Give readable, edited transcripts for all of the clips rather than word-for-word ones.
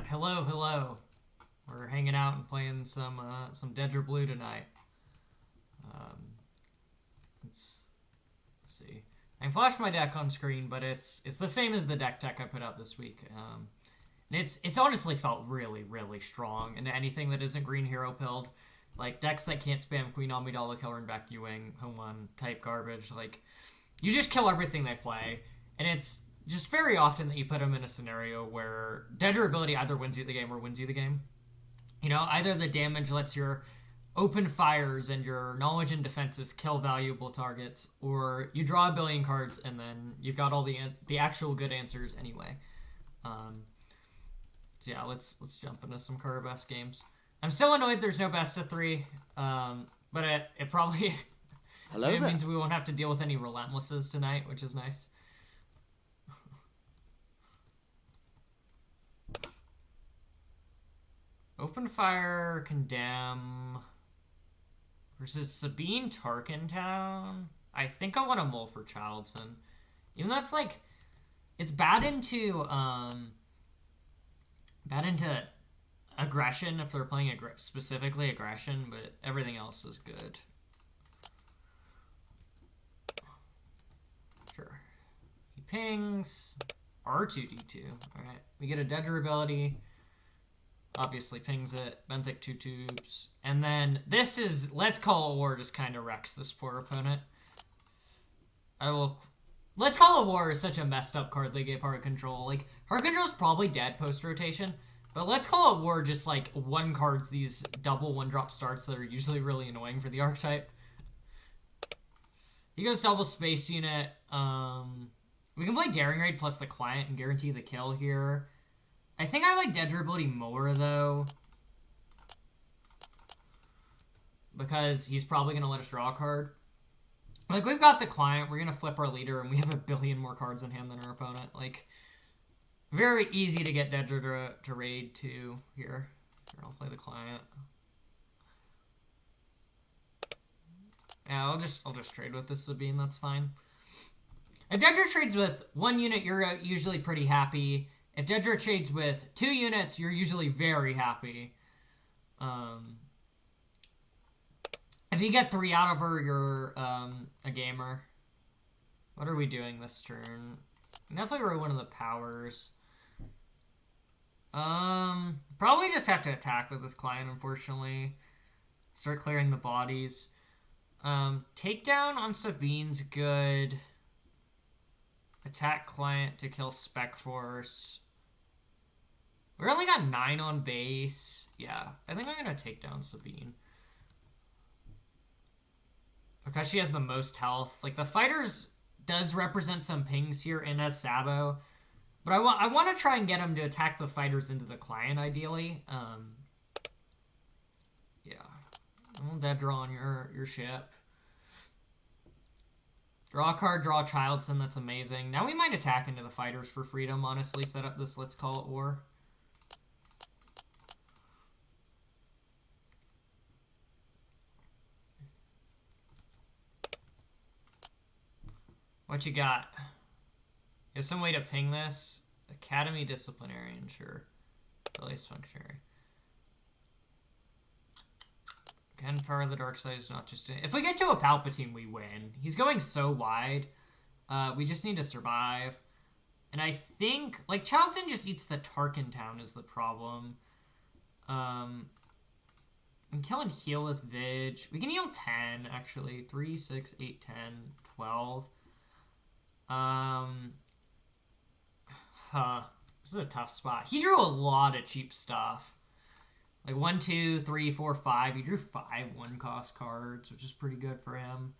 chat. Hello, hello. We're hanging out and playing some Dedra Blue tonight. Um, let's see. I can flash my deck on screen, but it's the same as the deck I put out this week. And it's honestly felt really strong. And anything that isn't green hero pilled, like decks that can't spam Queen Amidala, Killer, and back Ewing, home one type garbage, like you just kill everything they play, and it's just very often that you put them in a scenario where Dedra ability either wins you the game or wins you the game. You know, either the damage lets your open fires and your knowledge and defenses kill valuable targets, or you draw a billion cards and then you've got all the actual good answers anyway. So yeah, let's jump into some Karabas games. I'm still annoyed there's no best of 3, but it probably it means we won't have to deal with any relentlesses tonight, which is nice. Open Fire, Condemn versus Sabine Tarkentown. I think I want to mull for Childson. Even though it's like, it's bad into aggression if they're playing specifically aggression, but everything else is good. Sure. He pings R2D2. Alright. We get a Dedra ability. Obviously pings it. Benthic 2 tubes. And then this is Let's Call a War just kind of wrecks this poor opponent. Let's Call a War is such a messed up card they gave Heart Control. Like, Heart Control is probably dead post-rotation, but Let's Call a War just, like, one cards these double one-drop starts that are usually really annoying for the archetype. He goes double Space Unit. We can play Daring Raid plus the Client and guarantee the kill here. I think I like Dedra ability more, though, because he's probably going to let us draw a card. Like, we've got the Client, we're going to flip our leader, and we have a billion more cards in hand than our opponent. Like, very easy to get Dedra to raid, too, here. I'll play the Client. Yeah, I'll just trade with this Sabine, that's fine. If Dedra trades with 1 unit, you're usually pretty happy. If Dedra trades with 2 units, you're usually very happy. If you get 3 out of her, you're a gamer. What are we doing this turn? Definitely roll one of the powers. Probably just have to attack with this Client, unfortunately. Start clearing the bodies. Takedown on Sabine's good. Attack Client to kill Spec Force. We only got 9 on base. Yeah, I think I'm going to take down Sabine. Because she has the most health. Like, the Fighters does represent some pings here and has Sabo. But I want to try and get him to attack the Fighters into the Client, ideally. Yeah. We'll Dedra on your ship. Draw a card, draw a Childson, that's amazing. Now we might attack into the Fighters for freedom, honestly. Set up this Let's Call It War. What you got? You have some way to ping this? Academy Disciplinarian, sure. Release Functionary. Again, Power of the Dark Side is not just... If we get to a Palpatine, we win. He's going so wide. We just need to survive. And I think... Like, Childson just eats the Tarkentown is the problem. I'm killing heal with Vig. We can heal 10, actually. 3, 6, 8, 10, 12. This is a tough spot. He drew a lot of cheap stuff. Like 1, 2, 3, 4, 5. He drew 5 1-cost cards, which is pretty good for him.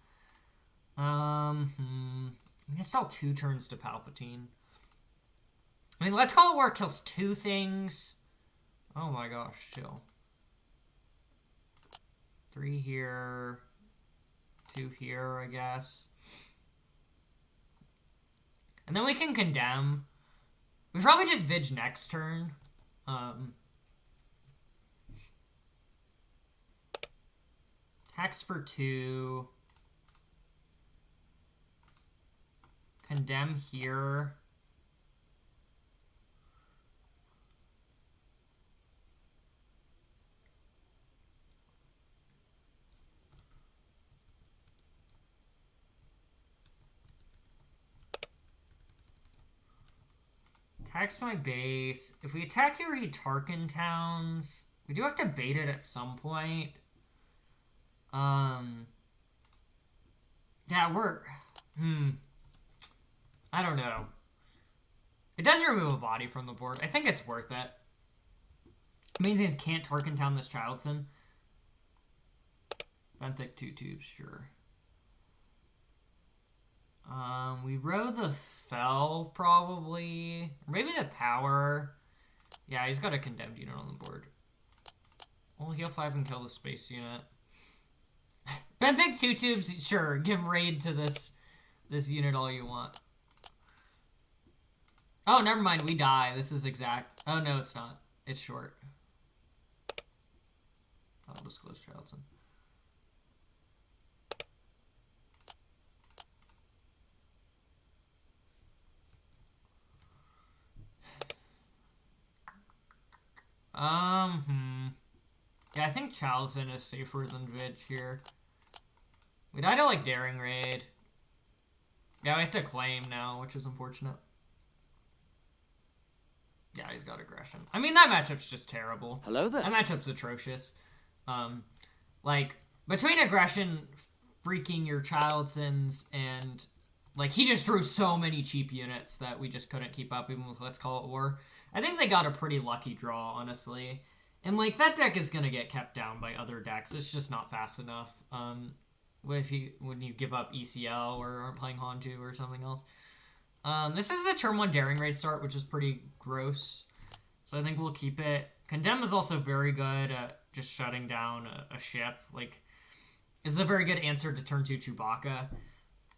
He installed 2 turns to Palpatine. I mean, Let's Call It War kills 2 things. Oh my gosh, chill. 3 here. 2 here, I guess. And then we can Condemn. We probably just Vig next turn. Tax for 2. Condemn here. Attacks my base. If we attack your Tarkin towns, we do have to bait it at some point. Yeah, I don't know. It does remove a body from the board. I think it's worth it. It means he can't Tarkin Town this Childson. Benthic 2 tubes, sure. We row the Fell, probably. Or maybe the Power. Yeah, he's got a condemned unit on the board. We'll heal 5 and kill the space unit. Benthic 2 tubes, sure. Give raid to this unit all you want. Oh, never mind. We die. This is exact. Oh, no, it's not. It's short. I'll disclose Childson. Yeah, I think Childson is safer than Vidge here. We died to, like, Daring Raid. Yeah, we have to claim now, which is unfortunate. Yeah, he's got aggression. I mean, that matchup's just terrible. Hello there. That matchup's atrocious. Like, between aggression, freaking your Childsons, and, like, he just drew so many cheap units that we just couldn't keep up, even with Let's Call It War. I think they got a pretty lucky draw, honestly. And, like, that deck is going to get kept down by other decks. It's just not fast enough. When you give up ECL or aren't playing Hanju or something else. This is the turn 1 Daring Raid start, which is pretty gross. So I think we'll keep it. Condemn is also very good at just shutting down a ship. Like, this is a very good answer to turn 2 Chewbacca.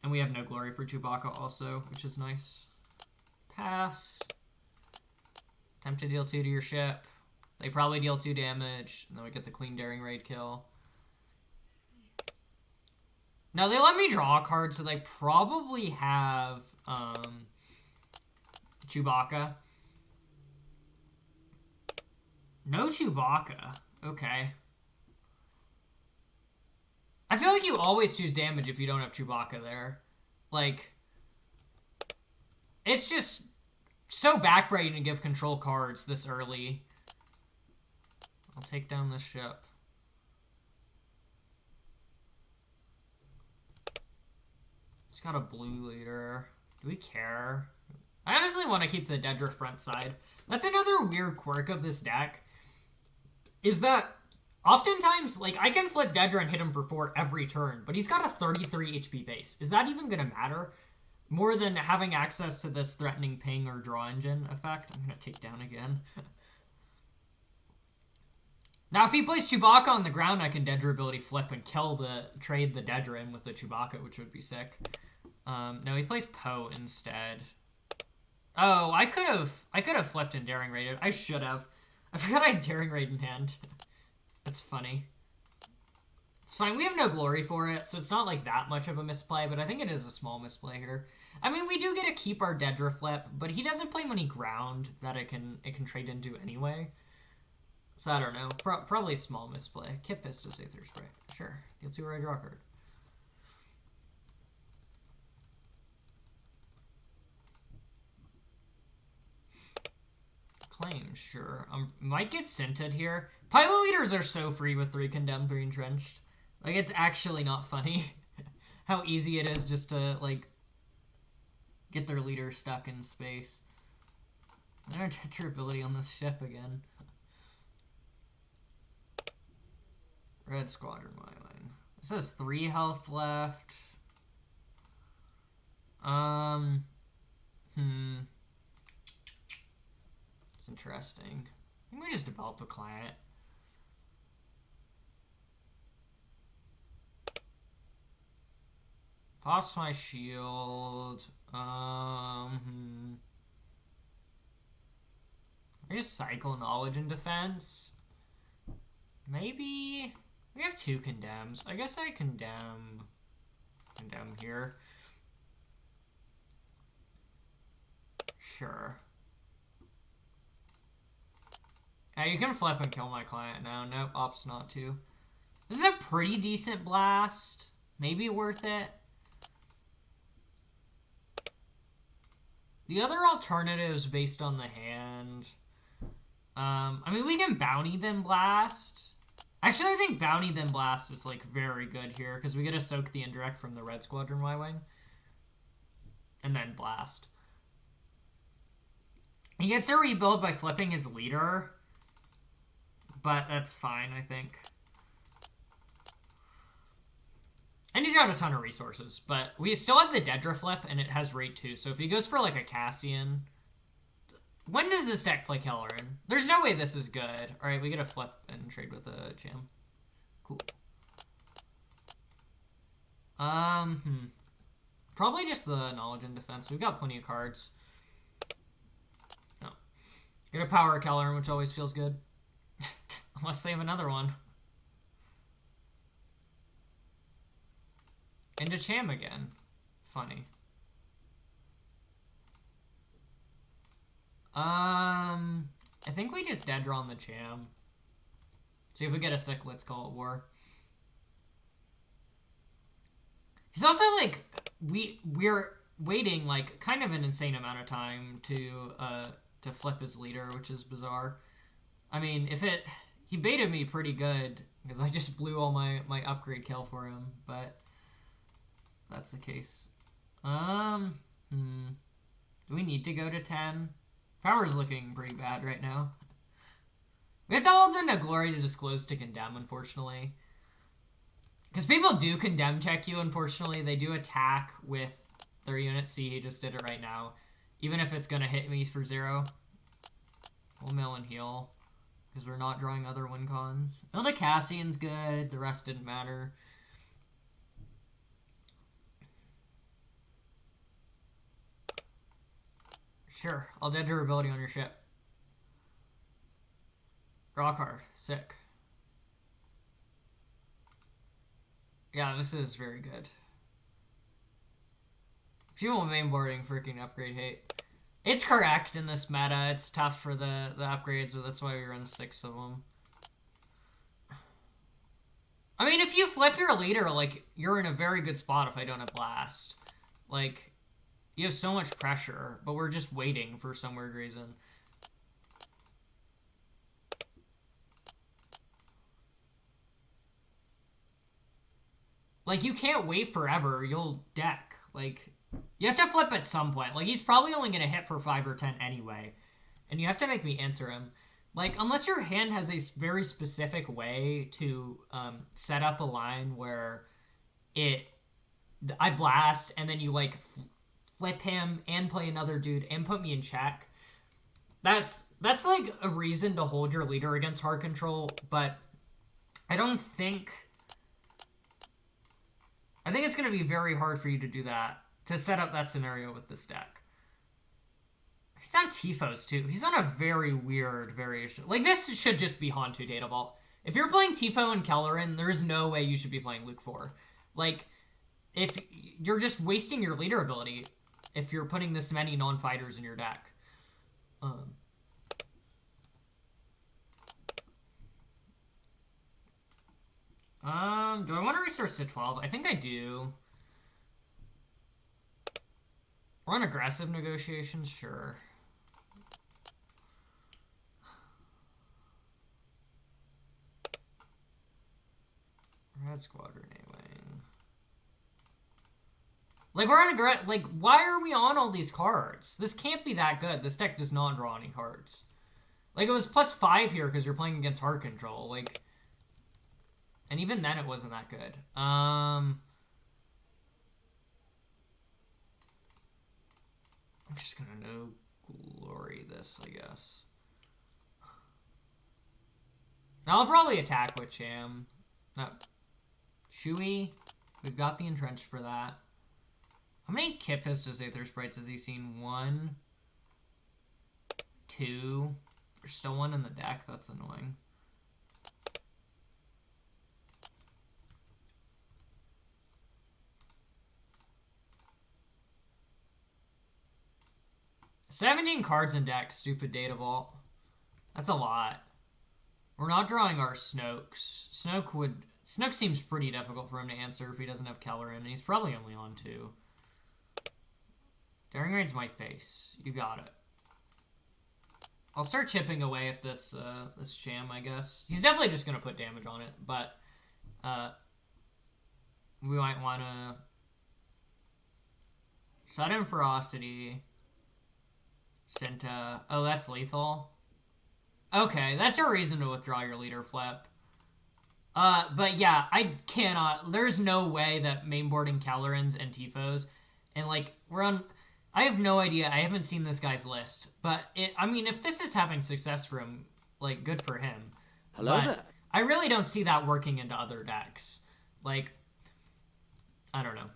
And we have no glory for Chewbacca also, which is nice. Pass. Attempt to deal 2 to your ship. They probably deal 2 damage. And then we get the clean Daring Raid kill. Now, they let me draw a card, so they probably have Chewbacca. No Chewbacca. Okay. I feel like you always choose damage if you don't have Chewbacca there. Like, it's just so backbreaking to give control cards this early. I'll take down this ship. It's got a blue leader. Do we care? I honestly want to keep the Dedra front side. That's another weird quirk of this deck. Is that oftentimes, like, I can flip Dedra and hit him for 4 every turn, but he's got a 33 HP base. Is that even going to matter? More than having access to this threatening ping or draw engine effect. I'm going to take down again. Now, if he plays Chewbacca on the ground, I can Dedra ability flip and trade the Dedra in with the Chewbacca, which would be sick. No, he plays Poe instead. Oh, I could have flipped and Daring Raided. I should have. I forgot I had Daring Raid in hand. That's funny. It's fine. We have no glory for it, so it's not like that much of a misplay, but I think it is a small misplay here. I mean, we do get to keep our Dedra flip, but he doesn't play many ground that it can trade into anyway. So I don't know. Probably a small misplay. Kip Fist does Aether Spray. Sure. Deal 2 or I draw a card. Claim, sure. Might get scented here. Pilot leaders are so free with 3 condemned, 3 entrenched. Like, it's actually not funny how easy it is just to, like, get their leader stuck in space. Another Tetra ability on this ship again. Red Squadron Myline. This has 3 health left. It's interesting. I think we just develop a client. Toss my shield. I just cycle knowledge and defense. Maybe we have 2 condemns. I guess I condemn here. Sure. Yeah, you can flip and kill my client now. Nope, opts not to. This is a pretty decent blast. Maybe worth it. The other alternatives based on the hand. I mean, we can Bounty then Blast. Actually, I think Bounty then Blast is, like, very good here, because we get to soak the indirect from the Red Squadron Y-Wing. And then Blast. He gets a rebuild by flipping his leader, but that's fine, I think. And he's got a ton of resources, but we still have the Dedra flip, and it has rate 2, so if he goes for, like, a Cassian... When does this deck play Kelleran? There's no way this is good. Alright, we get a flip and trade with a Jam. Cool. Probably just the Knowledge and Defense. We've got plenty of cards. No. Get a Power Kelleran, which always feels good. Unless they have another one. Into Cham again. Funny. I think we just dead draw on the Cham. See if we get a sick Let's Call It War. He's also like, we're waiting like kind of an insane amount of time to flip his leader, which is bizarre. I mean, he baited me pretty good because I just blew all my upgrade kill for him, but that's the case. Do we need to go to 10? Power's looking pretty bad right now. We have to hold in a Glory to Disclose to Condemn, unfortunately. Because people do Condemn check you, unfortunately. They do attack with their unit. See, he just did it right now. Even if it's going to hit me for 0. We'll mill and heal. Because we're not drawing other win cons. Ilda Cassian's good. The rest didn't matter. Sure, I'll dead durability on your ship. Draw a card. Sick. Yeah, this is very good. Fuel mainboarding freaking upgrade hate. It's correct in this meta. It's tough for the upgrades, but that's why we run 6 of them. I mean, if you flip your leader, like, you're in a very good spot if I don't have Blast. Like... You have so much pressure, but we're just waiting for some weird reason. Like, you can't wait forever. You'll deck. Like, you have to flip at some point. Like, he's probably only going to hit for 5 or 10 anyway. And you have to make me answer him. Like, unless your hand has a very specific way to set up a line where I blast, and then you, like... flip him and play another dude and put me in check. That's like a reason to hold your leader against hard control, but I think it's going to be very hard for you to do that, to set up that scenario with this deck. He's on Tifos too. He's on a very weird variation. Like, this should just be Hantu Data Vault. If you're playing Tifo and Kelleran, there's no way you should be playing Luke 4. Like, if you're just wasting your leader ability if you're putting this many non-fighters in your deck. Do I want to resource to 12? I think I do. Run aggressive negotiations? Sure. Red Squadron A-Wing. Like, we're on a... Like, why are we on all these cards? This can't be that good. This deck does not draw any cards. Like, it was +5 here because you're playing against hard control. Like... And even then, it wasn't that good. I'm just gonna no glory this, I guess. Now I'll probably attack with Cham. No. Chewie. We've got the entrenched for that. How many Kipfist Aether Sprites has he seen? 1, 2. There's still one in the deck. That's annoying. "17 cards in deck, stupid Data Vault. That's a lot. We're not drawing our Snokes. Snoke seems pretty difficult for him to answer if he doesn't have Kelleran, and he's probably only on 2. Daring Raid's my face. You got it. I'll start chipping away at this this jam, I guess. He's definitely just gonna put damage on it, but we might want to shut in Ferocity. Cinta. Oh, that's lethal. Okay, that's a reason to withdraw your leader flip. But yeah, I cannot. There's no way that mainboarding Calorans and Tifos, and like we're on. I have no idea. I haven't seen this guy's list, but I mean, if this is having success for him, like, good for him. Hello but there. I really don't see that working into other decks. Like, I don't know.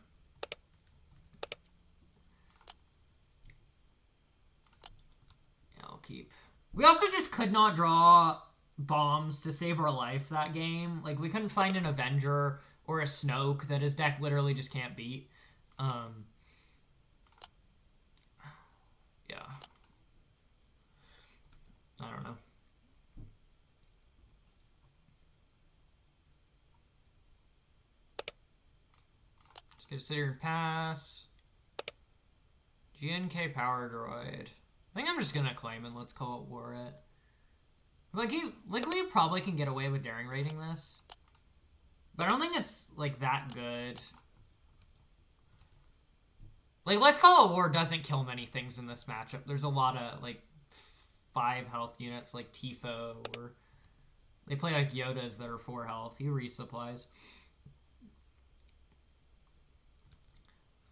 Yeah, I'll keep. We also just could not draw bombs to save our life that game. Like, we couldn't find an Avenger or a Snoke that his deck literally just can't beat. Yeah. I don't know. Just gonna sit here and pass. GNK Power Droid. I think I'm just gonna claim and let's call it war it. Like we probably can get away with daring raiding this. But I don't think it's like that good. Like, Let's Call It War doesn't kill many things in this matchup. There's a lot of, like, 5 health units, like Tifo, or they play, like, Yodas that are 4 health. He resupplies.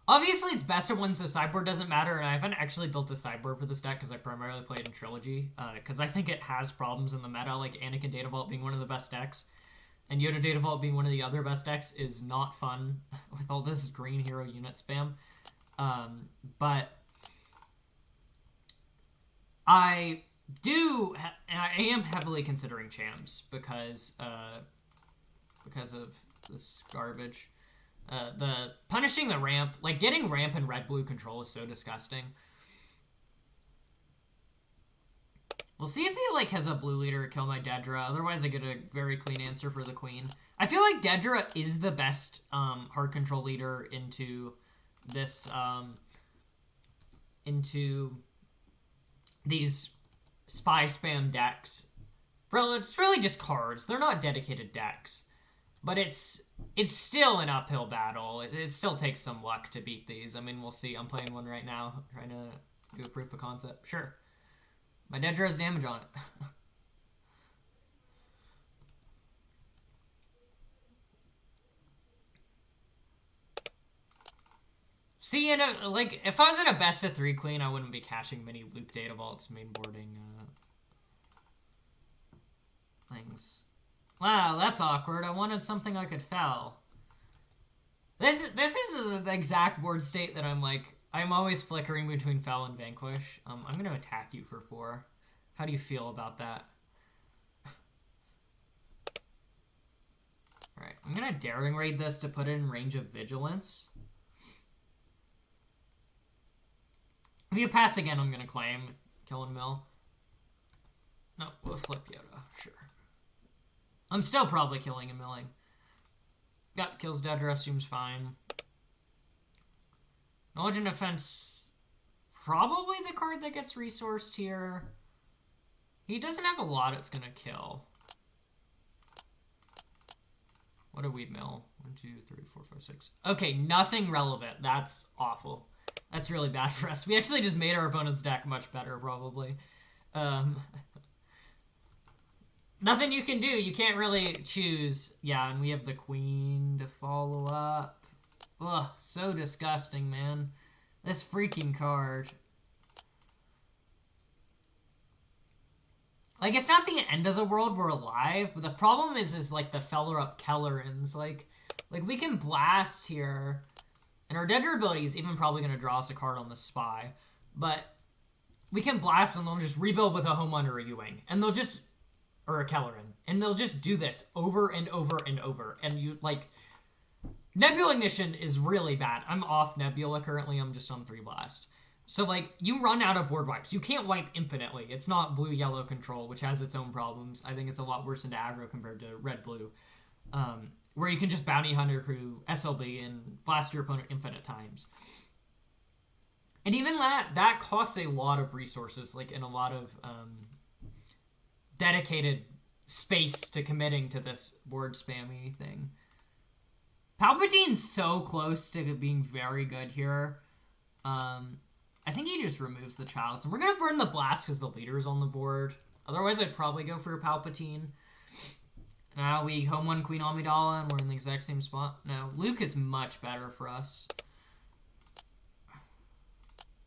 Obviously, it's best at one, so sideboard doesn't matter, and I haven't actually built a sideboard for this deck because I primarily played in Trilogy, because I think it has problems in the meta, like Anakin Data Vault being one of the best decks, and Yoda Data Vault being one of the other best decks is not fun with all this green hero unit spam. But I am heavily considering Chams because of this garbage. The punishing the ramp, like getting ramp and red-blue control is so disgusting. We'll see if he like has a blue leader to kill my Dedra. Otherwise, I get a very clean answer for the queen. I feel like Dedra is the best hard control leader into this into these spy spam decks. Bro, it's really just cards. They're not dedicated decks. But it's still an uphill battle. It still takes some luck to beat these. I mean, we'll see. I'm playing one right now, trying to do a proof of concept. Sure. My Dedra has damage on it. See, like, if I was in a best of 3 queen, I wouldn't be caching many Luke Data Vaults mainboarding things. Wow, that's awkward. I wanted something I could fell. This is the exact board state that I'm always flickering between fell and vanquish. I'm gonna attack you for 4. How do you feel about that? Alright, I'm gonna daring raid this to put it in range of vigilance. If you pass again, I'm gonna claim kill and mill. No, we'll flip Yoda, sure. I'm still probably killing and milling. Yep, kills Dedra, seems fine. Knowledge and Defense, probably the card that gets resourced here. He doesn't have a lot it's gonna kill. What do we mill? 1, 2, 3, 4, 5, 6. Okay, nothing relevant. That's awful. That's really bad for us. We actually just made our opponent's deck much better, probably. Nothing you can do. You can't really choose. Yeah, and we have the queen to follow up. Ugh, so disgusting, man. This freaking card. Like, it's not the end of the world. We're alive. But the problem is like, the feller up Kellerans. Like, we can blast here. And our Dedra ability is even probably going to draw us a card on the spy. But we can blast and they'll just rebuild with a Homelander or a Ewing. And they'll just... Or a Kelleran. And they'll just do this over and over and over. And you, like... Nebula Ignition is really bad. I'm off Nebula currently. I'm just on 3 Blast. So, like, you run out of board wipes. You can't wipe infinitely. It's not blue-yellow control, which has its own problems. I think it's a lot worse into aggro compared to red-blue. Where you can just Bounty Hunter Crew, SLB, and blast your opponent infinite times. And even that costs a lot of resources, like, in a lot of dedicated space to committing to this board spammy thing. Palpatine's so close to being very good here. I think he just removes the Childs. And we're going to burn the Blast because the leader is on the board. Otherwise, I'd probably go for a Palpatine. Now we home one Queen Amidala and we're in the exact same spot. No, Luke is much better for us.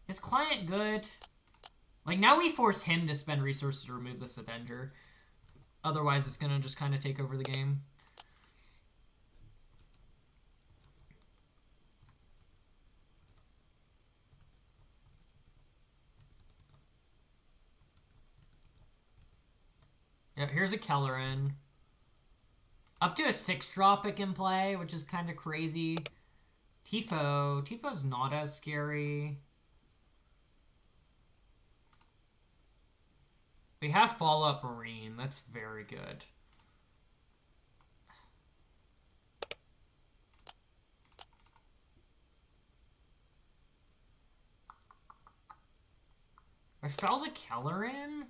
Is Client good? Like, now we force him to spend resources to remove this Avenger. Otherwise, it's going to just kind of take over the game. Yeah, here's a Kellerin. Up to a 6-drop it can play, which is kind of crazy. Tifo. Tifo's not as scary. We have Follow-Up Marine. That's very good. I fell the Kellerin?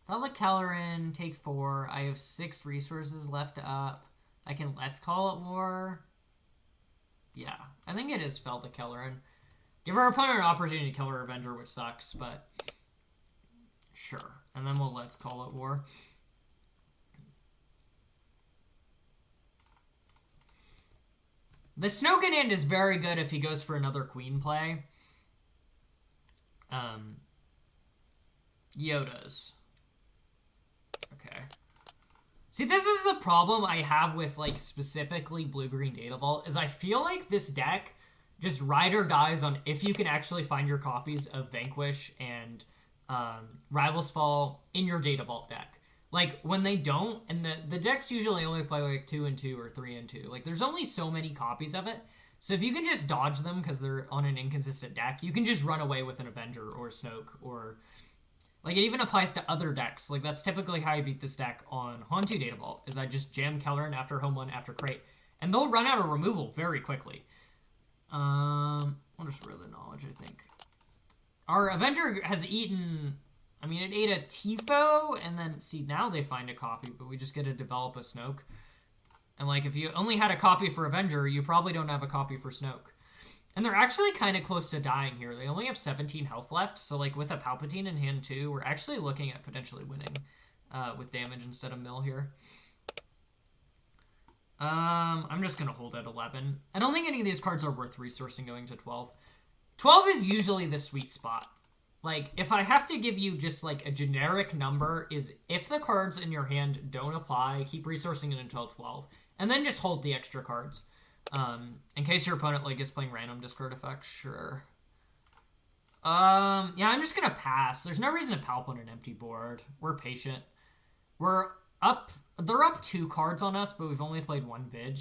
Fell the Kellerin, take 4. I have 6 resources left up. I can Let's Call It War. Yeah, I think it is fell the Kellerin. Give our opponent an opportunity to kill our Avenger, which sucks, but sure. And then we'll Let's Call It War. The Snoken End is very good if he goes for another Queen play. Yoda's. Okay. See, this is the problem I have with, like, specifically Blue-Green Data Vault, is I feel like this deck just ride or dies on if you can actually find your copies of Vanquish and Rivals Fall in your Data Vault deck. Like, when they don't, and the decks usually only play, like, 2 and 2 or 3 and 2. Like, there's only so many copies of it. So if you can just dodge them because they're on an inconsistent deck, you can just run away with an Avenger or Snoke or... Like, it even applies to other decks. Like, that's typically how I beat this deck on Hantu Data Vault, is I just jam Kellerin after Home 1 after Crate. And they'll run out of removal very quickly. I'll just roll the knowledge, I think. Our Avenger has eaten... I mean, it ate a Tifo, and then... See, now they find a copy, but we just get to develop a Snoke. And, like, if you only had a copy for Avenger, you probably don't have a copy for Snoke. And they're actually kind of close to dying here. They only have 17 health left, so, like, with a Palpatine in hand, too, we're actually looking at potentially winning with damage instead of mill here. I'm just going to hold at 11. I don't think any of these cards are worth resourcing going to 12. 12 is usually the sweet spot. Like, if I have to give you just, like, a generic number, is if the cards in your hand don't apply, keep resourcing it until 12. And then just hold the extra cards. In case your opponent, like, is playing random discard effects, sure. Yeah, I'm just gonna pass. There's no reason to palp on an empty board. We're patient. We're up... They're up 2 cards on us, but we've only played 1 Vig.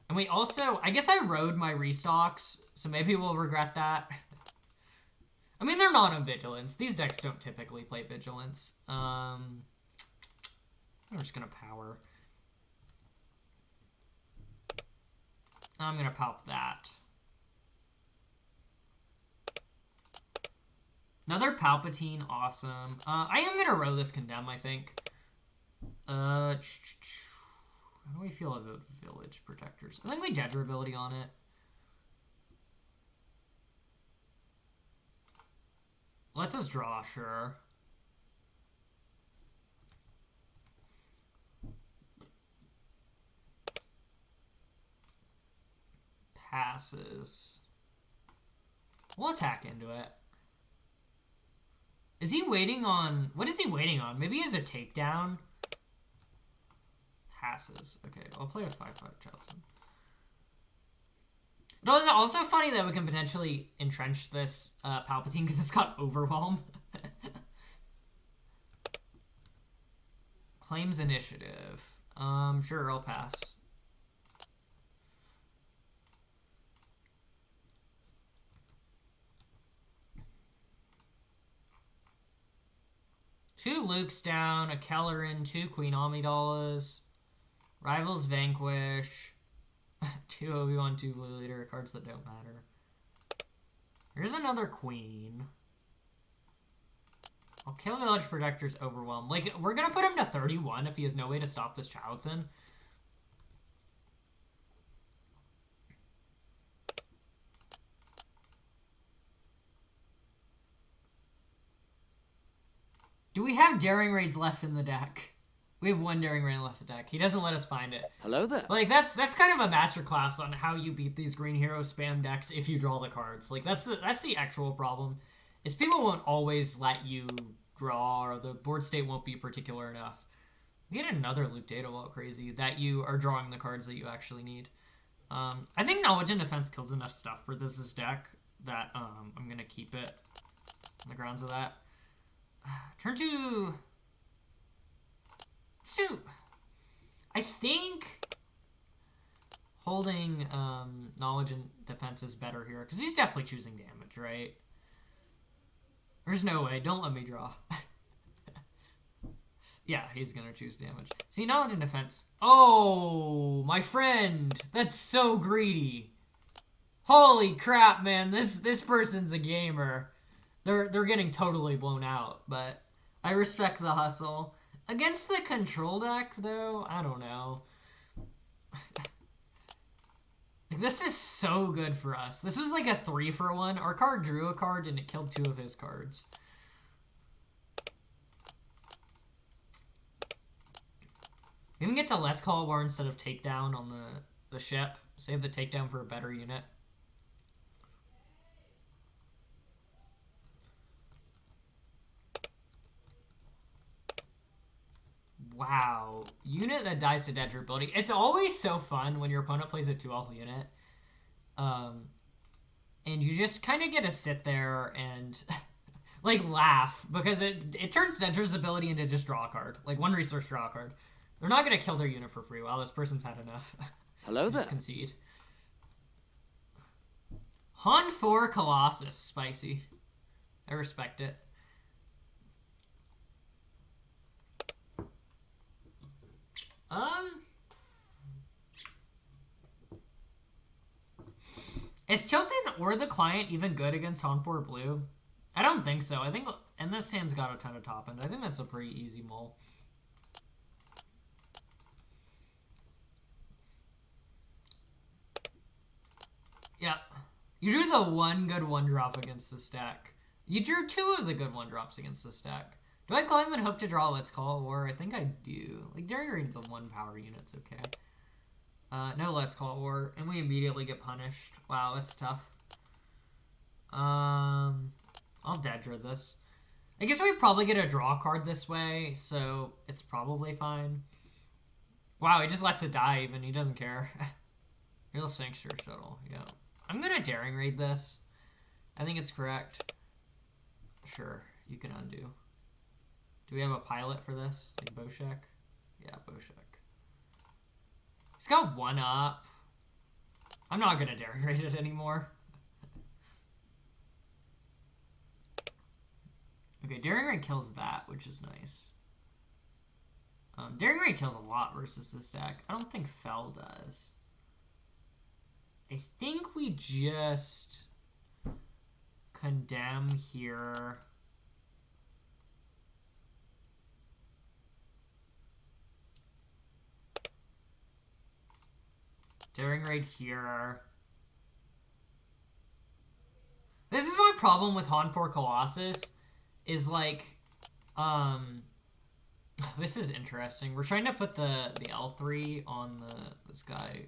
And we also... I guess I rode my restocks, so maybe we'll regret that. I mean, they're not on Vigilance. These decks don't typically play Vigilance. I'm just gonna power. I'm going to pop that. Another Palpatine, awesome. I am going to row this Condemn, I think. How do we feel about Village Protectors? I think we Dedra ability on it. Lets us draw, sure. Passes. We'll attack into it. Is he waiting on... What is he waiting on? Maybe he has a takedown? Passes. Okay, I'll play with 5/5 Chilton. It was also funny that we can potentially entrench this Palpatine because it's got Overwhelm. Claims initiative. Sure, I'll pass. Two Luke's down, a Kellerin, 2 Queen Amidalas, Rivals Vanquish, 2 Obi-Wan, 2 Blue Leader, cards that don't matter. Here's another queen. I'll kill Village Protector's Overwhelm. Like, we're gonna put him to 31 if he has no way to stop this Childson. Do we have Daring Raids left in the deck? We have one Daring Raid left in the deck. He doesn't let us find it. Hello there. Like, that's kind of a masterclass on how you beat these green hero spam decks if you draw the cards. Like, that's the actual problem. Is people won't always let you draw, or the board state won't be particular enough. We get another Luke Data Vault crazy that you are drawing the cards that you actually need. I think Knowledge and Defense kills enough stuff for this deck that I'm gonna keep it on the grounds of that. Turn to Soup. I think holding Knowledge and Defense is better here because he's definitely choosing damage, right? There's no way. Don't let me draw. Yeah, he's gonna choose damage. See, Knowledge and Defense. Oh, my friend, that's so greedy. Holy crap, man! This person's a gamer. They're getting totally blown out, but I respect the hustle. Against the control deck, though, I don't know. This is so good for us. This was like a 3-for-1. Our card drew a card and it killed 2 of his cards. We even get to Let's Call War instead of Takedown on the ship. Save the Takedown for a better unit. Wow. Unit that dies to Dedra Blue. It's always so fun when your opponent plays a 2-health unit. And you just kind of get to sit there and like laugh because it turns Dedra's ability into just draw a card. Like 1 resource draw a card. They're not going to kill their unit for free. Wow, this person's had enough. Hello there. Just concede. Han 4 Colossus. Spicy. I respect it. Is Chilton or the client even good against Han 4 Blue? I don't think so. I think, and this hand's got a ton of top end. I think that's a pretty easy mull. Yep. You drew the 1 good 1-drop against the stack. You drew 2 of the good 1-drops against the stack. Do I climb and hope to draw Let's Call War? I think I do. Like, Daring Raid the 1 power unit's okay. No Let's Call War, and we immediately get punished. Wow, that's tough. I'll Dedra this. I guess we probably get a draw card this way, so it's probably fine. Wow, he just lets it die even. He doesn't care. Real Sanctuary Shuttle, yeah. I'm gonna Daring Raid this. I think it's correct. Sure, you can undo. Do we have a pilot for this? Like Boshek? Yeah, Boshek. He's got 1 up. I'm not gonna Daring Raid it anymore. Okay, Daring Raid kills that, which is nice. Daring Raid kills a lot versus this deck. I don't think Fell does. I think we just condemn here. Daring Raid here. This is my problem with Han 4 Colossus. Is like, this is interesting. We're trying to put the L3 on this guy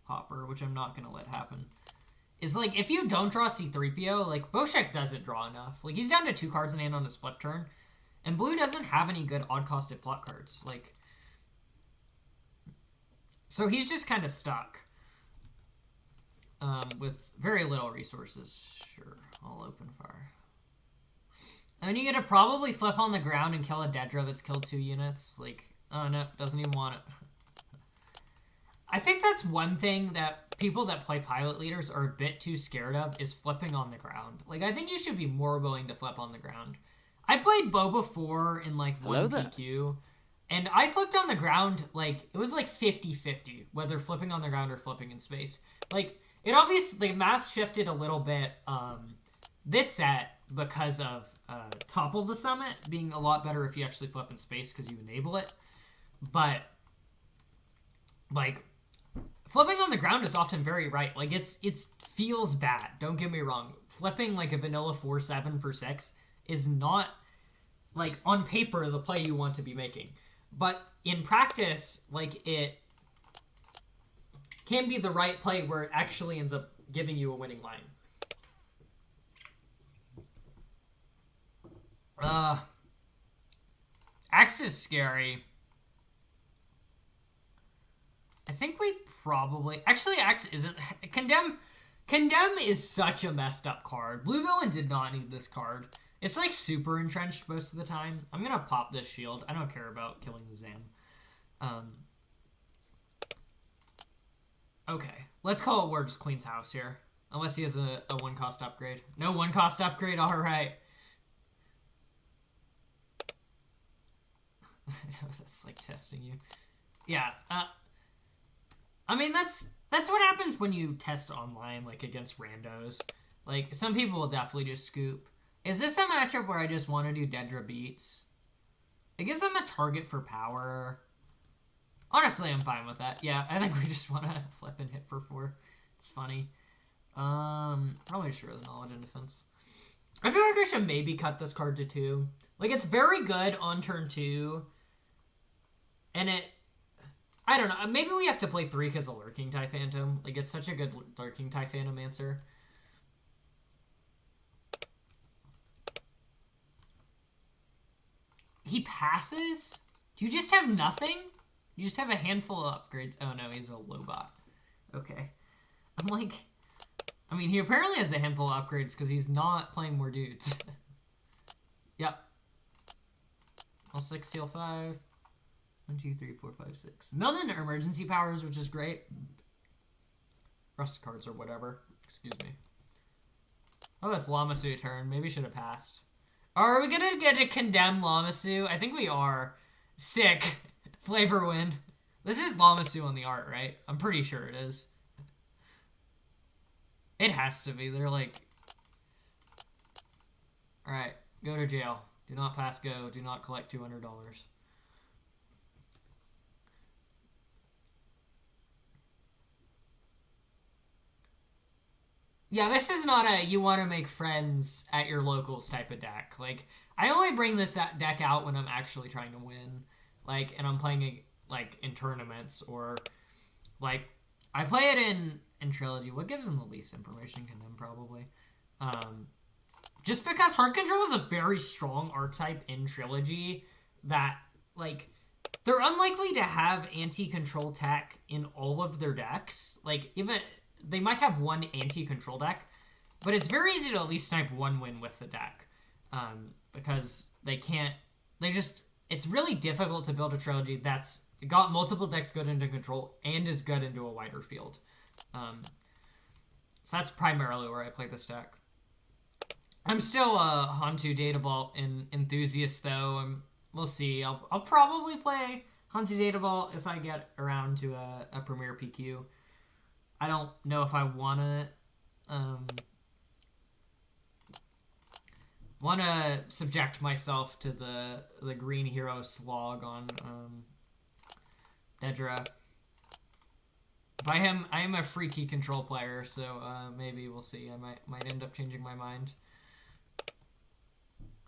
Hopper, which I'm not gonna let happen. Is like, if you don't draw C3PO, like Boshek doesn't draw enough. Like, he's down to 2 cards in hand on his flip turn, and Blue doesn't have any good odd costed plot cards. Like, so he's just kind of stuck with very little resources. Sure, I'll open fire. And then you get to probably flip on the ground and kill a Dedra that's killed 2 units. Like, oh no, doesn't even want it. I think that's one thing that people that play pilot leaders are a bit too scared of, is flipping on the ground. Like, I think you should be more willing to flip on the ground. I played Bo before in like 1 PQ, and I flipped on the ground, like, it was like 50-50, whether flipping on the ground or flipping in space. Like, it obviously, like, math shifted a little bit, this set, because of Topple the Summit being a lot better if you actually flip in space because you enable it. But, like, flipping on the ground is often very right. Like, it feels bad. Don't get me wrong. Flipping, like, a vanilla 4-7 for 6 is not, like, on paper, the play you want to be making. But in practice, like, it can be the right play where it actually ends up giving you a winning line. X is scary. I think we probably... Actually, X isn't... Condemn is such a messed up card. Blue Villain did not need this card. It's like super entrenched most of the time. I'm going to pop this shield. I don't care about killing the Zam. Okay. Let's call it War just cleans house here. Unless he has a 1-cost upgrade. No 1-cost upgrade? Alright. That's like testing you. Yeah. I mean, that's what happens when you test online, like, against randos. Like, some people will definitely just scoop. Is this a matchup where I just want to do Dedra beats? It gives them a target for power. Honestly, I'm fine with that. Yeah, I think we just want to flip and hit for 4. It's funny. Probably just the knowledge and defense. I feel like I should maybe cut this card to 2. Like, it's very good on turn 2. And I don't know. Maybe we have to play 3 because of Lurking TIE Phantom. Like, it's such a good Lurking TIE Phantom answer. He passes? Do you just have nothing? You just have a handful of upgrades. Oh, no, he's a Lobot. Okay. I'm like... I mean, he apparently has a handful of upgrades because he's not playing more dudes. Yep. L6, TL5. 1, 2, 3, 4, 5, 6. Milled into emergency powers, which is great. Rust cards or whatever. Excuse me. Oh, that's Lamasu turn. Maybe should have passed. Are we gonna get a condemn Lamasu? I think we are. Sick. Flavor win. This is Lamasu on the art, right? I'm pretty sure it is. It has to be. They're like... Alright. Go to jail. Do not pass go. Do not collect $200. Yeah, this is not a you want to make friends at your locals type of deck. Like, I only bring this deck out when I'm actually trying to win. Like, and I'm playing it, like, in tournaments or, like, I play it in Trilogy. What gives them the least information? Condemn, probably. Just because Heart Control is a very strong archetype in Trilogy that, like, they're unlikely to have anti-control tech in all of their decks. Like, even... They might have one anti-control deck, but it's very easy to at least snipe one win with the deck. Because they can't... It's really difficult to build a trilogy that's got multiple decks good into control and is good into a wider field. So that's primarily where I play this deck. I'm still a Hantu Data Vault enthusiast, though. We'll see. I'll probably play Hantu Data Vault if I get around to a Premier PQ. I don't know if I want to subject myself to the green hero slog on Dedra. I am a freaky control player, so maybe we'll see. I might end up changing my mind.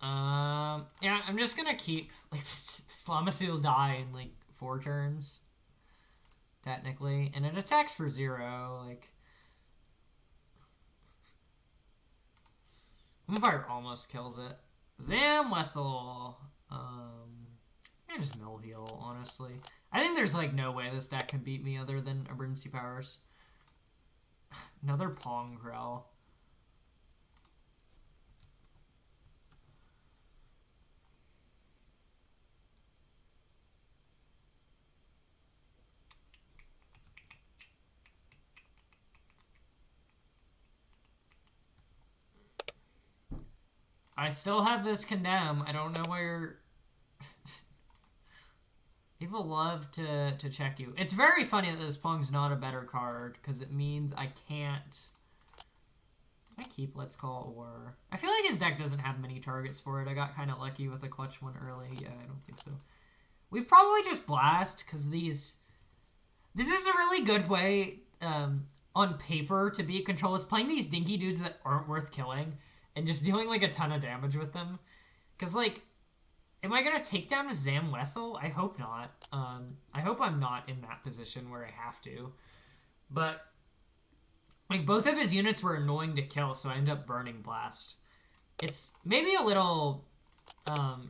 Yeah, I'm just gonna keep like this Lamasu will die in like 4 turns. Technically, and it attacks for 0, like... Moonfire almost kills it. Zam Wessel. I just mill heal, honestly. I think there's, like, no way this deck can beat me other than emergency powers. Another Pong Grell. I still have this condemn. I don't know where... People love to check you. It's very funny that this Pong's not a better card, because it means I can't... I keep Let's Call War. I feel like his deck doesn't have many targets for it. I got kind of lucky with a clutch one early. Yeah, I don't think so. We probably just blast, because these... This is a really good way, on paper, to beat control, is playing these dinky dudes that aren't worth killing, and just dealing, like, a ton of damage with them. Because, like, am I going to take down a Zam Wessel? I hope not. I hope I'm not in that position where I have to. But... like, both of his units were annoying to kill, so I ended up burning Blast. It's maybe a little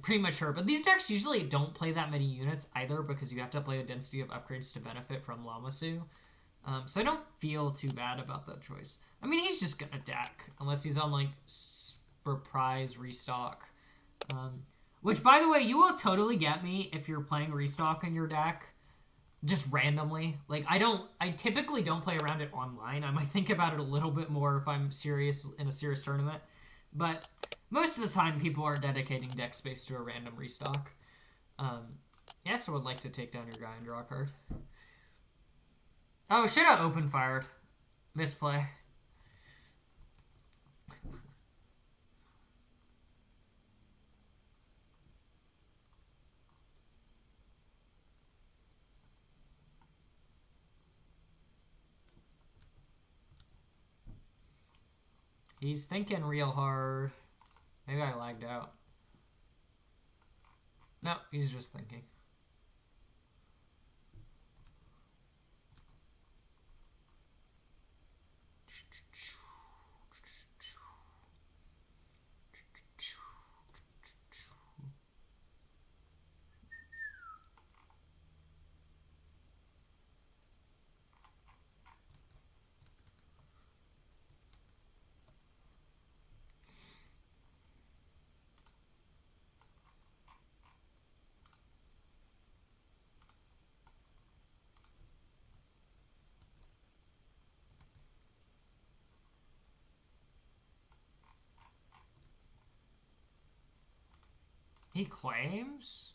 premature, but these decks usually don't play that many units either, because you have to play a density of upgrades to benefit from Lamasu. So I don't feel too bad about that choice. I mean, he's just gonna deck, unless he's on, like, surprise restock. Which, by the way, you will totally get me if you're playing restock in your deck. Just randomly. Like, I typically don't play around it online. I might think about it a little bit more if I'm serious in a serious tournament. But most of the time, people are dedicating deck space to a random restock. Yes, I would like to take down your guy and draw a card. Oh, should have open fired. Misplay. He's thinking real hard. Maybe I lagged out. No, he's just thinking. He claims?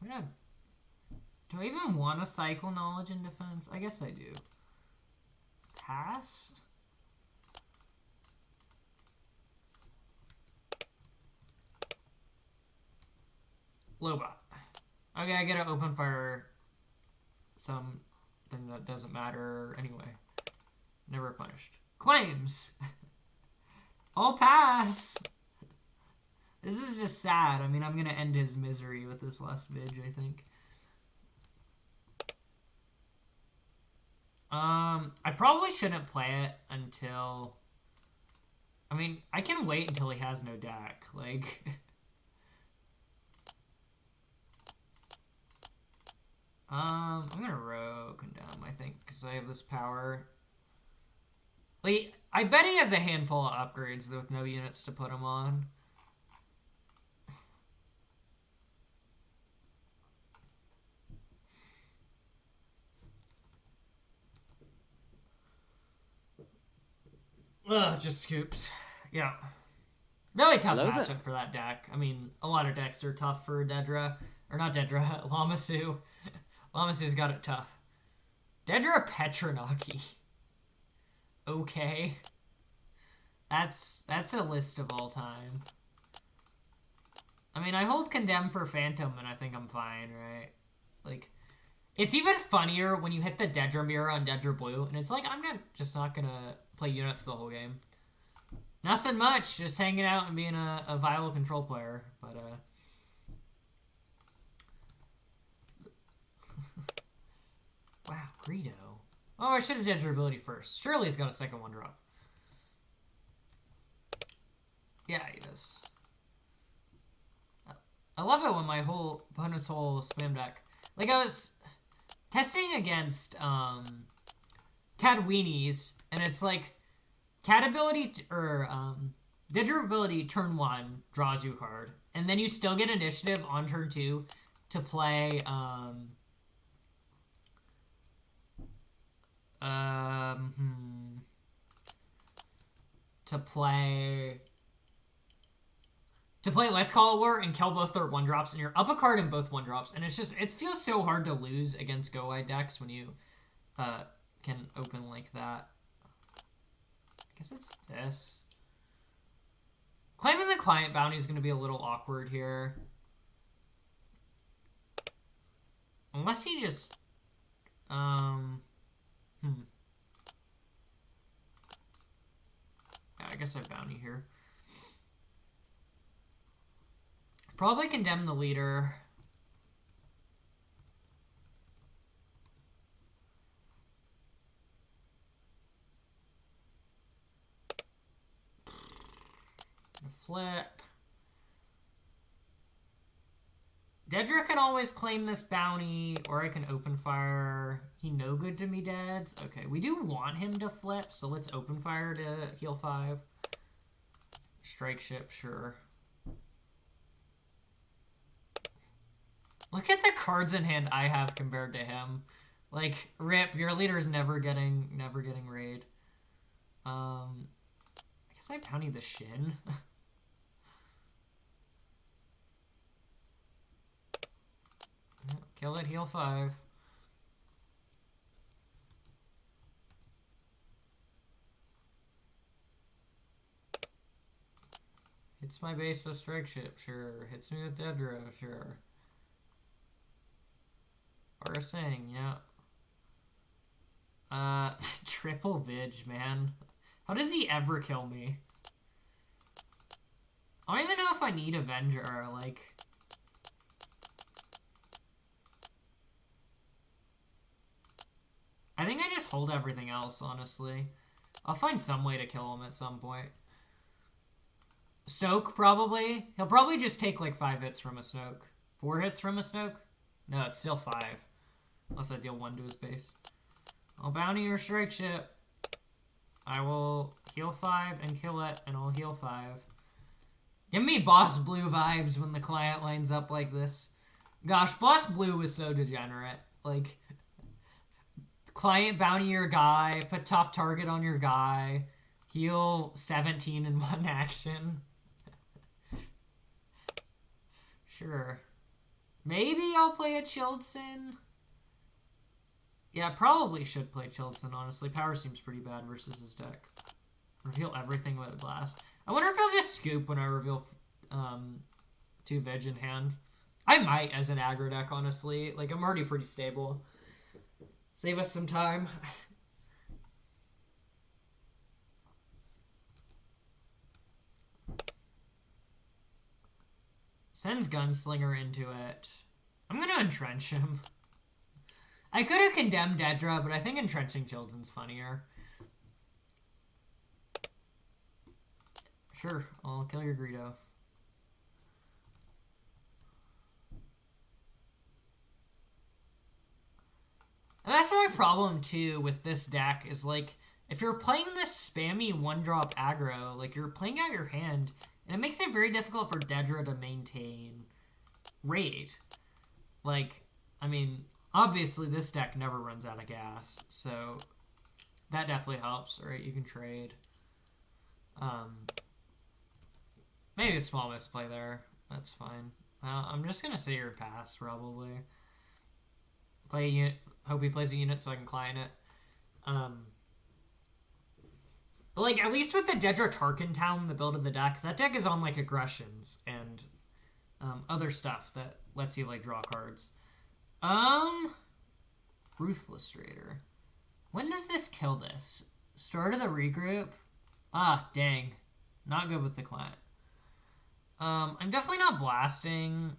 Do I even want to cycle knowledge and defense? I guess I do. Pass? Lobot. Okay, I get to open fire something that doesn't matter anyway. Never punished. Claims! I'll pass! This is just sad. I mean, I'm going to end his misery with this last vidge, I think. I probably shouldn't play it until... I mean, I can wait until he has no deck. Like... I'm going to rogue Condemn, I think, because I have this power. Like, I bet he has a handful of upgrades with no units to put him on. Ugh, just scoops. Yeah. Really tough matchup for that deck. I mean, a lot of decks are tough for Dedra. Or not Dedra, Lamasu. Lamasu's got it tough. Dedra Petronaki. Okay. That's a list of all time. I mean, I hold Condemn for Phantom, and I think I'm fine, right? Like... It's even funnier when you hit the Dedra mirror on Dedra Blue, and it's like, I'm just not gonna play units the whole game. Nothing much, just hanging out and being a viable control player, but, wow, Greedo. Oh, I should have did durability first. Surely he's got a second one drop. Yeah, he does. I love it when my opponent's whole spam deck... Like, I was... testing against Cat Weenies, and it's like Cat ability or Dedra ability turn 1 draws you a card, and then you still get initiative on turn 2 to play to play Let's Call It War and kill both their 1-drops, and you're up a card in both 1-drops, and it's just, it feels so hard to lose against go-wide decks when you can open like that. I guess it's this. Claiming the client bounty is going to be a little awkward here. Unless he just... Yeah, I guess I bounty here. Probably condemn the leader. Flip. Dedra can always claim this bounty, or I can open fire. He no good to me, Dads. Okay, we do want him to flip, so let's open fire to heal 5. Strike ship, sure. Look at the cards in hand I have compared to him. Like, rip, your leader's never getting raid. I guess I bounty the Shin. Kill it, heal 5. Hits my base with strike ship, sure. Hits me with Dedra, sure. Parsing, yeah. Triple Vidge, man. How does he ever kill me? I don't even know if I need Avenger, like... I think I just hold everything else, honestly. I'll find some way to kill him at some point. Snoke, probably. He'll probably just take like 5 hits from a Snoke. 4 hits from a Snoke? No, it's still 5. Unless I deal 1 to his base. I'll bounty your strike ship. I will heal 5 and kill it, and I'll heal 5. Give me Boss Blue vibes when the client lines up like this. Gosh, Boss Blue was so degenerate. Like, client bounty your guy, put top target on your guy, heal 17 in 1 action. Sure. Maybe I'll play a Childson. Yeah, probably should play Childson, honestly. Power seems pretty bad versus his deck. Reveal everything with a blast. I wonder if he'll just scoop when I reveal 2 Veg in hand. I might as an aggro deck, honestly. Like, I'm already pretty stable. Save us some time. Sends Gunslinger into it. I'm going to entrench him. I could have condemned Dedra, but I think entrenching Childson's funnier. Sure, I'll kill your Greedo. And that's my problem, too, with this deck, is, like, if you're playing this spammy one-drop aggro, like, you're playing out your hand, and it makes it very difficult for Dedra to maintain raid. Like, I mean, obviously this deck never runs out of gas, so that definitely helps, right? You can trade. Maybe a small misplay there. That's fine. I'm just going to say your pass, probably. Play a unit. Hope he plays a unit so I can client it. But, like, at least with the Dedra Tarkin Town, the build of the deck, that deck is on, like, aggressions and other stuff that lets you, like, draw cards. Ruthless Trader. When does this kill this? Start of the regroup? Ah, dang. Not good with the client. I'm definitely not blasting.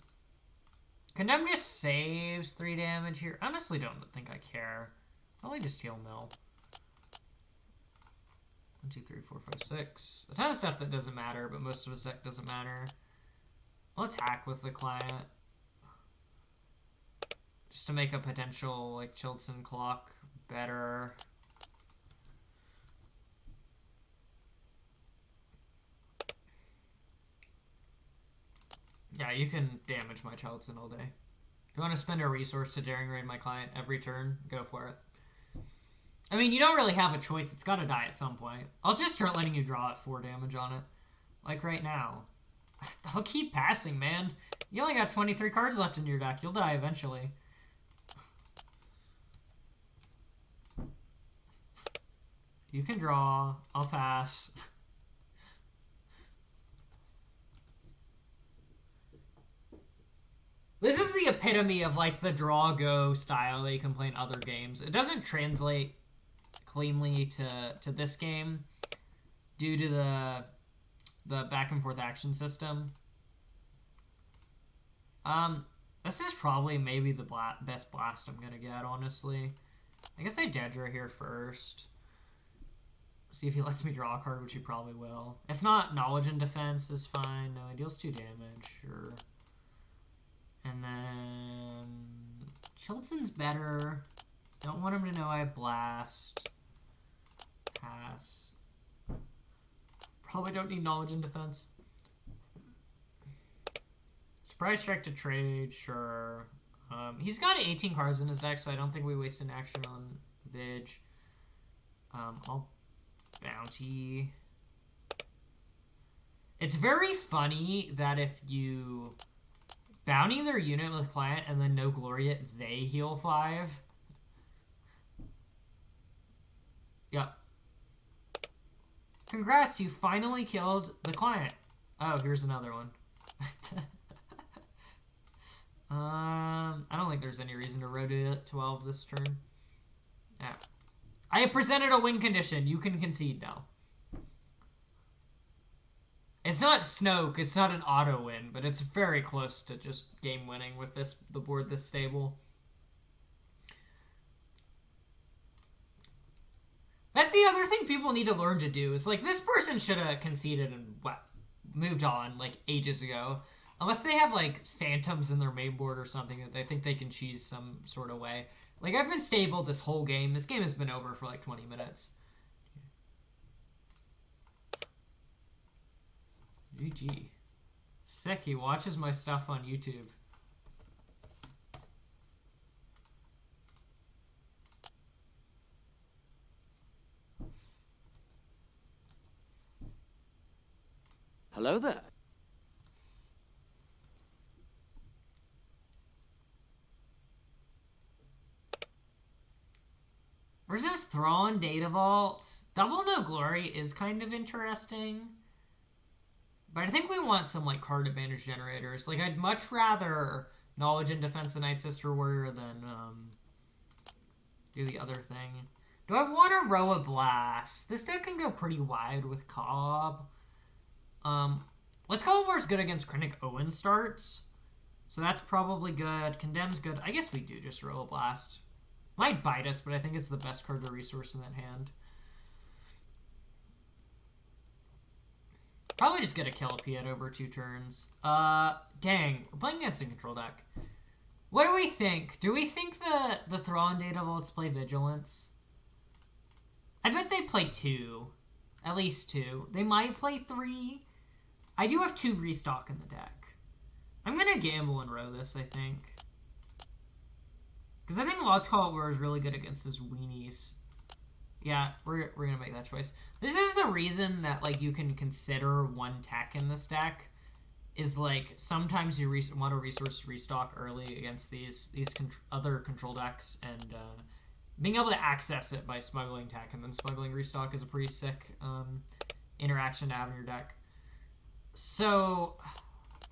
Condemn just saves 3 damage here. I honestly don't think I care. Probably just heal mill. 1, 2, 3, 4, 5, 6. A ton of stuff that doesn't matter, but most of his deck doesn't matter. I'll attack with the client. Just to make a potential, like, Childson clock better. Yeah, you can damage my Childson all day. If you want to spend a resource to daring raid my client every turn, go for it. I mean, you don't really have a choice. It's got to die at some point. I'll just start letting you draw at 4 damage on it. Like right now. I'll keep passing, man. You only got 23 cards left in your deck. You'll die eventually. You can draw. I'll pass. This is the epitome of like the draw go style that you can play in other games. It doesn't translate cleanly to this game due to the back and forth action system. This is probably maybe the best blast I'm gonna get, honestly. I guess I Dedra here first. See if he lets me draw a card, which he probably will. If not, Knowledge and Defense is fine. No, he deals 2 damage, sure. And then Chilton's better. Don't want him to know I have Blast. Pass. Probably don't need Knowledge and Defense. Surprise Strike to trade, sure. He's got 18 cards in his deck, so I don't think we waste an action on Vig. I'll Bounty. It's very funny that if you bounty their unit with client and then no glory it, they heal 5. Yep. Congrats, you finally killed the client. Oh, here's another one. I don't think there's any reason to rotate it 12 this turn. Yeah. I have presented a win condition. You can concede now. It's not Snoke. It's not an auto win, but it's very close to just game winning with the board this stable. That's the other thing people need to learn to do. Is like this person should have conceded and moved on like ages ago. Unless they have like phantoms in their main board or something that they think they can cheese some sort of way. Like I've been stable this whole game. This game has been over for like 20 minutes. GG. Sick, he watches my stuff on YouTube. Hello there. Versus Thrawn Data Vault. Double No Glory is kind of interesting. But I think we want some like card advantage generators. Like I'd much rather Knowledge and Defense the Night Sister Warrior than do the other thing. Do I want to row a Blast? This deck can go pretty wide with Cobb. Let's Call It War is good against Krennic Owen starts. So that's probably good. Condemn's good. I guess we do just row a Blast. Might bite us, but I think it's the best card to resource in that hand. Probably just get a Callipede over 2 turns. Dang. We're playing against a control deck. What do we think? Do we think the Thrawn Data Vaults play Vigilance? I bet they play 2. At least 2. They might play 3. I do have 2 restock in the deck. I'm going to gamble and row this, I think. Because I think Let's Call It War is really good against his weenies. Yeah, we're going to make that choice. This is the reason that, like, you can consider 1 tech in this deck. Is, like, sometimes you want to resource restock early against these other control decks. And being able to access it by smuggling tech and then smuggling restock is a pretty sick interaction to have in your deck. So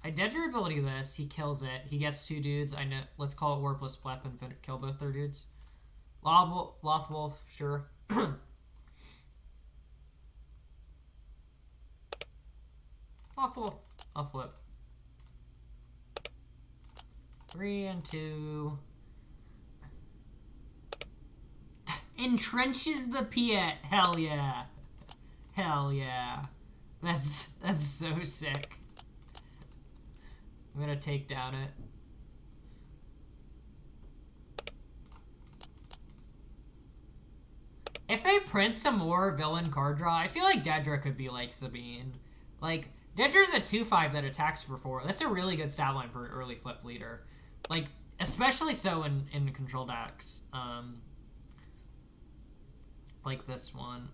I Dedra ability this. He kills it. He gets 2 dudes. I know. Let's Call It War plus Flep and kill both their dudes. Lothwolf, sure. Lothwolf, I'll flip. 3 and 2. Entrenches the Piet. Hell yeah. Hell yeah. That's so sick. I'm gonna take down it. If they print some more villain card draw, I feel like Dedra could be like Sabine. Like, Dedra's a 2/5 that attacks for 4. That's a really good stat line for an early flip leader. Like, especially so in control decks. Like this one.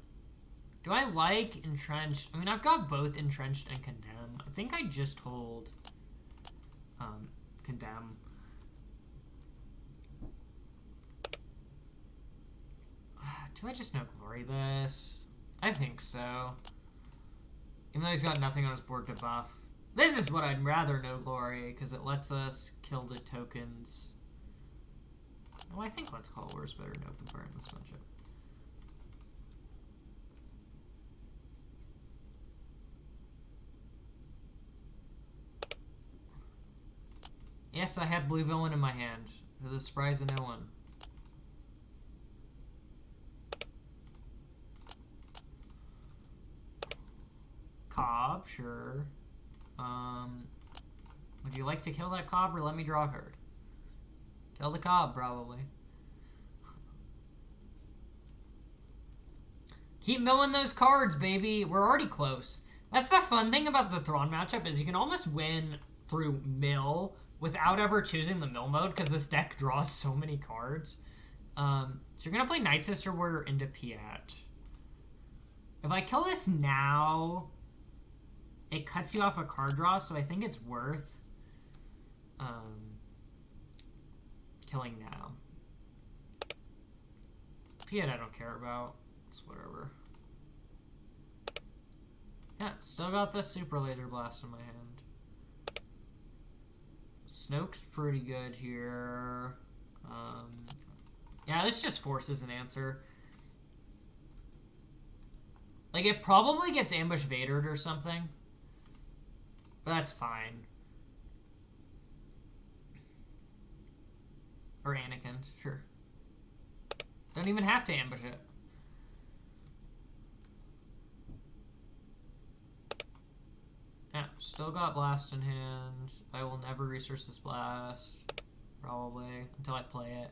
Do I like Entrenched? I mean, I've got both Entrenched and Condemn. I think I just hold Condemn. Do I just no glory this? I think so. Even though he's got nothing on his board to buff. This is what I'd rather No Glory, because it lets us kill the tokens. Oh, I think Let's Call War is better than Open Fire in this matchup. Yes, I have Blue Villain in my hand, to the surprise of no one. Cobb, sure. Would you like to kill that Cobb or let me draw a card? Kill the Cobb, probably. Keep milling those cards, baby. We're already close. That's the fun thing about the Thrawn matchup is you can almost win through mill without ever choosing the mill mode because this deck draws so many cards. So you're going to play Night Sister Warrior into Piat. If I kill this now, it cuts you off a card draw, so I think it's worth killing now. Piat I don't care about. It's whatever. Yeah, still got the Super Laser Blast in my hand. Snoke's pretty good here. Yeah, this just forces an answer. Like, it probably gets Ambush Vadered or something. But that's fine. Or Anakin, sure. Don't even have to ambush it. Yeah, still got Blast in hand. I will never resource this Blast. Probably. Until I play it.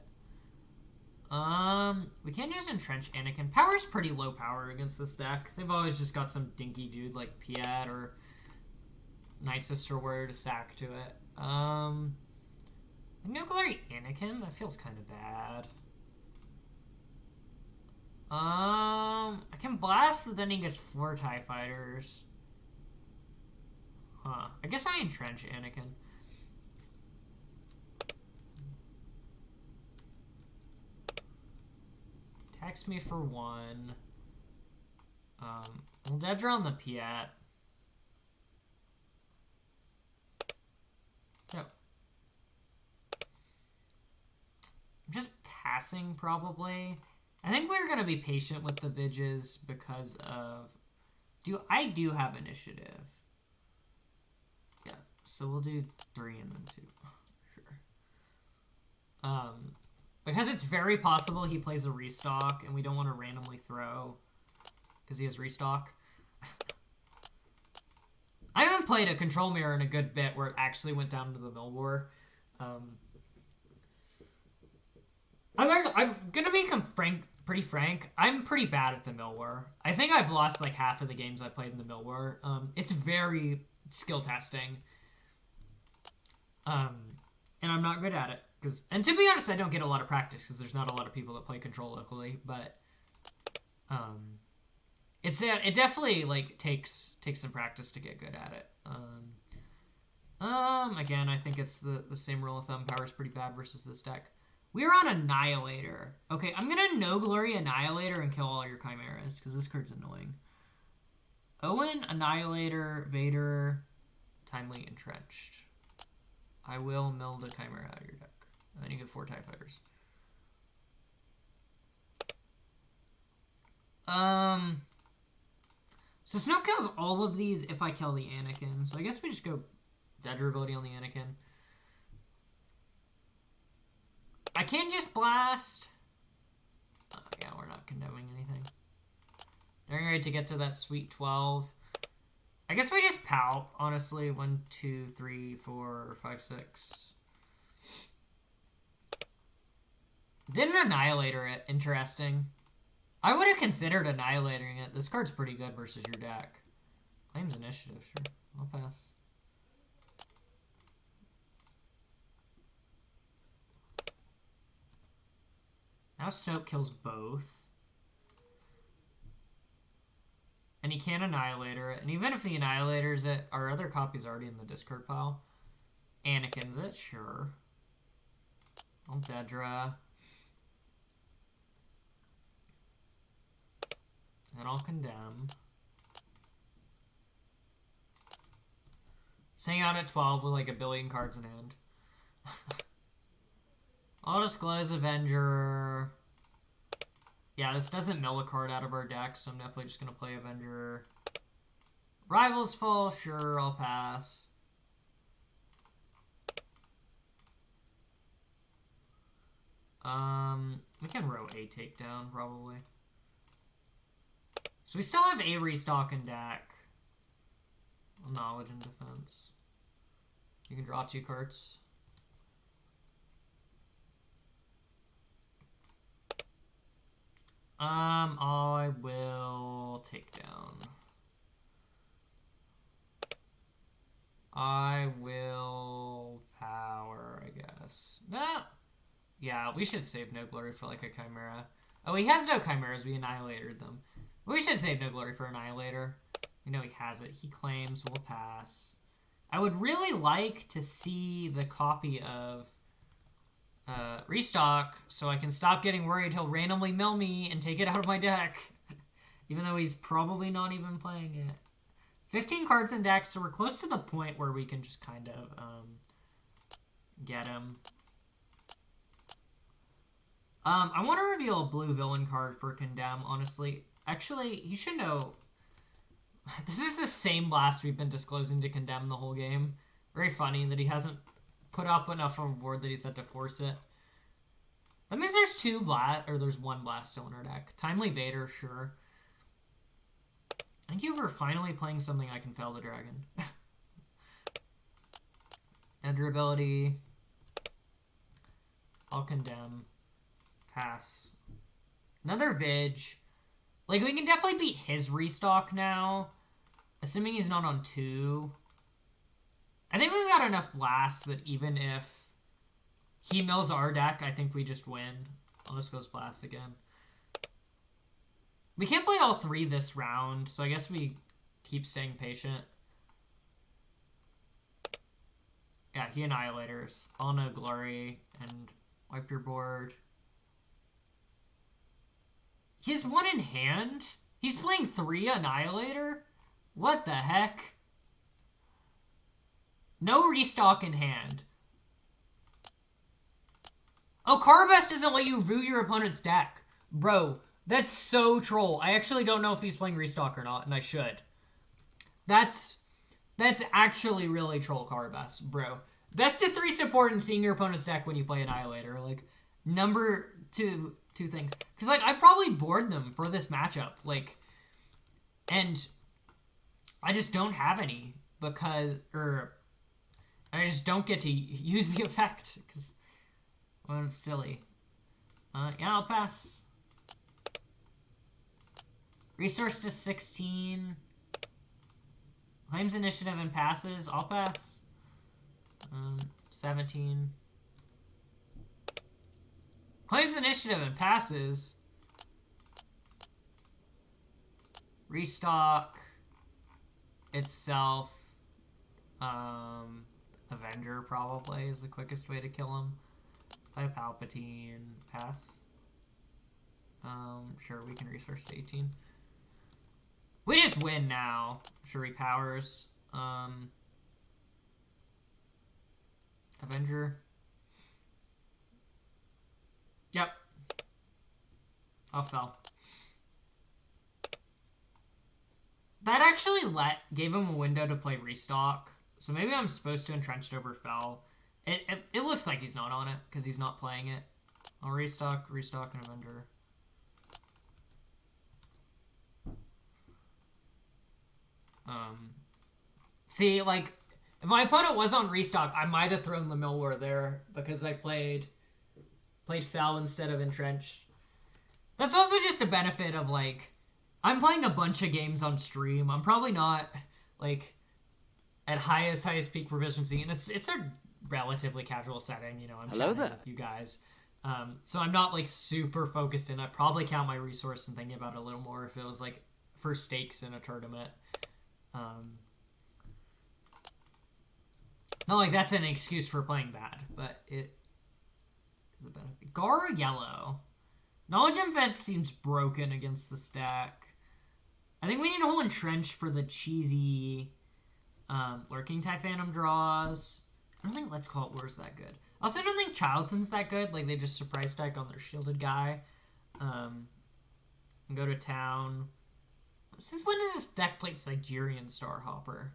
We can't just entrench Anakin. Power's pretty low power against this deck. They've always just got some dinky dude like Piat or Night Sister Warrior to sack to it. No Glory Anakin? That feels kind of bad. I can blast, but then he gets 4 TIE Fighters. Huh. I guess I entrench Anakin. Tax me for 1. We'll Dedra on the Piat. Yep. I'm just passing, probably. I think we're going to be patient with the Vidges because of... I do have initiative. Yeah, so we'll do 3 and then 2. Sure. Because it's very possible he plays a restock, and we don't want to randomly throw because he has restock. I haven't played a Control Mirror in a good bit where it actually went down to the Mill War. I'm gonna be pretty frank. I'm pretty bad at the Mill War. I think I've lost like half of the games I played in the Mill War. It's very skill testing. And I'm not good at it. And to be honest, I don't get a lot of practice because there's not a lot of people that play Control locally. But it definitely like takes some practice to get good at it. Again, I think it's the same rule of thumb. Power's pretty bad versus this deck. We're on Annihilator. Okay, I'm gonna No Glory Annihilator and kill all your Chimeras because this card's annoying. Owen, Annihilator, Vader, Timely, Entrenched. I will mill the Chimera out of your deck. And then you get 4 TIE Fighters. So Snoke kills all of these if I kill the Anakin. So I guess we just go Dedra ability on the Anakin. I can just blast. Oh, yeah, we're not condemning anything. Getting ready to get to that sweet 12. I guess we just pout, honestly. 1, 2, 3, 4, 5, 6. Didn't Annihilator it. Interesting. I would have considered annihilating it. This card's pretty good versus your deck. Claims initiative, sure. I'll pass. Now Snoke kills both. And he can't Annihilator it. And even if he Annihilators it, our other copy's already in the discard pile. Anakin's it, sure. I'll Dedra. And I'll condemn. hang out at 12 with like a billion cards in hand. I'll disclose Avenger. Yeah, this doesn't mill a card out of our deck, so I'm definitely just going to play Avenger. Rivals full, sure, I'll pass. We can row a takedown, probably. So we still have a restock in deck. Knowledge and defense. You can draw 2 cards. I will take down. I will power, I guess. Nah. Yeah, we should save No Glory for like a Chimera. Oh, he has no Chimeras. We annihilated them. We should save No Glory for Annihilator. We know he has it. He claims. We'll pass. I would really like to see the copy of Restock so I can stop getting worried he'll randomly mill me and take it out of my deck. Even though he's probably not even playing it. 15 cards in deck, so we're close to the point where we can just kind of get him. I want to reveal a blue villain card for Condemn, honestly. Actually, he should know. This is the same blast we've been disclosing to Condemn the whole game. Very funny that he hasn't put up enough of a board that he's had to force it. That means there's 2 blast, or there's 1 blast still in our deck. Timely Baiter, sure. Thank you for finally playing something I can fail the dragon. Edra ability. I'll Condemn. Pass. Another Vig. Like, we can definitely beat his restock now. Assuming he's not on 2. I think we've got enough blasts that even if he mills our deck, I think we just win. I'll just go blast again. We can't play all 3 this round, so I guess we keep staying patient. Yeah, he annihilators. All No Glory and wipe your board. He has 1 in hand? He's playing 3 Annihilator? What the heck? No restock in hand. Oh, Carbest doesn't let you root your opponent's deck. Bro, that's so troll. I actually don't know if he's playing restock or not, and I should. That's actually really troll Carbest, bro. Best of 3 support and seeing your opponent's deck when you play Annihilator. Like, number 2 things. Because, like, I probably board them for this matchup. Like, and I just don't have any because, I just don't get to use the effect because, well, it's silly. Yeah, I'll pass. Resource to 16. Claims initiative and passes. I'll pass. 17. Claims initiative and passes. Restock itself. Avenger probably is the quickest way to kill him. Play Palpatine. Pass. Sure, we can resource to 18. We just win now. Sure, he powers. Avenger. Yep. Oh, fell. That actually gave him a window to play restock. So maybe I'm supposed to entrenched over fell. It looks like he's not on it because he's not playing it. I'll restock, and Avenger. See, like, if my opponent was on restock, I might have thrown the Mill War there because I played fell instead of entrenched. That's also just a benefit of, like, I'm playing a bunch of games on stream. I'm probably not, like, at highest peak proficiency, and it's a relatively casual setting, you know, I'm chatting with you guys. So I'm not, like, super focused in. I'd probably count my resource and thinking about it a little more if it was, like, for stakes in a tournament. Not like that's an excuse for playing bad, but it is a benefit. Gar yellow. Knowledge and Defense seems broken against the stack. I think we need a whole entrench for the cheesy Lurking Typhanum draws. I don't think Let's Call It War's that good. Also, I don't think Childson's that good. Like, they just surprise stack on their shielded guy. And go to town. Since when does this deck play Nigerian Starhopper?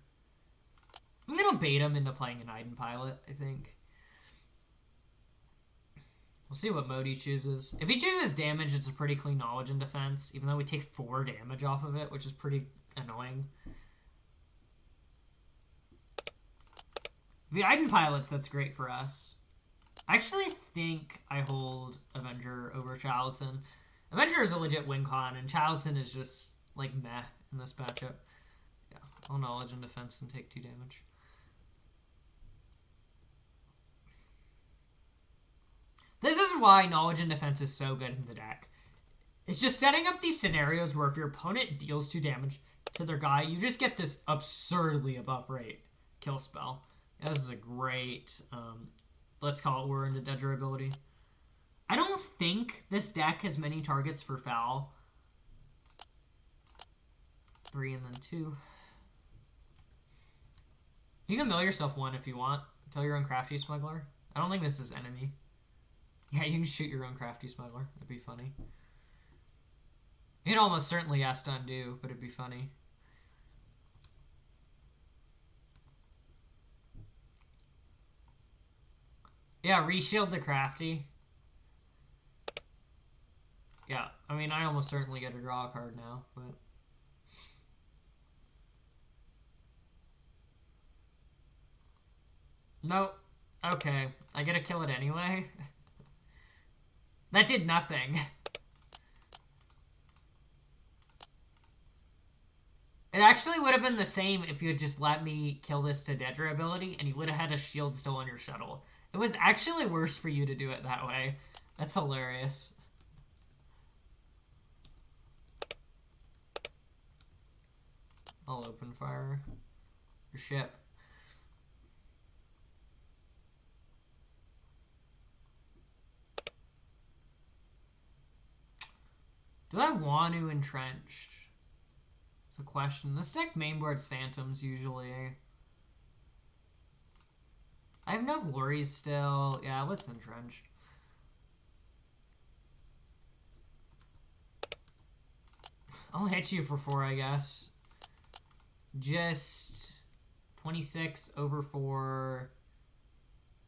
I'm going to bait him into playing an Iden Pilot, I think. We'll see what mode he chooses. If he chooses damage, it's a pretty clean knowledge and defense, even though we take 4 damage off of it, which is pretty annoying. The Iden Pilots, that's great for us. I actually think I hold Avenger over Childson. Avenger is a legit win con, and Childson is just, like, meh in this matchup. Yeah, all knowledge and defense and take 2 damage. This is why knowledge and defense is so good in the deck. It's just setting up these scenarios where if your opponent deals 2 damage to their guy, you just get this absurdly above rate kill spell. Yeah, this is a great, Let's Call It War into Dedra ability. I don't think this deck has many targets for foul. 3 and then 2. You can mill yourself 1 if you want. Kill your own Crafty Smuggler. I don't think this is enemy. Yeah, you can shoot your own Crafty Smuggler. That'd be funny. You'd almost certainly ask to undo, but it'd be funny. Yeah, reshield the Crafty. Yeah, I mean, I almost certainly get to draw a card now, but... Nope. Okay, I get to kill it anyway. That did nothing. It actually would have been the same if you had just let me kill this to Dedra ability, and you would have had a shield still on your shuttle. It was actually worse for you to do it that way. That's hilarious. I'll open fire your ship. Do I want to entrench? It's a question. This deck mainboards phantoms usually. I have no glories still. Yeah, let's entrench. I'll hit you for 4, I guess. Just 26 over 4.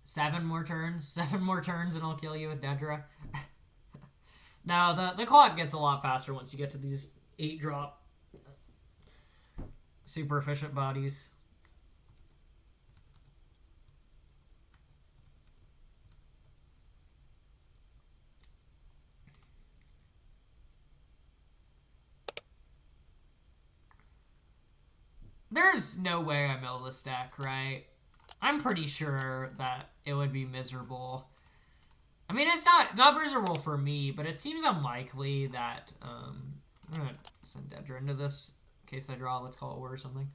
7 more turns. 7 more turns and I'll kill you with Dedra. No, the clock gets a lot faster once you get to these 8-drop super efficient bodies. There's no way I mill this deck, right? I'm pretty sure that it would be miserable. I mean, it's not miserable for me, but it seems unlikely that, I'm gonna send Dedra into this in case I draw, Let's Call It War or something.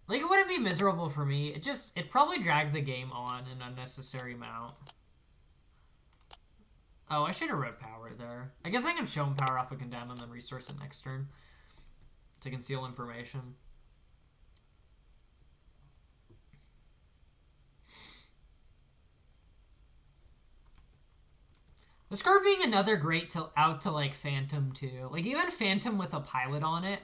Like, it wouldn't be miserable for me. It probably dragged the game on an unnecessary amount. Oh, I should have wrote power there. I guess I can show him power off a condemn and then resource it next turn to conceal information. This card being another great out to like Phantom too. Like even Phantom with a pilot on it,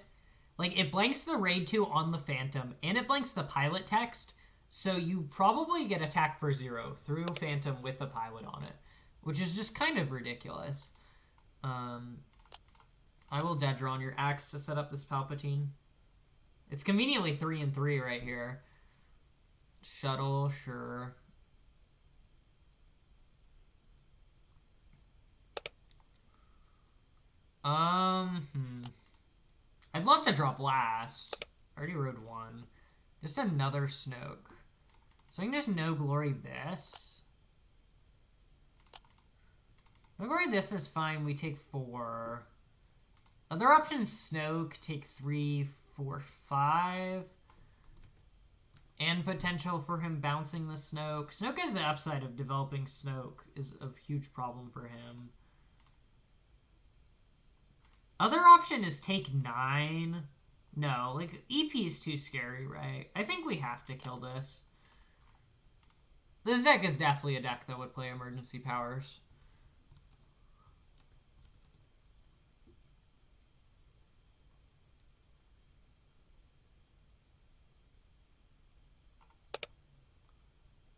like it blanks the raid 2 on the Phantom and it blanks the pilot text, so you probably get attack for 0 through Phantom with a pilot on it, which is just kind of ridiculous. I will Dedra on your axe to set up this Palpatine. It's conveniently 3 and 3 right here. Shuttle, sure. I'd love to draw Blast. I already rode 1. Just another Snoke. So I can just no glory this. No glory this is fine. We take 4. Other options, Snoke, take 3, 4, 5. And potential for him bouncing the Snoke. Snoke has the upside of developing Snoke is a huge problem for him. Other option is take 9. No, like, EP is too scary, right? I think we have to kill this. This deck is definitely a deck that would play emergency powers.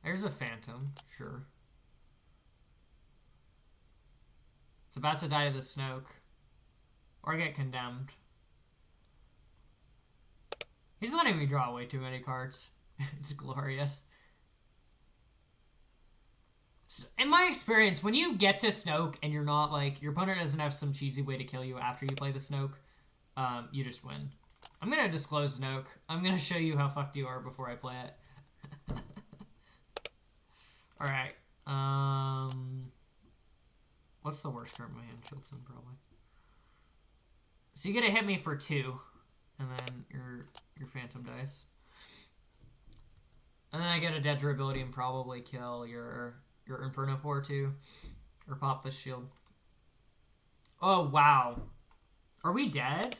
There's a Phantom, sure. It's about to die to the Snoke. Or get condemned. He's letting me draw way too many cards. It's glorious. So, in my experience, when you get to Snoke and you're not like, your opponent doesn't have some cheesy way to kill you after you play the Snoke, you just win. I'm gonna disclose Snoke. I'm gonna show you how fucked you are before I play it. Alright. What's the worst card in my hand? Shieldson, probably. So you get to hit me for 2, and then your Phantom dies. And then I get a Dedra ability and probably kill your Inferno 4-2. Or pop the shield. Oh, wow. Are we dead?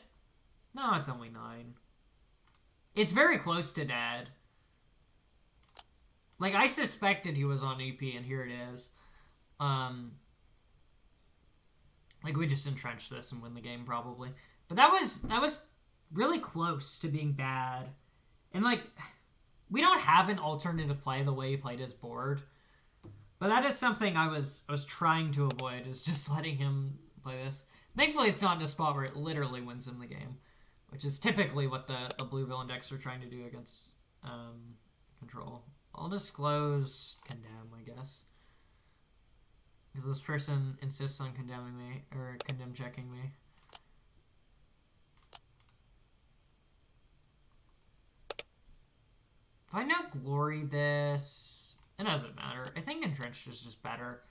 No, it's only 9. It's very close to dead. Like, I suspected he was on EP, and here it is. Like, we just entrench this and win the game, probably. But that was really close to being bad. And, like, we don't have an alternative play the way he played his board. But that is something I was trying to avoid, is just letting him play this. Thankfully, it's not in a spot where it literally wins him the game, which is typically what the blue villain decks are trying to do against control. I'll disclose condemn, I guess. Because this person insists on condemning me, or condemn checking me. If I no glory this, it doesn't matter. I think entrenched is just better.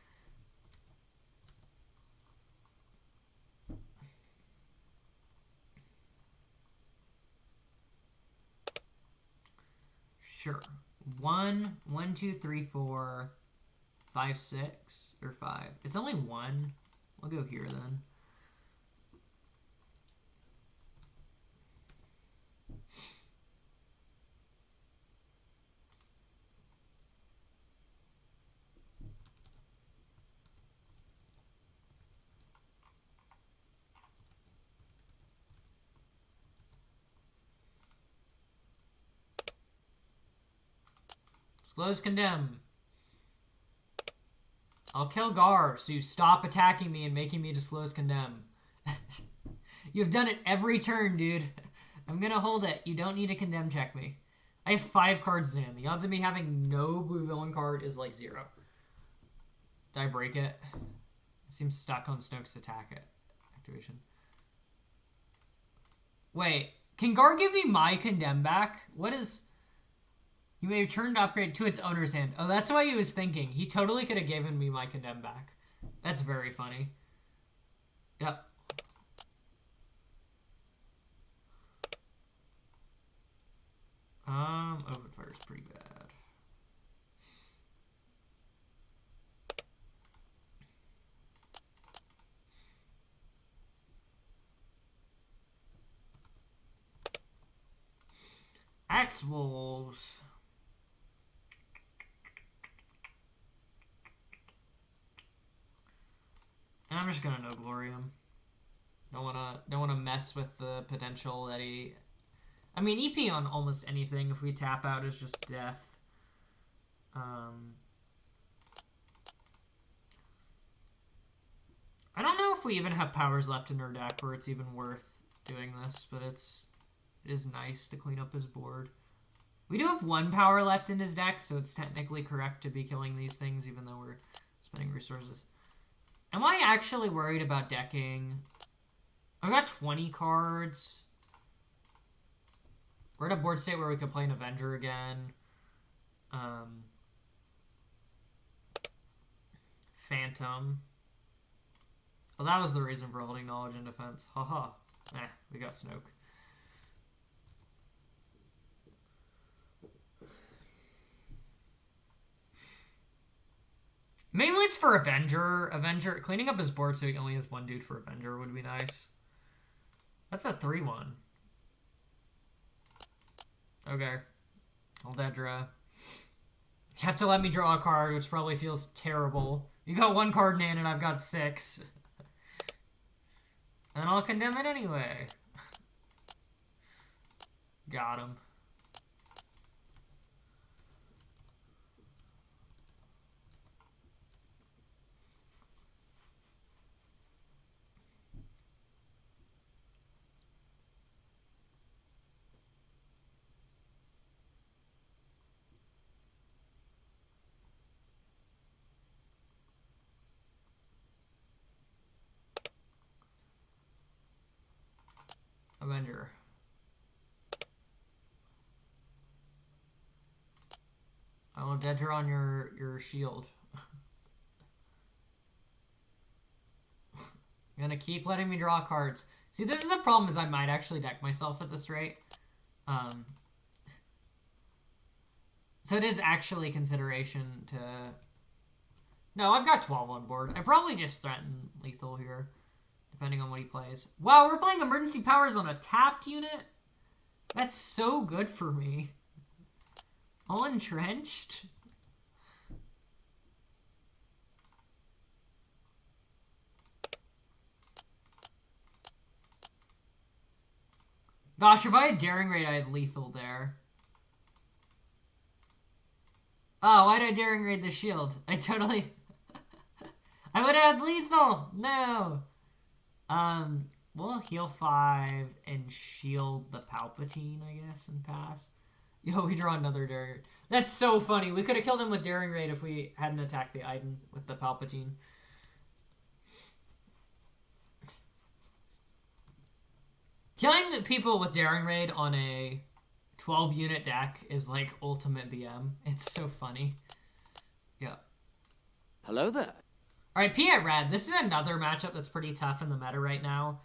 Sure. 1, 2, 3, 4, 5, 6, or 5. It's only 1. We'll go here then. Disclose condemn. I'll kill Gar, so you stop attacking me and making me disclose condemn. You've done it every turn, dude. I'm gonna hold it. You don't need to condemn check me. I have 5 cards in hand. The odds of me having no blue villain card is like 0. Did I break it? It seems stuck on Snoke's attack activation. Wait, can Gar give me my condemn back? What is... You may return to upgrade to its owner's hand. Oh, that's why he was thinking. He totally could have given me my condemn back. That's very funny. Yep. Open fire is pretty bad. Axe Wolves. And I'm just gonna no glory him. Don't wanna mess with the potential that he... I mean, EP on almost anything if we tap out is just death. I don't know if we even have powers left in our deck where it's even worth doing this, but it is nice to clean up his board. We do have 1 power left in his deck, so it's technically correct to be killing these things even though we're spending resources. Am I actually worried about decking? I've got 20 cards. We're at a board state where we could play an Avenger again. Phantom. Well, that was the reason for holding Knowledge and Defense. Haha. We got Snoke. Mainly it's for Avenger. Cleaning up his board so he only has 1 dude for Avenger would be nice. That's a 3-1. Okay. I'll Dedra. You have to let me draw a card, which probably feels terrible. You got one card in hand and I've got 6. And I'll condemn it anyway. Got him. Avenger. I will Dedra on your shield. You're gonna keep letting me draw cards. See, this is the problem, is I might actually deck myself at this rate. So it is actually consideration to... No, I've got 12 on board. I probably just threaten lethal here, depending on what he plays. Wow, we're playing emergency powers on a tapped unit? That's so good for me. All entrenched? Gosh, if I had Daring Raid, I had lethal there. Oh, why did I Daring Raid the shield? I totally... I would have had lethal! No! We'll heal 5 and shield the Palpatine, I guess, and pass. Yo, we draw another Daring Raid. That's so funny. We could have killed him with Daring Raid if we hadn't attacked the Iden with the Palpatine. Killing people with Daring Raid on a 12-unit deck is like ultimate BM. It's so funny. Yeah. Hello there. Alright, P at red. This is another matchup that's pretty tough in the meta right now.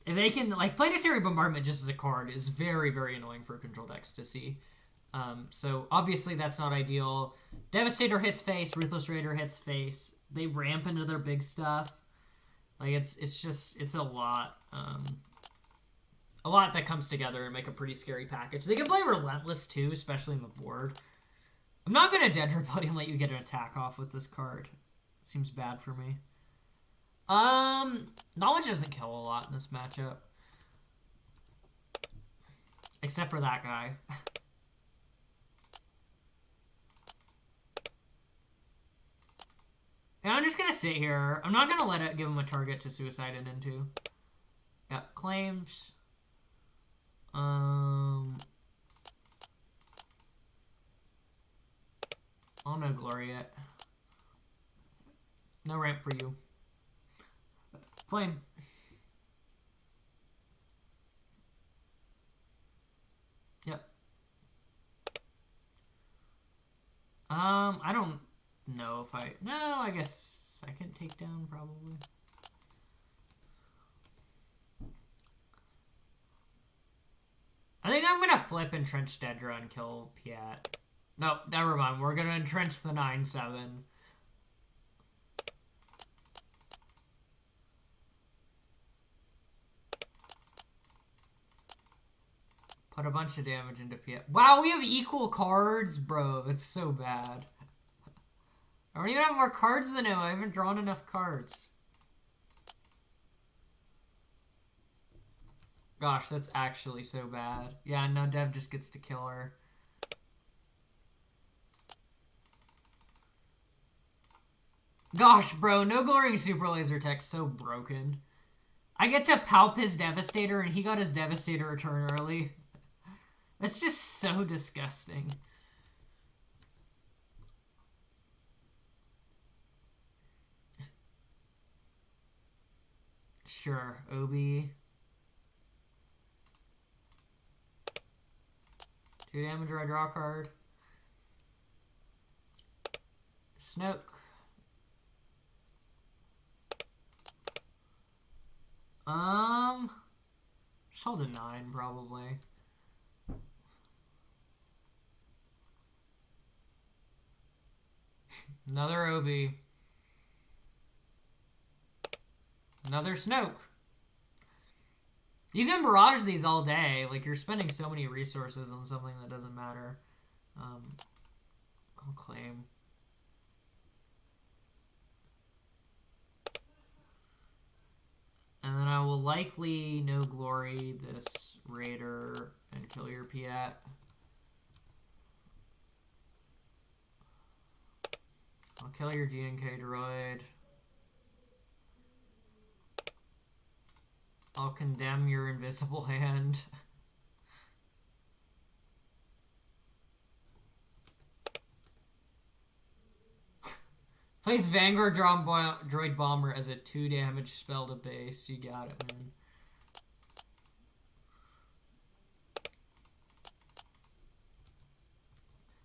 If they can, like, Planetary Bombardment just as a card is very, very annoying for control decks to see. So obviously that's not ideal. Devastator hits face, Ruthless Raider hits face. They ramp into their big stuff. Like, it's a lot. A lot that comes together and make a pretty scary package. They can play Relentless too, especially in the board. I'm not going to Dedra Bloody and let you get an attack off with this card. Seems bad for me. Knowledge doesn't kill a lot in this matchup. Except for that guy. And I'm just going to sit here. I'm not going to let it give him a target to suicide it into. Yep, claims. I'll no glory yet. No ramp for you. Flame. Yep. I don't know if I... No, I guess second takedown, probably. I think I'm gonna flip Entrench Dedra and kill Piat. Nope, never mind. We're gonna entrench the 9/7. Put a bunch of damage into Piat. Wow, we have equal cards, bro. It's so bad. I don't even have more cards than him. I haven't drawn enough cards. Gosh, that's actually so bad. Yeah, no, Dev just gets to kill her. Gosh, bro, no glowing super laser tech's so broken. I get to palp his Devastator and he got his Devastator return early. That's just so disgusting. Sure, Obi. 2 damage or I draw a card. Snoke. Just hold a 9 probably. Another Obi. Another Snoke. You can barrage these all day. Like, you're spending so many resources on something that doesn't matter. I'll claim. And then I will likely no glory this raider and kill your Piet. I'll kill your GNK droid. I'll condemn your invisible hand. Place Vanguard Droid Bomber as a 2 damage spell to base. You got it, man.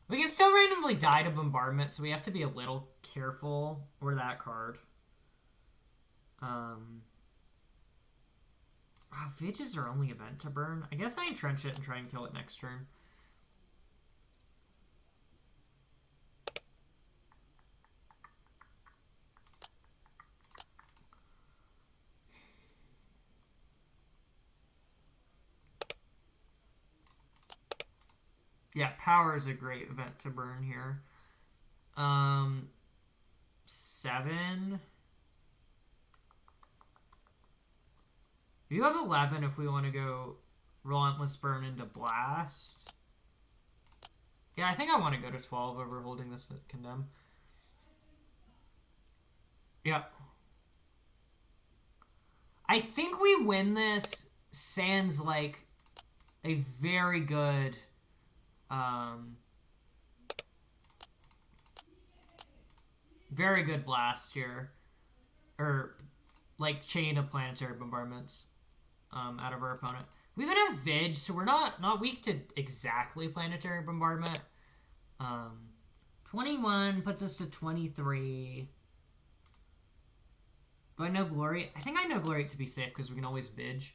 We can still randomly die to bombardment, so we have to be a little careful. Or that card. Vidge are only event to burn. I guess I entrench it and try and kill it next turn. Yeah, power is a great event to burn here. 7. We do have 11 if we want to go Relentless Burn into Blast. Yeah, I think I want to go to 12 over holding this at Condemn. Yeah. I think we win this sans like a very good blast here. Or like chain of planetary bombardments out of our opponent. We even have Vidge, so we're not weak to exactly planetary bombardment. 21 puts us to 23. Do I know Glory? I think I know Glory to be safe because we can always Vidge.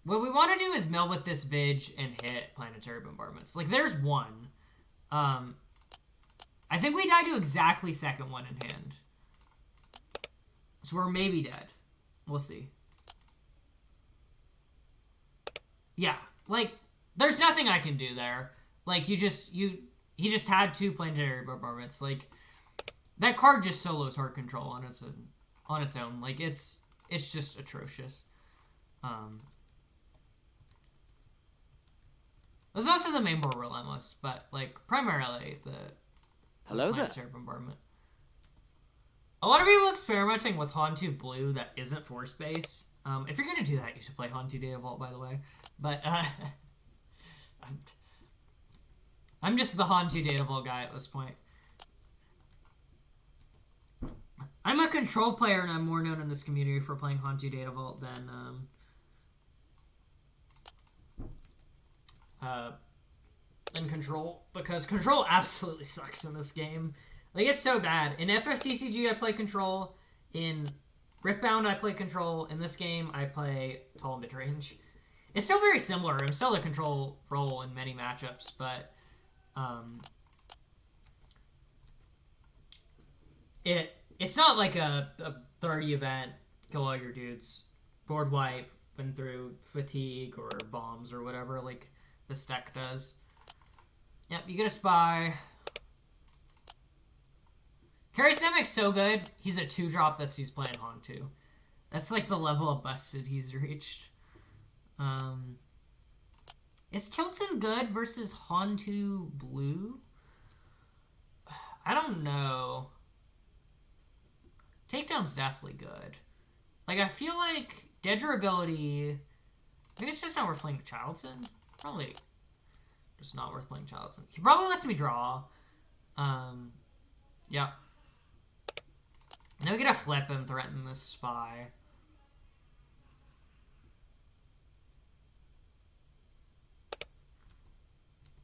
What we want to do is mill with this Vidge and hit planetary bombardments. Like, there's one. I think we die to exactly second one in hand. So we're maybe dead. We'll see. Yeah, like, there's nothing I can do there. Like, he just had 2 planetary bombardments. Like, that card just solos Heart Control on its own. Like, it's just atrocious. There's also the main board Relentless, but, like, primarily the planetary bombardment. A lot of people experimenting with Hantu Blue that isn't Force Base. If you're going to do that, you should play Hantu Data Vault, by the way. But, I'm just the Hantu Data Vault guy at this point. I'm a Control player, and I'm more known in this community for playing Hantu Data Vault than Control. Because Control absolutely sucks in this game. Like, it's so bad. In FFTCG, I play Control. In Riftbound, I play Control. In this game, I play Tall Midrange. It's still very similar. I'm still a Control role in many matchups, but it's not like a 30 event, kill all your dudes, board wipe, win through fatigue or bombs or whatever like this deck does. Yep, you get a spy. Harry Stemmick's so good, he's a 2-drop that he's playing Hantu. That's like the level of busted he's reached. Is Tilton good versus Hantu Blue? I don't know. Takedown's definitely good. Like, I feel like Dedra ability... Maybe it's just not worth playing Childson? Probably just not worth playing Childson. He probably lets me draw. Yeah. Now we get a flip and threaten this spy.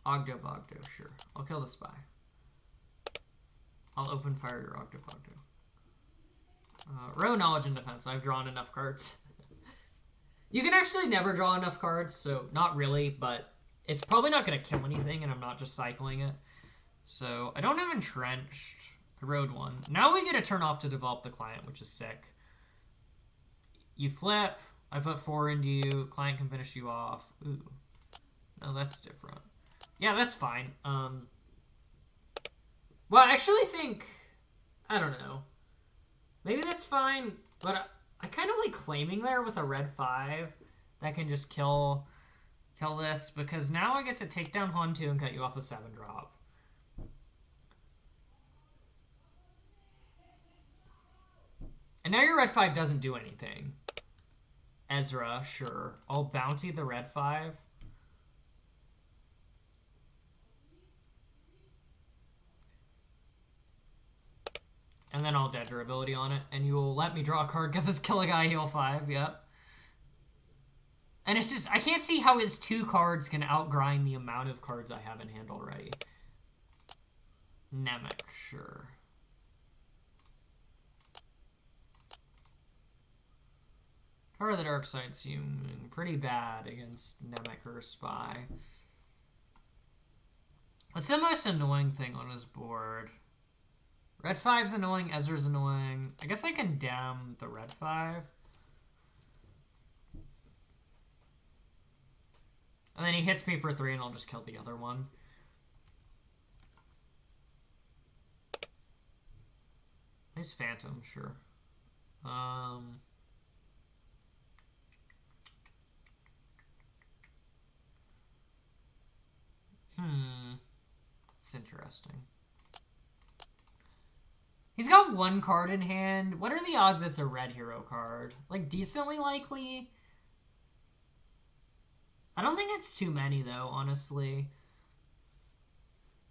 Ogdo Bogdo, sure. I'll kill the spy. I'll open fire your Ogdo Bogdo. Row knowledge and defense. I've drawn enough cards. You can actually never draw enough cards, so not really, but it's probably not going to kill anything, and I'm not just cycling it. So I don't have entrenched. I rode 1. Now we get a turn off to develop the client, which is sick. You flip. I put 4 into you. Client can finish you off. Ooh. No, that's different. Yeah, that's fine. Well, I actually think... I don't know. Maybe that's fine, but I kind of like claiming there with a red 5 that can just kill this, because now I get to take down Hantu and cut you off a 7-drop. And now your red 5 doesn't do anything. Ezra, sure. I'll bounty the red 5. And then I'll Dedra ability on it, and you'll let me draw a card because it's kill a guy, heal 5, yep. And it's just, I can't see how his 2 cards can outgrind the amount of cards I have in hand already. Namek, sure. Power of the Dark Side seeming pretty bad against Namek or Spy. What's the most annoying thing on his board? Red 5's annoying, Ezra's annoying. I guess I can damn the red 5. And then he hits me for 3 and I'll just kill the other one. Nice Phantom, sure. It's interesting. He's got 1 card in hand. What are the odds it's a red hero card? Like, decently likely? I don't think it's too many, though, honestly.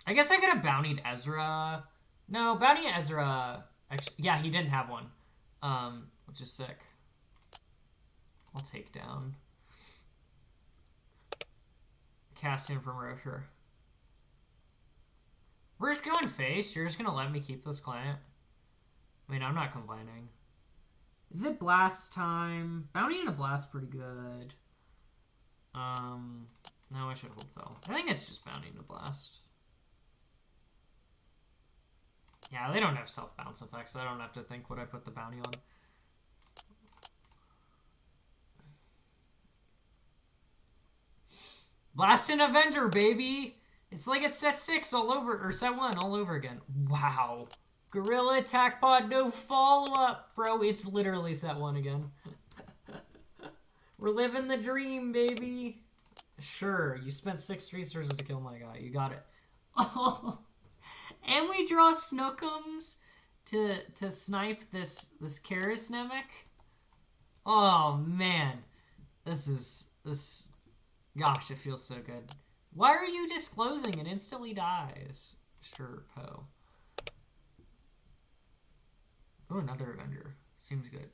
I guess I could have bountied Ezra. No, bounty Ezra... Actually, yeah, he didn't have one. Which is sick. I'll take down. Cast him from Rocher. We're just going face. You're just going to let me keep this client? I mean, I'm not complaining. Is it blast time? Bounty and a blast pretty good. No, I should hold fell. I think it's just bounty and a blast. Yeah, they don't have self-bounce effects. I don't have to think what I put the bounty on. Blast and Avenger, baby! It's like it's set 6 all over, or set 1 all over again. Wow. Gorilla attack pod, no follow-up, bro. It's literally set 1 again. We're living the dream, baby. Sure, you spent 6 resources to kill my guy. You got it. Oh, and we draw Snookums to snipe this Karis Namek. Oh man, this. Gosh, it feels so good. Why are you disclosing? It instantly dies. Sure, Poe. Oh, another Avenger. Seems good.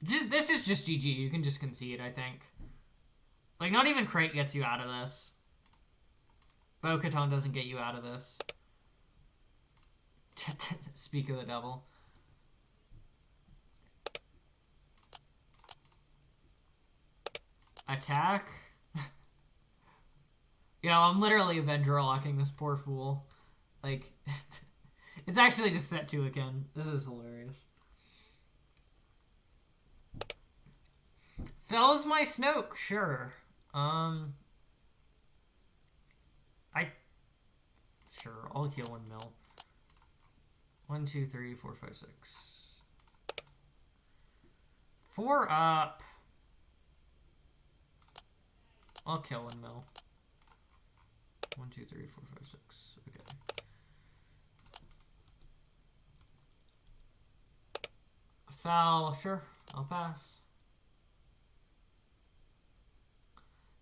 This is just GG. You can just concede, I think. Like, not even Crate gets you out of this. Bo-Katan doesn't get you out of this. Speak of the devil. Attack. Yeah, I'm literally Avenger locking this poor fool. Like, it's actually just set 2 again. This is hilarious. Fells my Snoke, sure. Sure, I'll heal 1 mil. 1, 2, 3, 4, 5, 6. 4 up. I'll kill 1 mil. 1, 2, 3, 4, 5, 6. Okay. Foul, sure. I'll pass.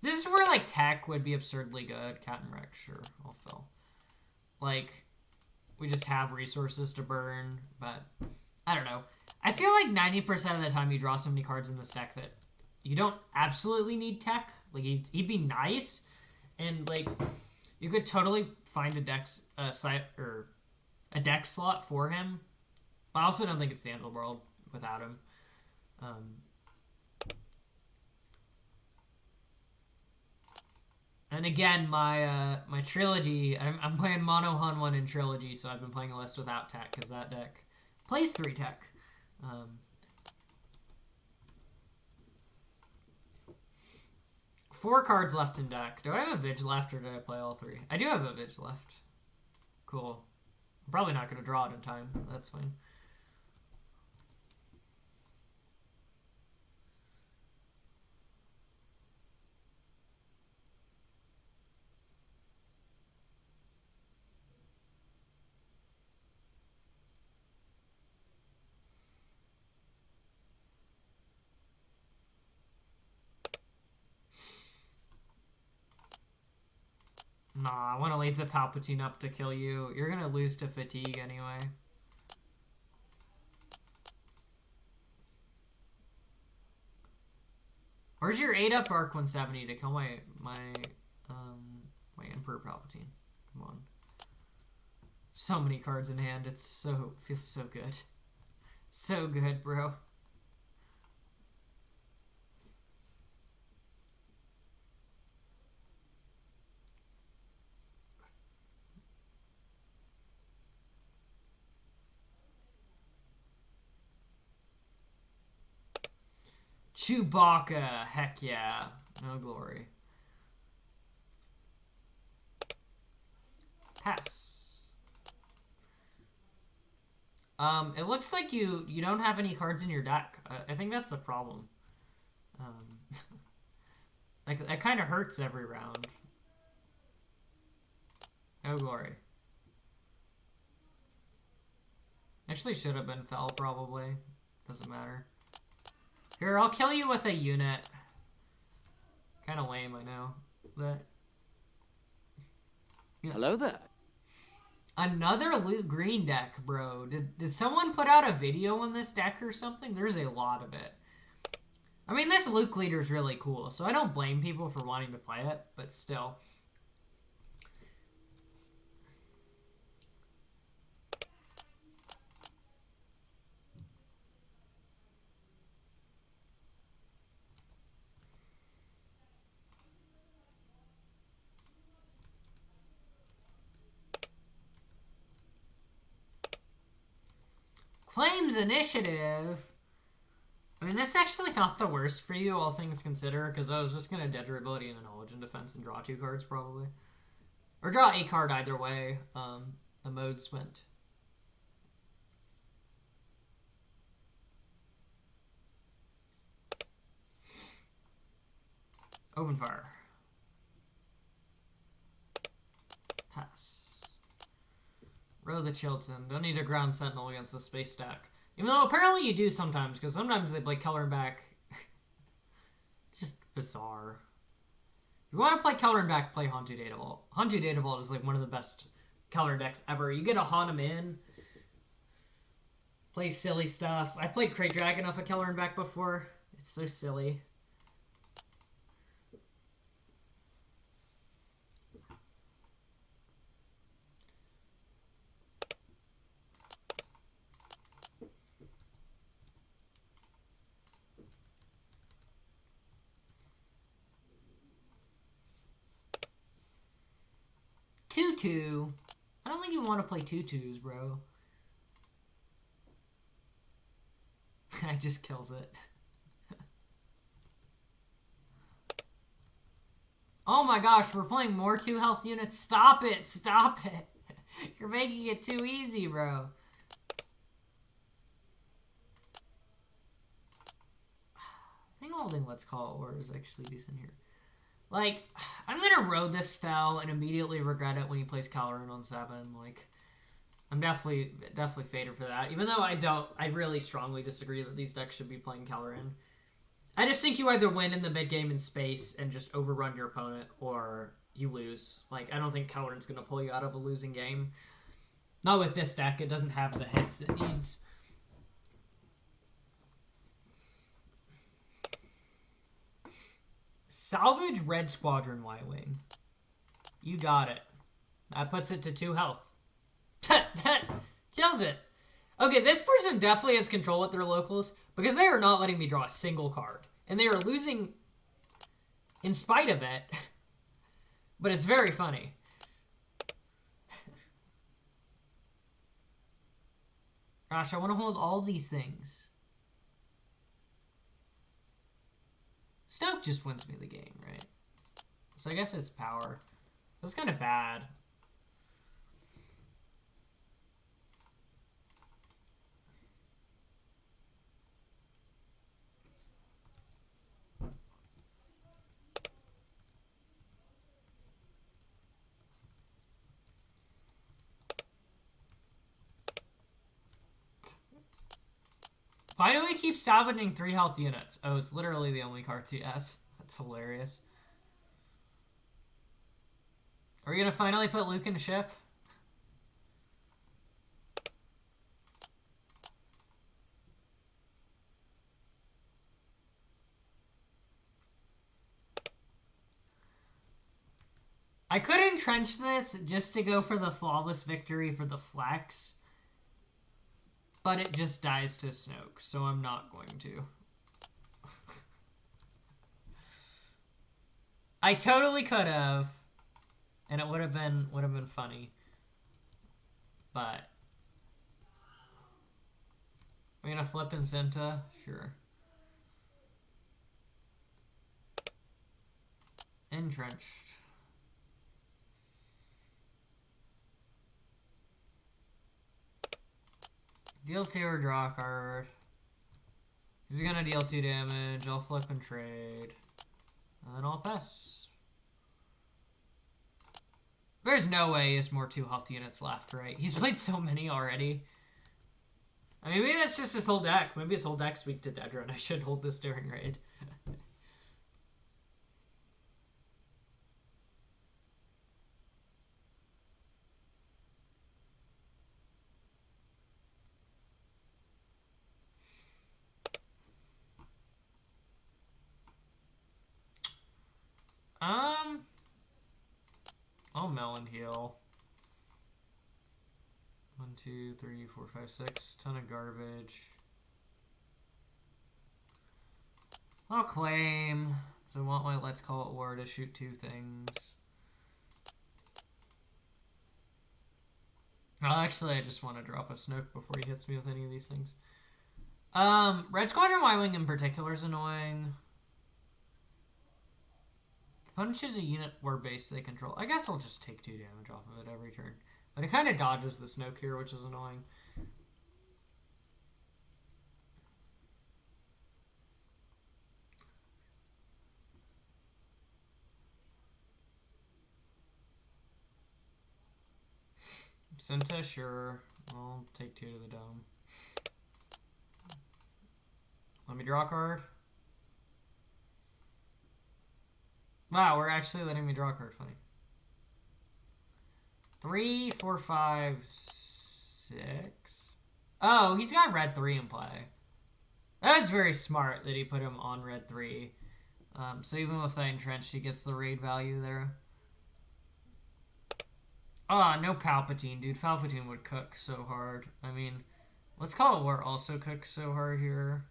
This is where, like, tech would be absurdly good. Cat and Rex, sure. I'll fill. Like, we just have resources to burn, but I don't know. I feel like 90% of the time you draw so many cards in this deck that you don't absolutely need tech. Like, he'd be nice, and, like, you could totally find a deck slot for him. But I also don't think it's the end of the world without him. And again, my trilogy, I'm playing Mono Han 1 in trilogy, so I've been playing a list without tech, because that deck plays 3 tech. Um, 4 cards left in deck. Do I have a Vig left or did I play all 3? I do have a Vig left. Cool. I'm probably not going to draw it in time. That's fine. Nah, I want to leave the Palpatine up to kill you. You're going to lose to fatigue anyway. Where's your 8-up Arc 170 to kill my Emperor Palpatine? Come on. So many cards in hand. Feels so good. So good, bro. Chewbacca, heck yeah. No glory. Pass. It looks like you don't have any cards in your deck. I think that's the problem. Like, that kind of hurts every round. No glory. Actually should have been fell, probably. Doesn't matter. Here, I'll kill you with a unit. Kind of lame, I know. But... Yeah. Hello there. Another loot green deck, bro. Did someone put out a video on this deck or something? There's a lot of it. I mean, this Luke leader's really cool, so I don't blame people for wanting to play it, but still. Claims initiative. I mean, that's actually not the worst for you, all things considered, because I was just going to Dedra ability and a knowledge and defense and draw 2 cards, probably. Or draw a card either way. The modes went. Open fire. Pass. Row the Chilton. Don't need a ground sentinel against the space stack. Even though apparently you do sometimes, because sometimes they play color back. Just bizarre. If you want to play color and back, play Hantu Data Vault. Hantu Data Vault is like one of the best color decks ever. You get to haunt them in. Play silly stuff. I played Crate Dragon off of color and back before. It's so silly. Tutu. I don't think you want to play tutus, bro. It just kills it. Oh my gosh, we're playing more 2 health units. Stop it. Stop it. You're making it too easy, bro. I think holding Let's Call It War is actually decent here. Like, I'm gonna row this fell and immediately regret it when he plays Caloran on 7. Like, I'm definitely faded for that. Even though I really strongly disagree that these decks should be playing Caloran. I just think you either win in the mid game in space and just overrun your opponent, or you lose. Like, I don't think Caloran's gonna pull you out of a losing game. Not with this deck. It doesn't have the hits it needs. Salvage Red Squadron Y-Wing. You got it. That puts it to 2 health. That kills it. Okay, this person definitely has control with their locals because they are not letting me draw a single card. And they are losing in spite of it. But it's very funny. Gosh, I want to hold all these things. Snoke just wins me the game, right? So I guess it's power. That's kind of bad. Why do we keep salvaging 3 health units? Oh, it's literally the only cards he has. That's hilarious. Are we gonna finally put Luke in the ship? I could entrench this just to go for the flawless victory for the flex. But it just dies to Snoke, so I'm not going to. I totally could have, and it would have been funny. But we're gonna flip Incinta, sure. Entrenched. Deal 2 or draw a card. He's gonna deal 2 damage. I'll flip and trade. And I'll pass. There's no way he has more 2 health units left, right? He's played so many already. I mean, maybe that's just his whole deck. Maybe his whole deck's weak to Dedra, and I should hold this during raid. I'll melon heal. 1, 2, 3, 4, 5, 6. Ton of garbage. I'll claim. So I want my Let's Call It War to shoot 2 things. Actually, I just want to drop a Snoke before he hits me with any of these things. Red Squadron Y-Wing in particular is annoying. Opponent chooses a unit or base they control. I guess I'll just take 2 damage off of it every turn. But it kind of dodges the Snoke here, which is annoying. Cinta, sure. I'll take 2 to the dome. Let me draw a card. Wow, we're actually letting me draw a card. Funny. 3, 4, 5, 6. Oh, he's got red 3 in play. That was very smart that he put him on red 3. So even with that entrenched, he gets the raid value there. Ah, no Palpatine, dude. Palpatine would cook so hard. I mean, Let's Call It War also cooks so hard here.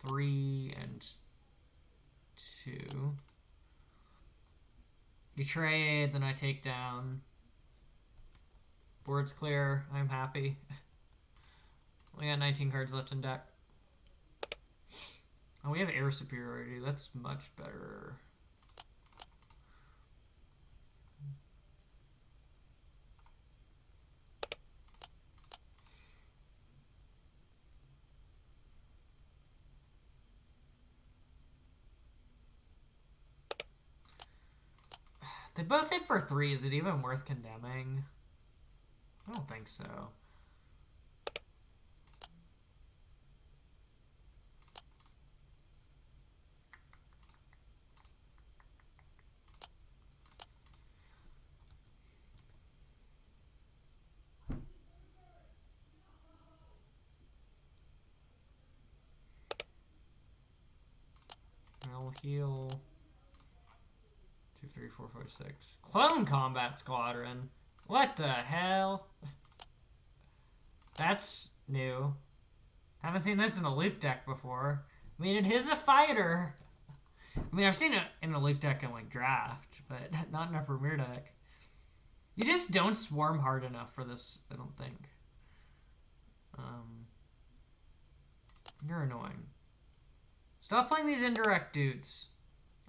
Three and 2. You trade, then I take down. Board's clear. I'm happy. We got 19 cards left in deck. Oh, we have air superiority. That's much better. They both hit for 3. Is it even worth condemning? I don't think so. I'll heal. 2, 3, 4, 5, 6. Clone Combat Squadron. What the hell? That's new. Haven't seen this in a Luke deck before. I mean, it is a fighter. I mean, I've seen it in a Luke deck in, like, Draft, but not in a Premier deck. You just don't swarm hard enough for this, I don't think. You're annoying. Stop playing these indirect dudes.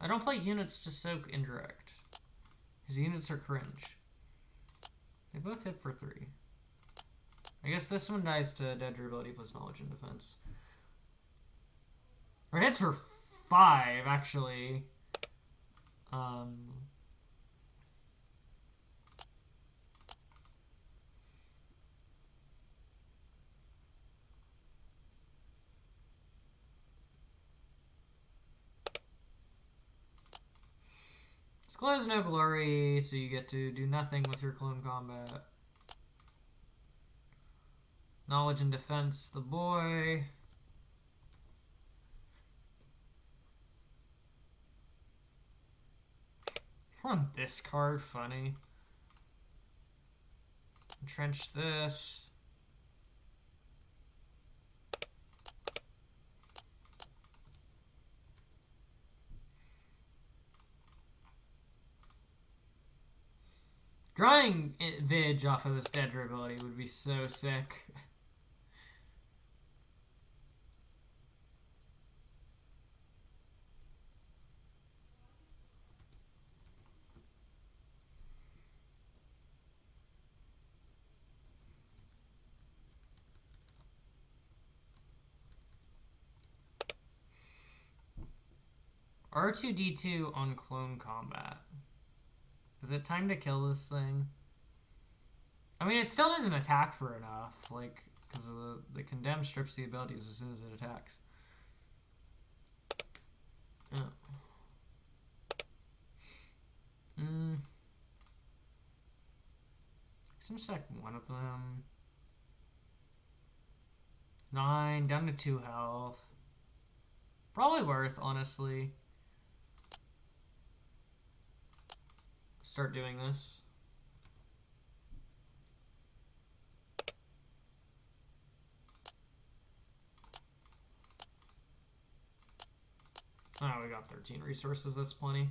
I don't play units to soak indirect. Because units are cringe. They both hit for 3. I guess this one dies to Dedra ability plus knowledge and defense. Or hits for 5, actually. Skull has no glory, so you get to do nothing with your clone combat. Knowledge and defense, the boy. On this card, funny. Entrench this. Drawing Vidge off of this Dedra ability would be so sick. R2-D2 on clone combat. Is it time to kill this thing? I mean, it still doesn't attack for enough, like, because the condemn strips the abilities as soon as it attacks. Oh. Seems like one of them. 9, down to 2 health. Probably worth, honestly. Start doing this. Oh, we got 13 resources, that's plenty.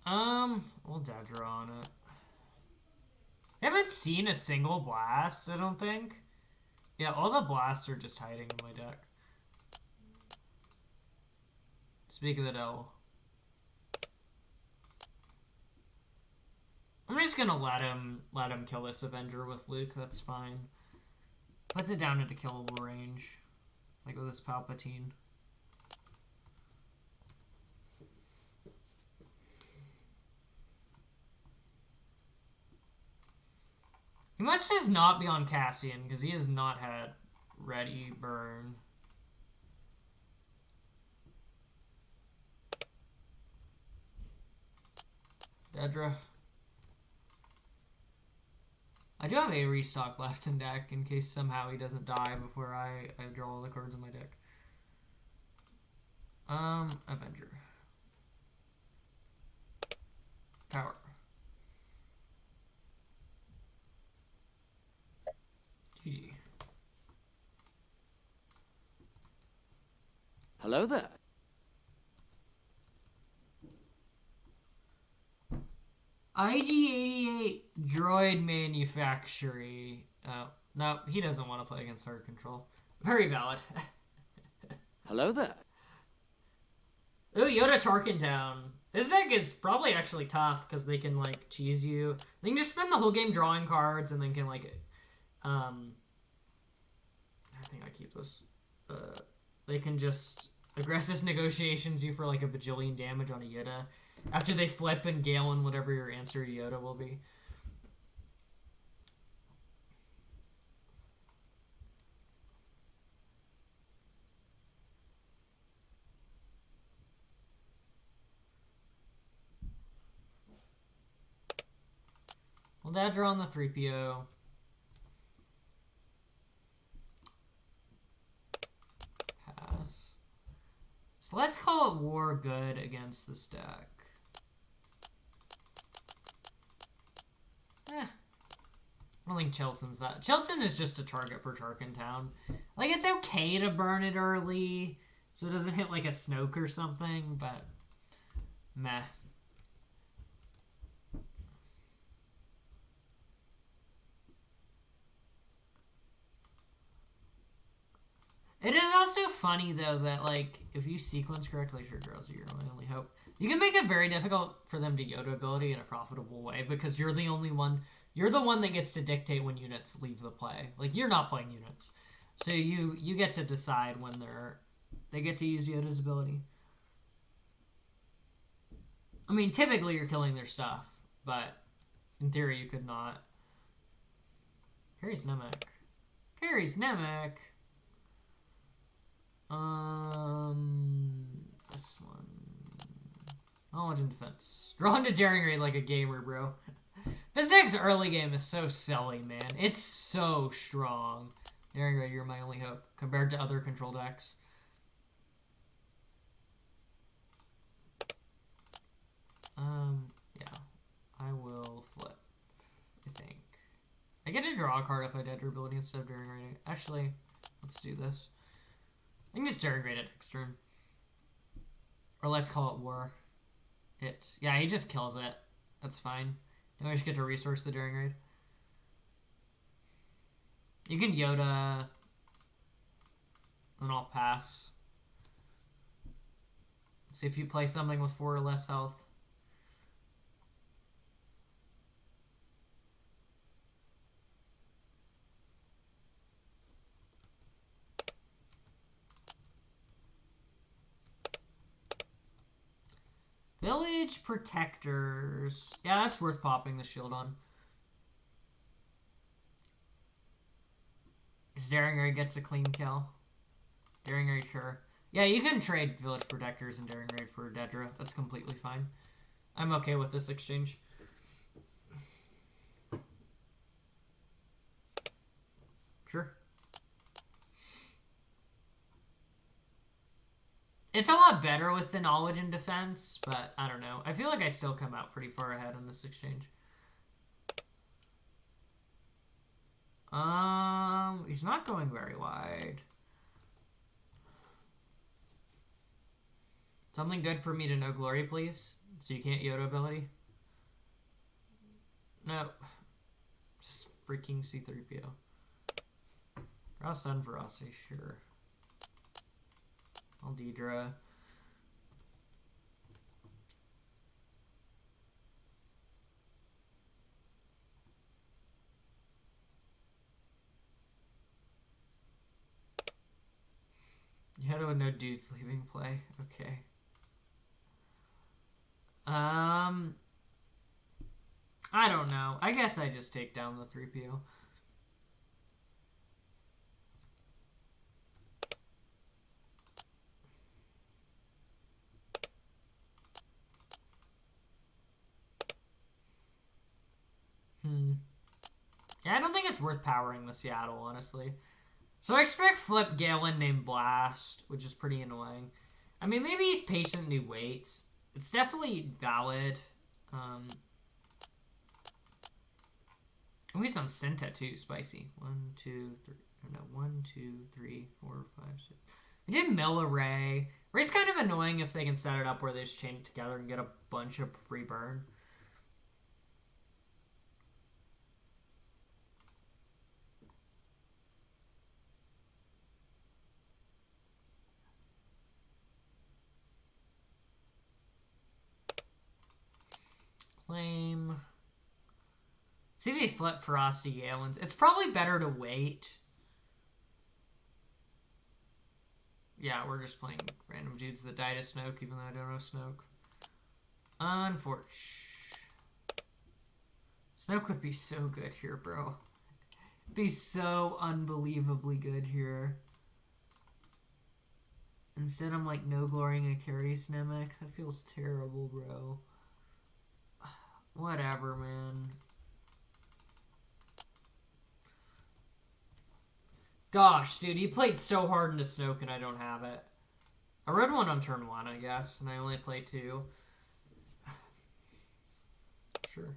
We'll Dedra on it. I haven't seen a single blast, I don't think. Yeah, all the blasts are just hiding in my deck. Speak of the devil. I'm just gonna let him kill this Avenger with Luke, that's fine. Puts it down into killable range. Like with this Palpatine. He must just not be on Cassian, because he has not had ready burn. Dedra. I do have a restock left in deck in case somehow he doesn't die before I draw all the cards in my deck. Avenger. Power. GG. Hello there. IG-88 droid manufacturing. Oh, no, he doesn't want to play against hard control. Very valid. Hello there. Ooh, Yoda Tarkintown. This deck is probably actually tough because they can, like, cheese you. They can just spend the whole game drawing cards and then can, like, I think I keep this. They can just aggressive negotiations you for, like, a bajillion damage on a Yoda. After they flip and Galen whatever your answer to Yoda will be. Well, Dedra on the 3PO. Pass. So let's call it war good against the stack. I don't think Chilton's that. Chilton is just a target for Tarkentown. Like, it's okay to burn it early so it doesn't hit, like, a Snoke or something, but meh. It is also funny, though, that, like, if you sequence correctly, sure, girls, you're my only hope. You can make it very difficult for them to Yoda ability in a profitable way because you're the only one. You're the one that gets to dictate when units leave the play. Like, you're not playing units. So you get to decide when they get to use Yoda's ability. I mean, typically you're killing their stuff, but in theory you could not. Carries Namek. Carries Namek. This one. Knowledge and defense. Drawn to daring raid like a gamer, bro. This deck's early game is so silly, man. It's so strong. Daring raid, you're my only hope compared to other control decks. Yeah. I will flip, I think. I get to draw a card if I Dedra ability instead of daring raid. Actually, let's do this. I can just daring raid it next turn. Or let's call it war. Yeah, he just kills it. That's fine. Now I just get to resource the daring raid. You can Yoda, and I'll pass. See if you play something with 4 or less health. Village Protectors. Yeah, that's worth popping the shield on. Is Daring Raid gets a clean kill? Daring Raid, sure. Yeah, you can trade Village Protectors and Daring Raid for Dedra. That's completely fine. I'm okay with this exchange. Sure. It's a lot better with the knowledge and defense, but I don't know. I feel like I still come out pretty far ahead in this exchange. He's not going very wide. Something good for me to know glory, please. So you can't Yoda ability? No. Just freaking C3PO. Raw Sun Veracity, sure. I'll Dedra. Yoda with no dudes leaving play. Okay. I don't know. I guess I just take down the 3PO. Yeah, I don't think it's worth powering the Seattle, honestly. So I expect flip Galen named Blast, which is pretty annoying. I mean, maybe he's patient and he waits. It's definitely valid. Oh, he's on Synta too, spicy. 1, 2, 3. No, 1, 2, 3, 4, 5, 6. I did mill array. Array's kind of annoying if they can set it up where they just chain it together and get a bunch of free burn. Claim. See if they flip Ferocity Galens. It's probably better to wait. Yeah, we're just playing random dudes that died to Snoke, even though I don't know Snoke. Unfortunate. Snoke would be so good here, bro. Be so unbelievably good here. Instead, I'm like no glorying a carry Namek. That feels terrible, bro. Whatever, man. Gosh, dude, he played so hard into Snoke and I don't have it. I read one on turn 1, I guess, and I only played 2. Sure.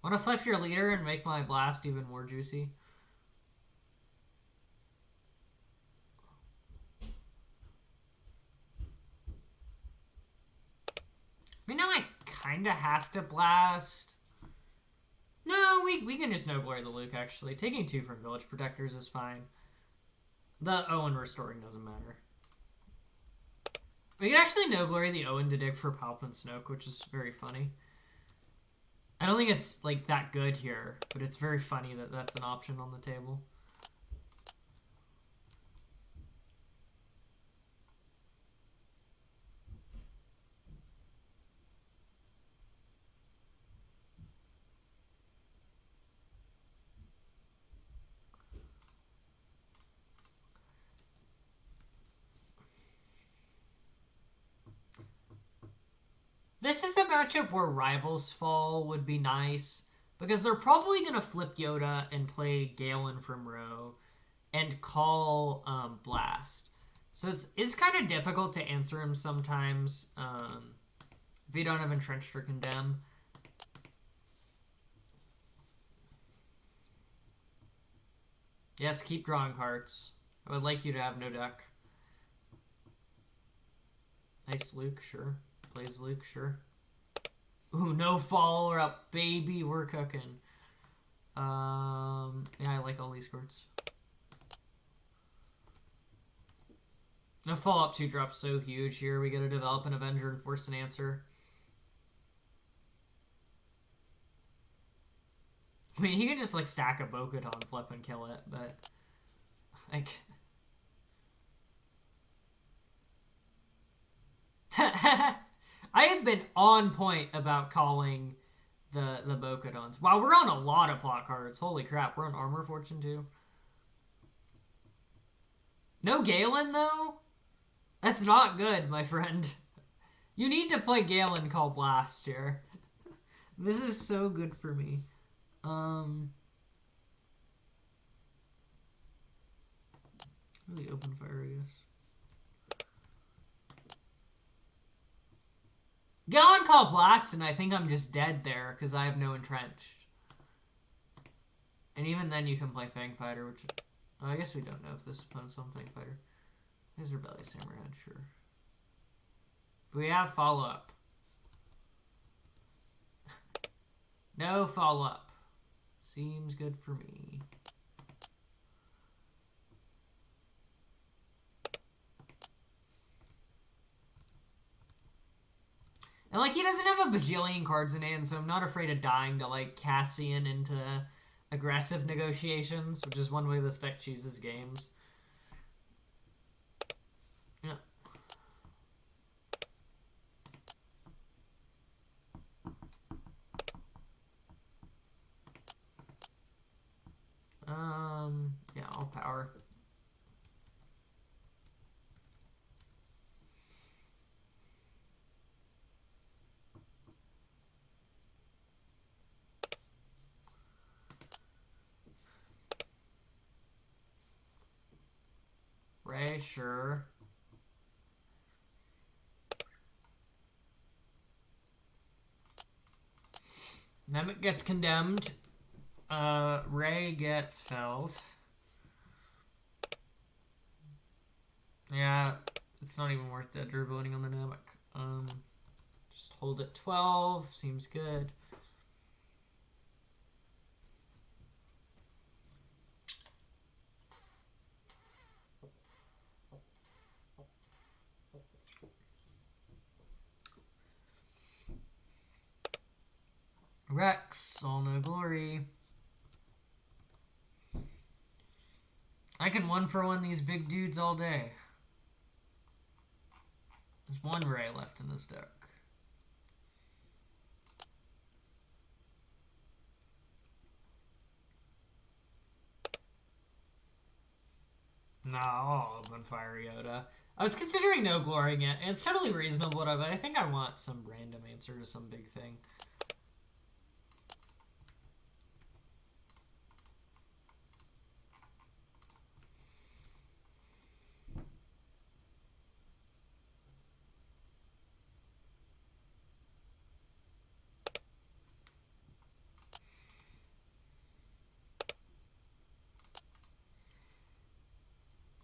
Want to flip your leader and make my blast even more juicy? I mean, now I kind of have to blast. No, we can just No Glory the Luke, actually. Taking 2 from Village Protectors is fine. The Owen restoring doesn't matter. We can actually No Glory the Owen to dig for Palp and Snoke, which is very funny. I don't think it's, like, that good here, but it's very funny that that's an option on the table. This is a matchup where Rivals Fall would be nice, because they're probably going to flip Yoda and play Galen from Row and call Blast. So it's kind of difficult to answer him sometimes if you don't have Entrenched or Condemn. Yes, keep drawing cards. I would like you to have no deck. Nice Luke, sure. Plays Luke, sure. Ooh, no follower up, baby. We're cooking. Yeah, I like all these cards. No follow-up 2-drop so huge here. We gotta develop an Avenger and force an answer. I mean, he can just, like, stack a Bo-Katan, flip, and kill it, but... Like... I have been on point about calling the Bo-Katans. Wow, we're on a lot of plot cards. Holy crap, we're on Armor Fortune, too. No Galen, though? That's not good, my friend. You need to play Galen call Blast here. This is so good for me. Really open fire, I guess. Galen call Blast, and I think I'm just dead there because I have no Entrenched. And even then, you can play Fang Fighter, which... Oh, I guess we don't know if this opponent's on Fang Fighter. Here's Rebellious Hammerhead, sure. But we have follow-up. No follow-up. Seems good for me. And, like, he doesn't have a bajillion cards in hand, so I'm not afraid of dying to, like, Cassian into aggressive negotiations, which is one way this deck cheeses games. Yeah. Yeah, I'll power. Ray, sure. Nemec gets condemned. Ray gets felled. Yeah, it's not even worth Dedra voting on the Nemec. Just hold at 12. Seems good. Rex, all no glory. I can 1-for-1 these big dudes all day. There's one Ray left in this deck. No, I'll open Fire Yoda. I was considering no glorying it, and it's totally reasonable, but I think I want some random answer to some big thing.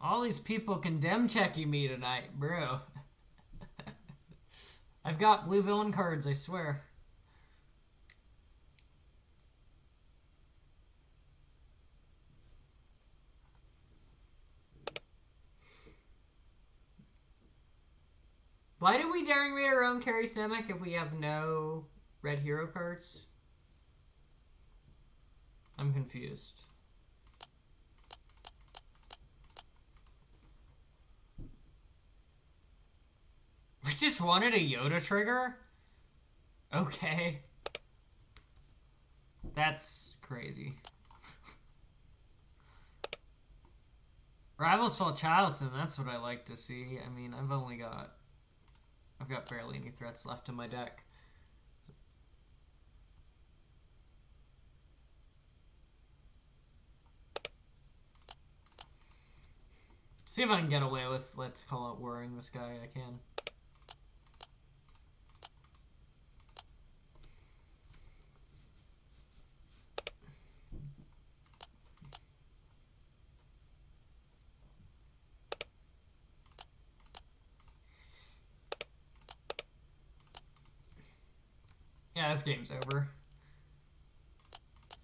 All these people condemn checking me tonight, bro. I've got blue villain cards, I swear. Why did we daring raid our own carry Stomach if we have no red hero cards? I'm confused. We just wanted a Yoda trigger? Okay. That's crazy. Rivals Fall Childson, that's what I like to see. I mean, I've got barely any threats left in my deck. See if I can get away with, let's call it worrying this guy. I can. Yeah, this game's over.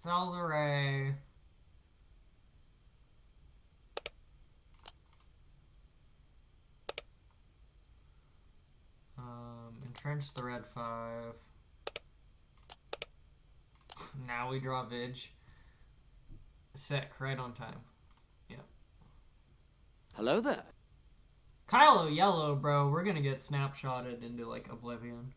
Felderay. Entrench the red 5. Now we draw Vig. Sick, right on time. Yeah. Hello there. Kylo yellow, bro. We're gonna get snapshotted into like oblivion.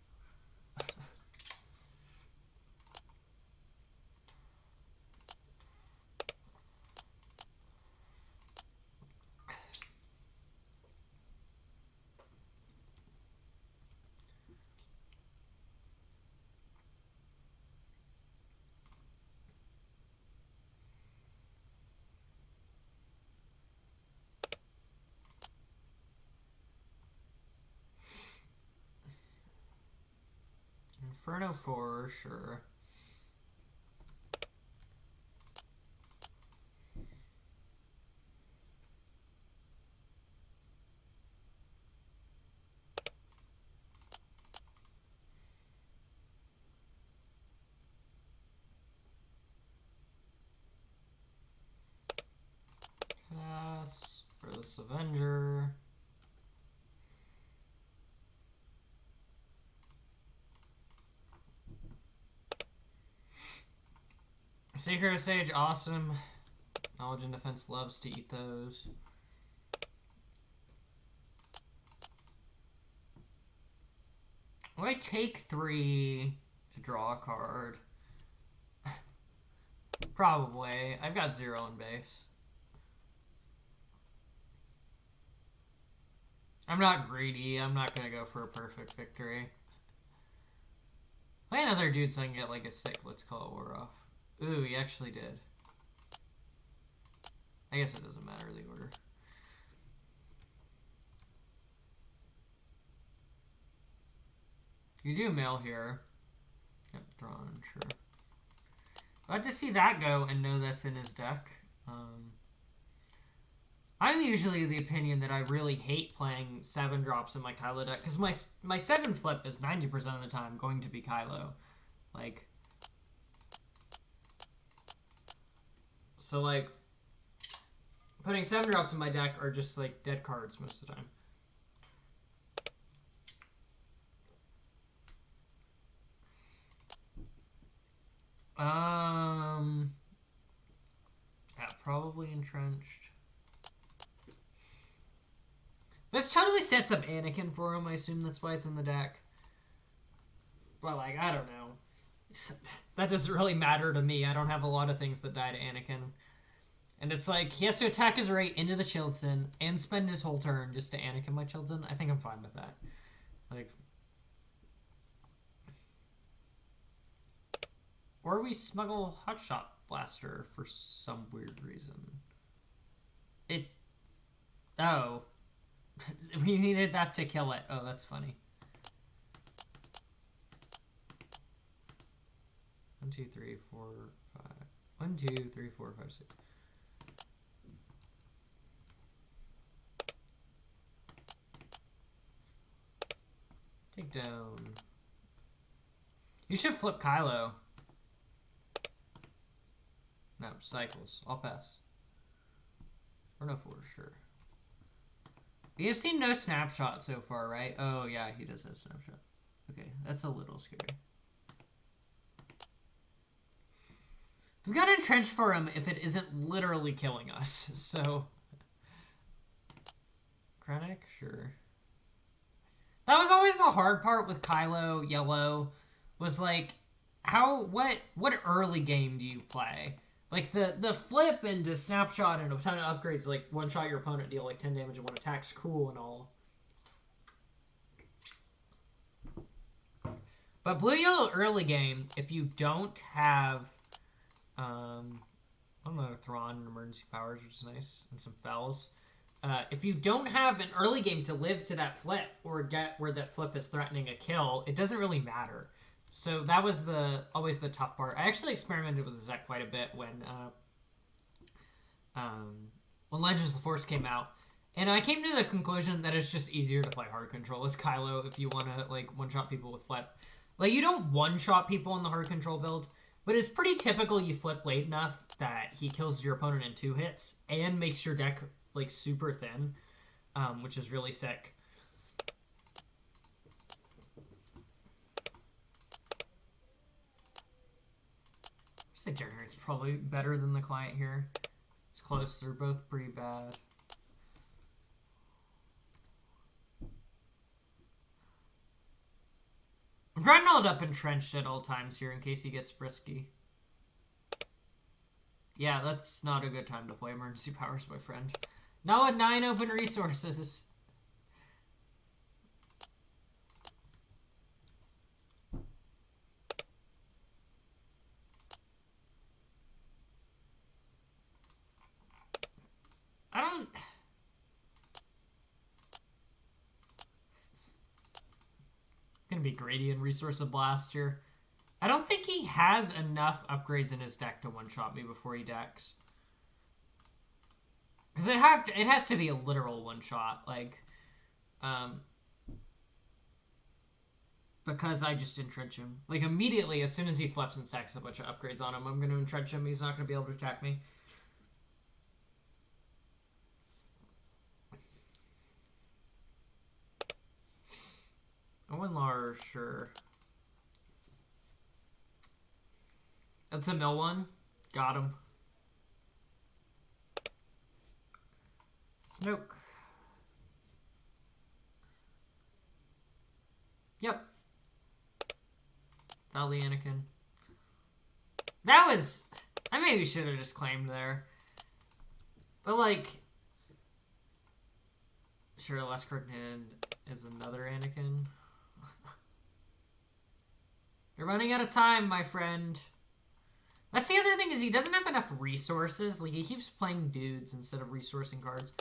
Inferno 4, sure. Pass for this Avenger. Secret of Sage, awesome. Knowledge and Defense loves to eat those. Will I take 3 to draw a card? Probably. I've got 0 in base. I'm not greedy. I'm not going to go for a perfect victory. Play another dude so I can get like a sick, let's call it war off. Ooh, he actually did. I guess it doesn't matter the order. You do mail here. Yep, Thrawn, sure. Glad to see that go and know that's in his deck. I'm usually of the opinion that I really hate playing 7 drops in my Kylo deck because my 7 flip is 90% of the time going to be Kylo. Like, so like putting 7 drops in my deck are just like dead cards most of the time. Yeah, probably entrenched. This totally sets up Anakin for him. I assume that's why it's in the deck. But like, I don't know. That doesn't really matter to me. I don't have a lot of things that die to Anakin. And it's like, he has to attack his right into the Chilton and spend his whole turn just to Anakin my Chilton. I think I'm fine with that. Like, or we smuggle Hotshot Blaster for some weird reason. Oh. We needed that to kill it. Oh, that's funny. 1, 2, 3, 4, 5. 1, 2, 3, 4, 5, 6. Take down. You should flip Kylo. No, cycles. I'll pass. Or no for sure. We have seen no snapshot so far, right? Oh, yeah, he does have snapshot. Okay, that's a little scary. We've got to entrench for him if it isn't literally killing us, so... Krennic? Sure. That was always the hard part with Kylo, Yellow, was like, what early game do you play? Like, the flip into snapshot and a ton of upgrades, like, one-shot your opponent, deal, like, 10 damage and 1 attack's cool and all. But blue-yellow early game, if you don't have, I don't know, Thrawn and emergency powers, which is nice, and some fells. If you don't have an early game to live to that flip, or get where that flip is threatening a kill, it doesn't really matter. So that was always the tough part. I actually experimented with Zek quite a bit when Legends of the Force came out, and I came to the conclusion that it's just easier to play hard control as Kylo if you want to like one-shot people with flip. Like, you don't one-shot people in the hard control build, but it's pretty typical you flip late enough that he kills your opponent in 2 hits and makes your deck like super thin, which is really sick. I think Generate's probably better than the client here. It's close. They're both pretty bad. I'm trying to hold up entrenched at all times here in case he gets frisky. Yeah, that's not a good time to play emergency powers, my friend. Not with 9 open resources. Gonna be greedy and resource a blaster. I don't think he has enough upgrades in his deck to one-shot me before he decks. Because it has to be a literal one-shot, like, because I just entrench him. Like, immediately, as soon as he flips and stacks a bunch of upgrades on him, I'm going to entrench him. He's not going to be able to attack me. Owen Lars, sure. That's a mill one. Got him. Snoke. Yep. Valley Anakin. That was... I maybe should have just claimed there. But, like... Sure, last Crooked is another Anakin. You're running out of time, my friend. That's the other thing, is he doesn't have enough resources. Like, he keeps playing dudes instead of resourcing cards.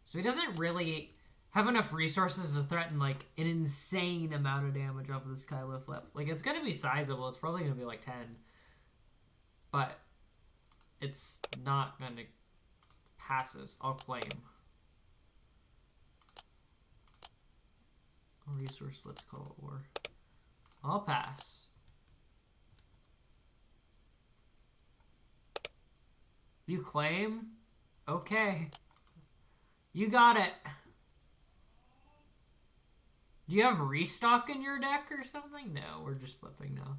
So he doesn't really have enough resources to threaten, like, an insane amount of damage off of this Kylo flip. Like, it's going to be sizable. It's probably going to be, like, 10. But it's not going to pass us. I'll claim. Resource, let's call it war. I'll pass. You claim? Okay. You got it. Do you have restock in your deck or something? No, we're just flipping now.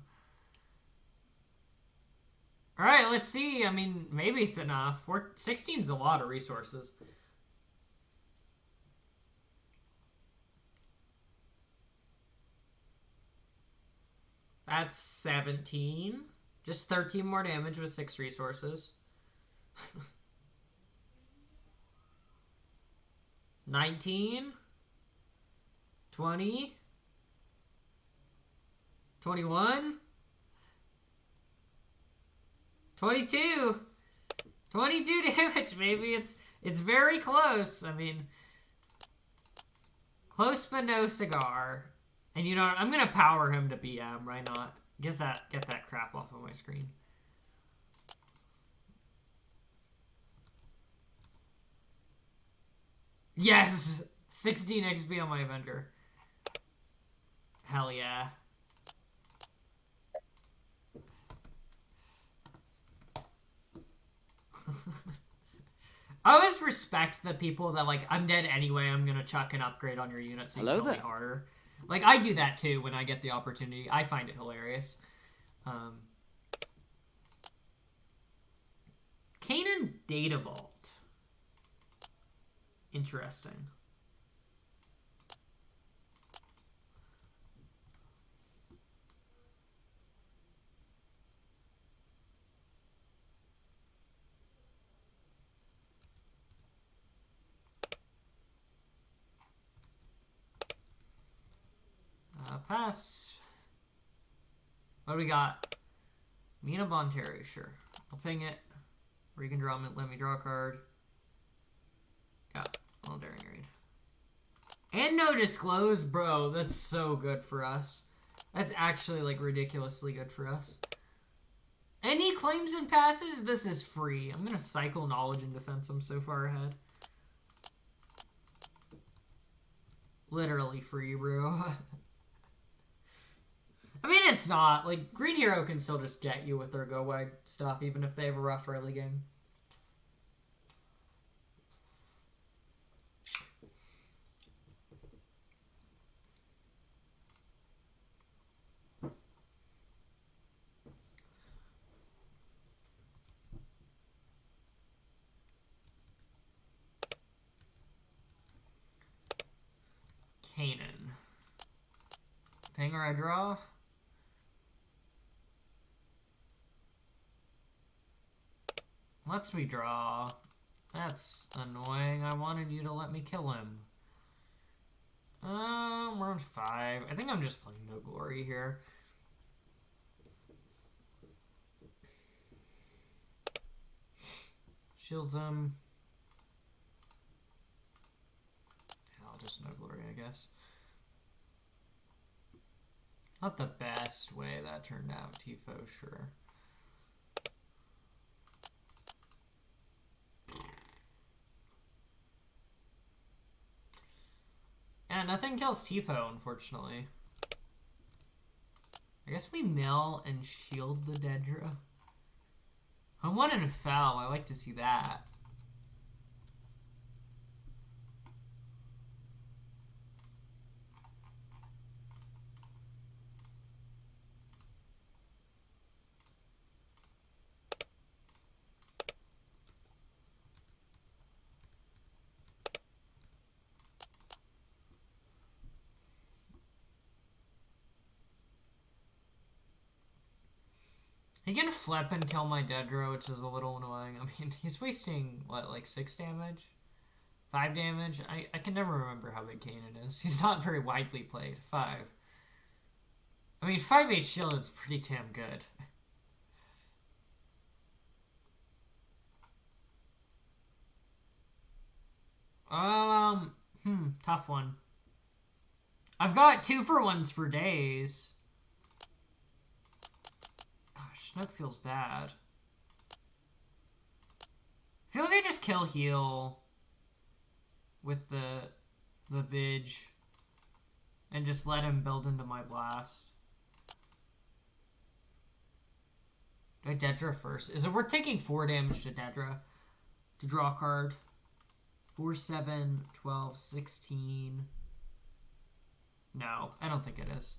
Alright, let's see. I mean, maybe it's enough. 16's a lot of resources. That's 17. Just 13 more damage with 6 resources. 19. 20. 21. 22. 22 damage, maybe. It's very close. I mean, close but no cigar. And you know what? I'm gonna power him to BM. Why not? Get that crap off of my screen. Yes! 16 XP on my Avenger. Hell yeah. I always respect the people that, like, I'm dead anyway, I'm gonna chuck an upgrade on your unit so you Hello kill me there. harder. Like, I do that too when I get the opportunity. I find it hilarious. Canaan Data Vault. Interesting. Pass. What do we got? Mina Bonteri, sure. I'll ping it. Or you can draw, let me draw a card. Yeah, all daring raid. And no disclose, bro. That's so good for us. That's actually, like, ridiculously good for us. Any claims and passes? This is free. I'm gonna cycle knowledge and defense. I'm so far ahead. Literally free, bro. I mean, it's not. Like, Green Hero can still just get you with their go-wag stuff, even if they have a rough early game. Canaan. Ping or I draw? Lets me draw. That's annoying. I wanted you to let me kill him. We're on 5. I think I'm just playing No Glory here. Shields him. I'll just No Glory, I guess. Not the best way that turned out, Tifo, sure. Yeah, nothing kills Tifo, unfortunately. I guess we mill and shield the Dedra. I wanted a foul. I like to see that. He can flip and kill my Dedra, which is a little annoying. I mean, he's wasting, what, like 6 damage? 5 damage? I can never remember how big Canaan is. He's not very widely played. 5. I mean, 5-8 shield is pretty damn good. Tough one. I've got 2-for-1s for days. Gosh, Snook feels bad. I feel like I just kill heal with the Vig and just let him build into my blast. Do I Dedra first? Is it worth taking 4 damage to Dedra to draw a card? 4, 7, 12, 16. No, I don't think it is.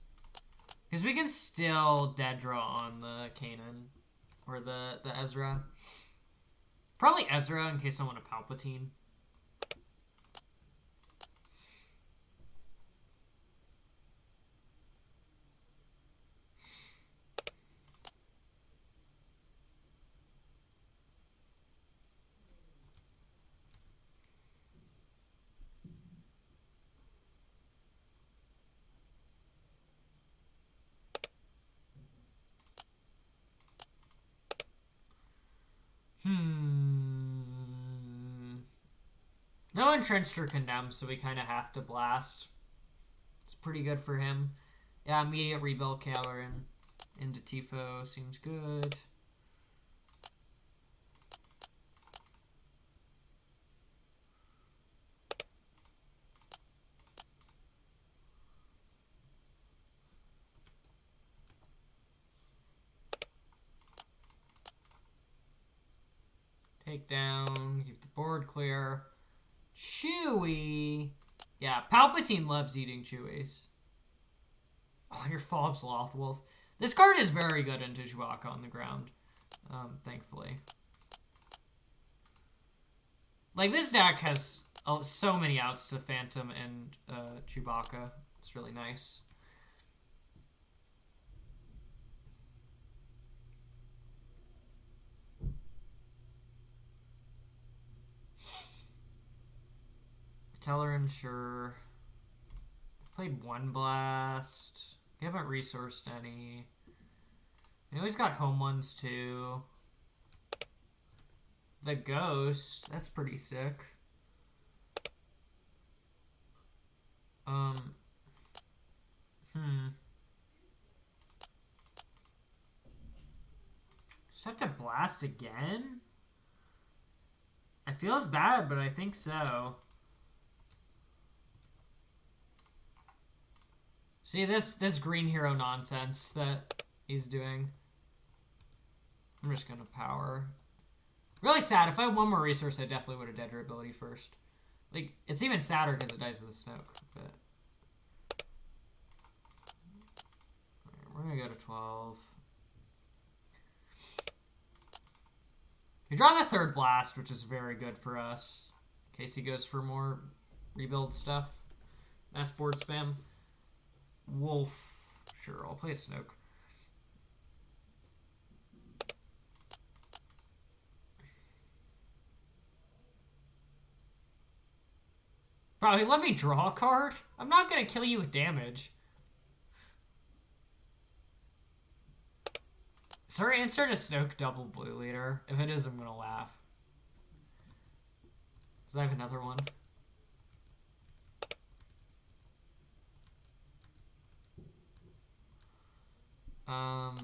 Because we can still Dedra on the Canaan. Or the Ezra. Probably Ezra in case I want a Palpatine. No entrenched or condemned, so we kind of have to blast. It's pretty good for him. Yeah, immediate rebuild counter into Tifo seems good. Take down. Keep the board clear. Chewy. Yeah, Palpatine loves eating Chewies. Oh, your Fob's Lothwolf. This card is very good into Chewbacca on the ground, thankfully. Like, this deck has so many outs to Phantom and Chewbacca. It's really nice. Tellerin, sure. Played one blast. We haven't resourced any. We always got home ones too. The Ghost, that's pretty sick. Just have to blast again? It feels bad, but I think so. See this green hero nonsense that he's doing. I'm just gonna power. Really sad. If I had one more resource, I definitely would have Dedra ability first. Like, it's even sadder because it dies to the Snoke. But right, we're gonna go to 12. We draw the third blast, which is very good for us. In case he goes for more rebuild stuff. Mass board spam. Wolf. Sure, I'll play a Snoke. Probably let me draw a card. I'm not gonna kill you with damage. Sorry, insert a Snoke double blue leader. If it is, I'm gonna laugh. Because I have another one.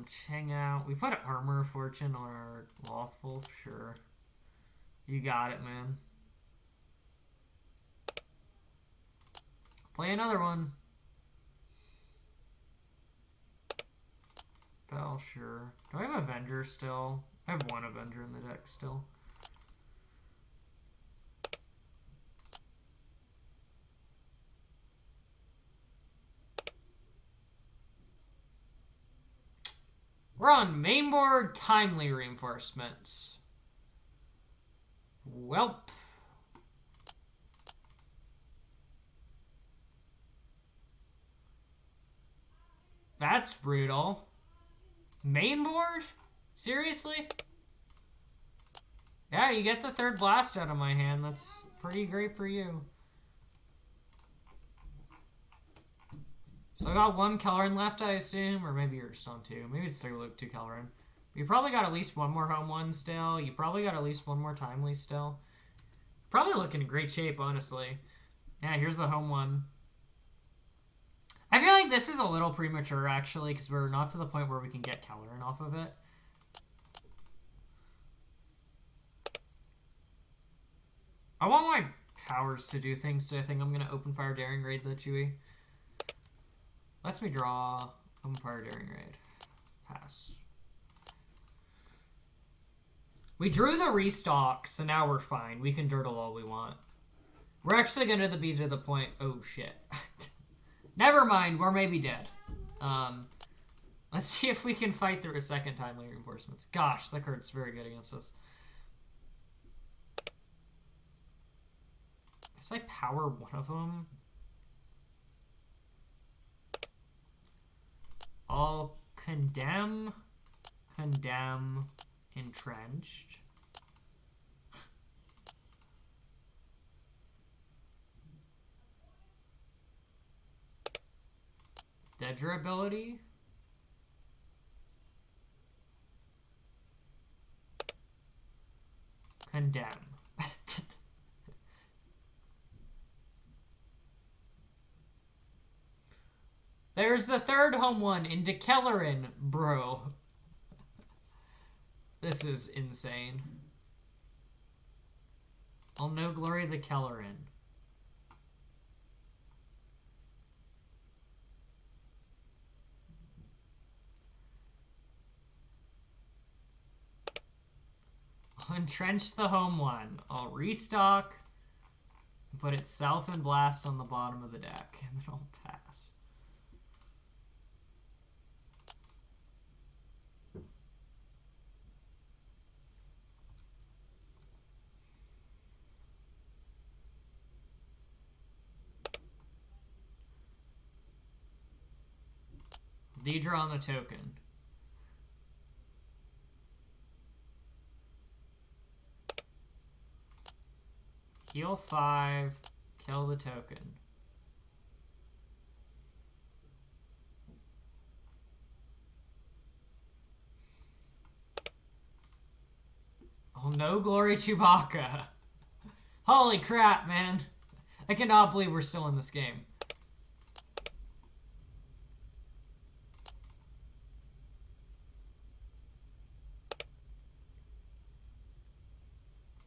Chang out. We put Armor Fortune on our Lothwolf, sure. You got it, man. Play another one. Bell, sure. Do I have Avenger still? I have one Avenger in the deck still. We're on mainboard timely reinforcements. Welp. That's brutal. Mainboard? Seriously? Yeah, you get the third blast out of my hand. That's pretty great for you. So I got one Kellerin left, I assume, or maybe you're still on two. Maybe it's 2 Kellerin. You probably got at least one more home one still. You probably got at least one more timely still. Probably looking in great shape, honestly. Yeah, here's the home one. I feel like this is a little premature, actually, because we're not to the point where we can get Kellerin off of it. I want my powers to do things, so I think I'm going to open fire daring raid the Chewie. Lets me draw open fire daring raid. Pass. We drew the restock, so now we're fine. We can dirtle all we want. We're actually going to be to the point... Oh, shit. Never mind, we're maybe dead. Let's see if we can fight through a second timely reinforcements. Gosh, that card's very good against us. Guess I power one of them. I'll condemn, entrenched. Dedra ability. Condemn. There's the third home one into Kellerin, bro. This is insane. I'll no glory the Kellerin. entrench the home one. I'll restock, put itself and blast on the bottom of the deck, and then I'll pass. Dedra on the token. Heal 5, kill the token. Oh, no glory Chewbacca. Holy crap, man. I cannot believe we're still in this game.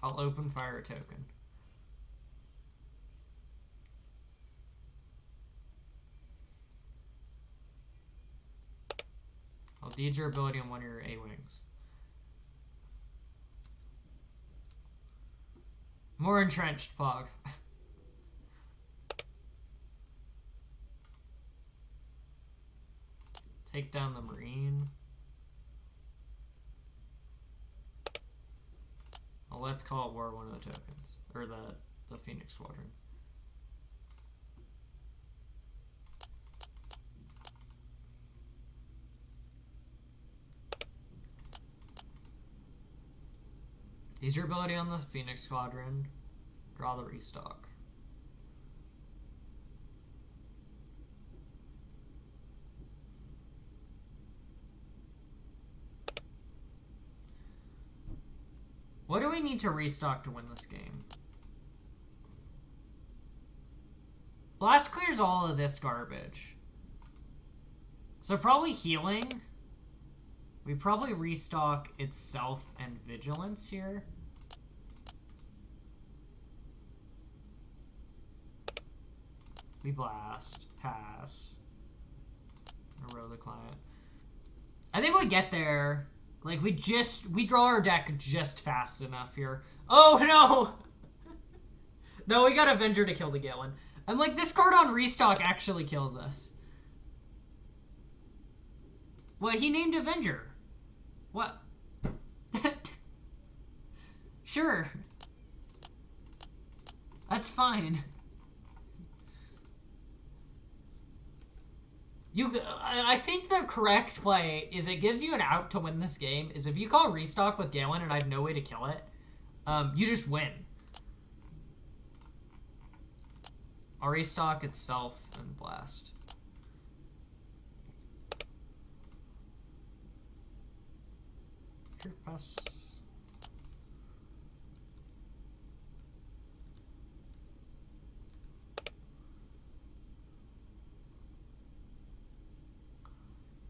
I'll open fire a token. I'll deed your ability on one of your A-wings. More entrenched, Pog. Take down the Marine. Well, let's call it War one of the tokens. Or the Phoenix Squadron. Use your ability on the Phoenix Squadron. Draw the restock. What do we need to restock to win this game? Blast clears all of this garbage. So probably healing. We probably restock itself and vigilance here. We blast, pass, row the client. I think we get there. Like we draw our deck just fast enough here. Oh no! No, we got Avenger to kill the Galen. I'm like, this card on restock actually kills us. What? He named Avenger. What? Sure. That's fine. I think the correct play is it gives you an out to win this game is if you call restock with Galen and I have no way to kill it, you just win. I'll restock itself and blast. Sure, pass.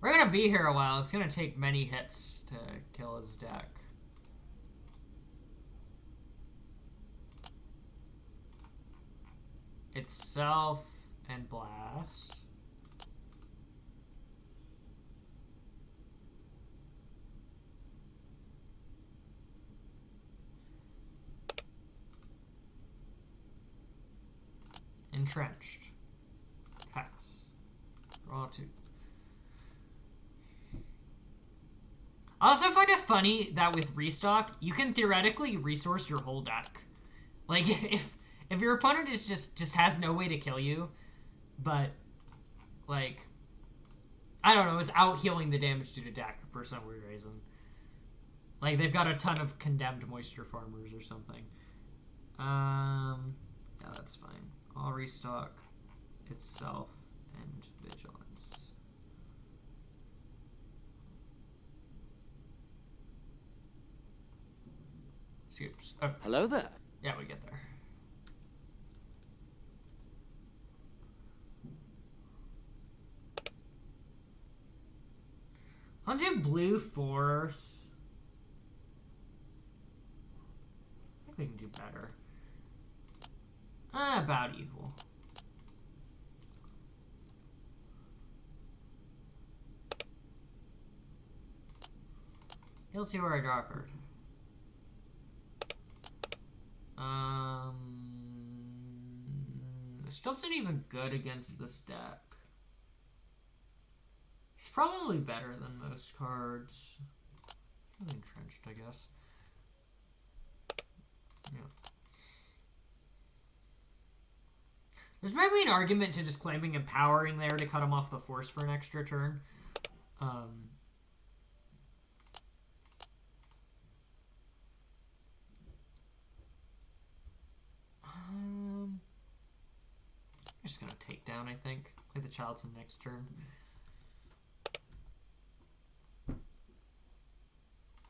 We're gonna be here a while. It's gonna take many hits to kill his deck. Itself and blast. Entrenched. Pass. Draw 2. I also find it funny that with restock, you can theoretically resource your whole deck. Like, if your opponent is just has no way to kill you, but, like, I don't know, is out healing the damage due to deck for some weird reason. Like, they've got a ton of condemned moisture farmers or something. Yeah, that's fine. I'll restock itself and vigilance. Scoops. Oh. Hello there. Yeah, we get there. I'll do blue force. I think we can do better. About equal. Heal 2 or I draw a card. still isn't even good against this deck. He's probably better than most cards. Really entrenched, I guess. Yeah. There's maybe an argument to just claiming Empowering there to cut him off the force for an extra turn. I'm just gonna take down, I think. Play the Child's next turn.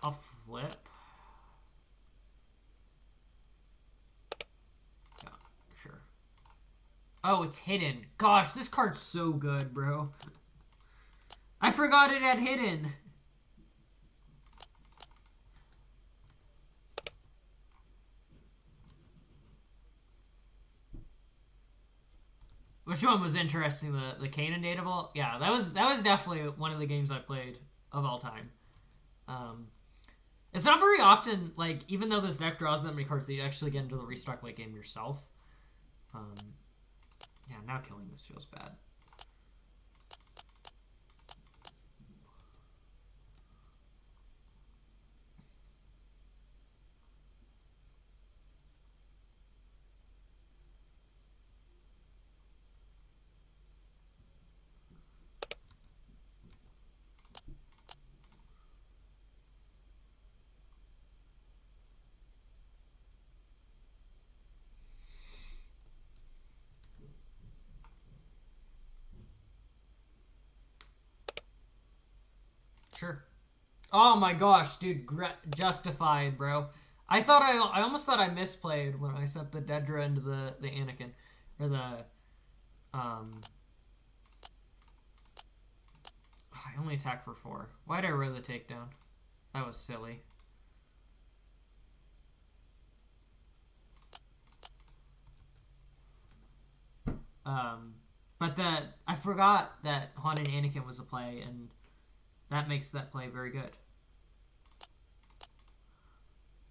I'll flip. Yeah, sure. Oh, it's hidden. Gosh, this card's so good, bro. I forgot it had hidden. Which one was interesting? The Kanan Data Vault? Yeah, that was definitely one of the games I played of all time. It's not very often, like, even though this deck draws that many cards, that you actually get into the restock late game yourself. Yeah, now killing this feels bad. Sure. Oh my gosh, dude, justified, bro. I almost thought I misplayed when I set the Dedra into the Anakin, or the I only attack for 4. Why'd I roll the takedown? That was silly. But I forgot that Haunted Anakin was a play, and that makes that play very good.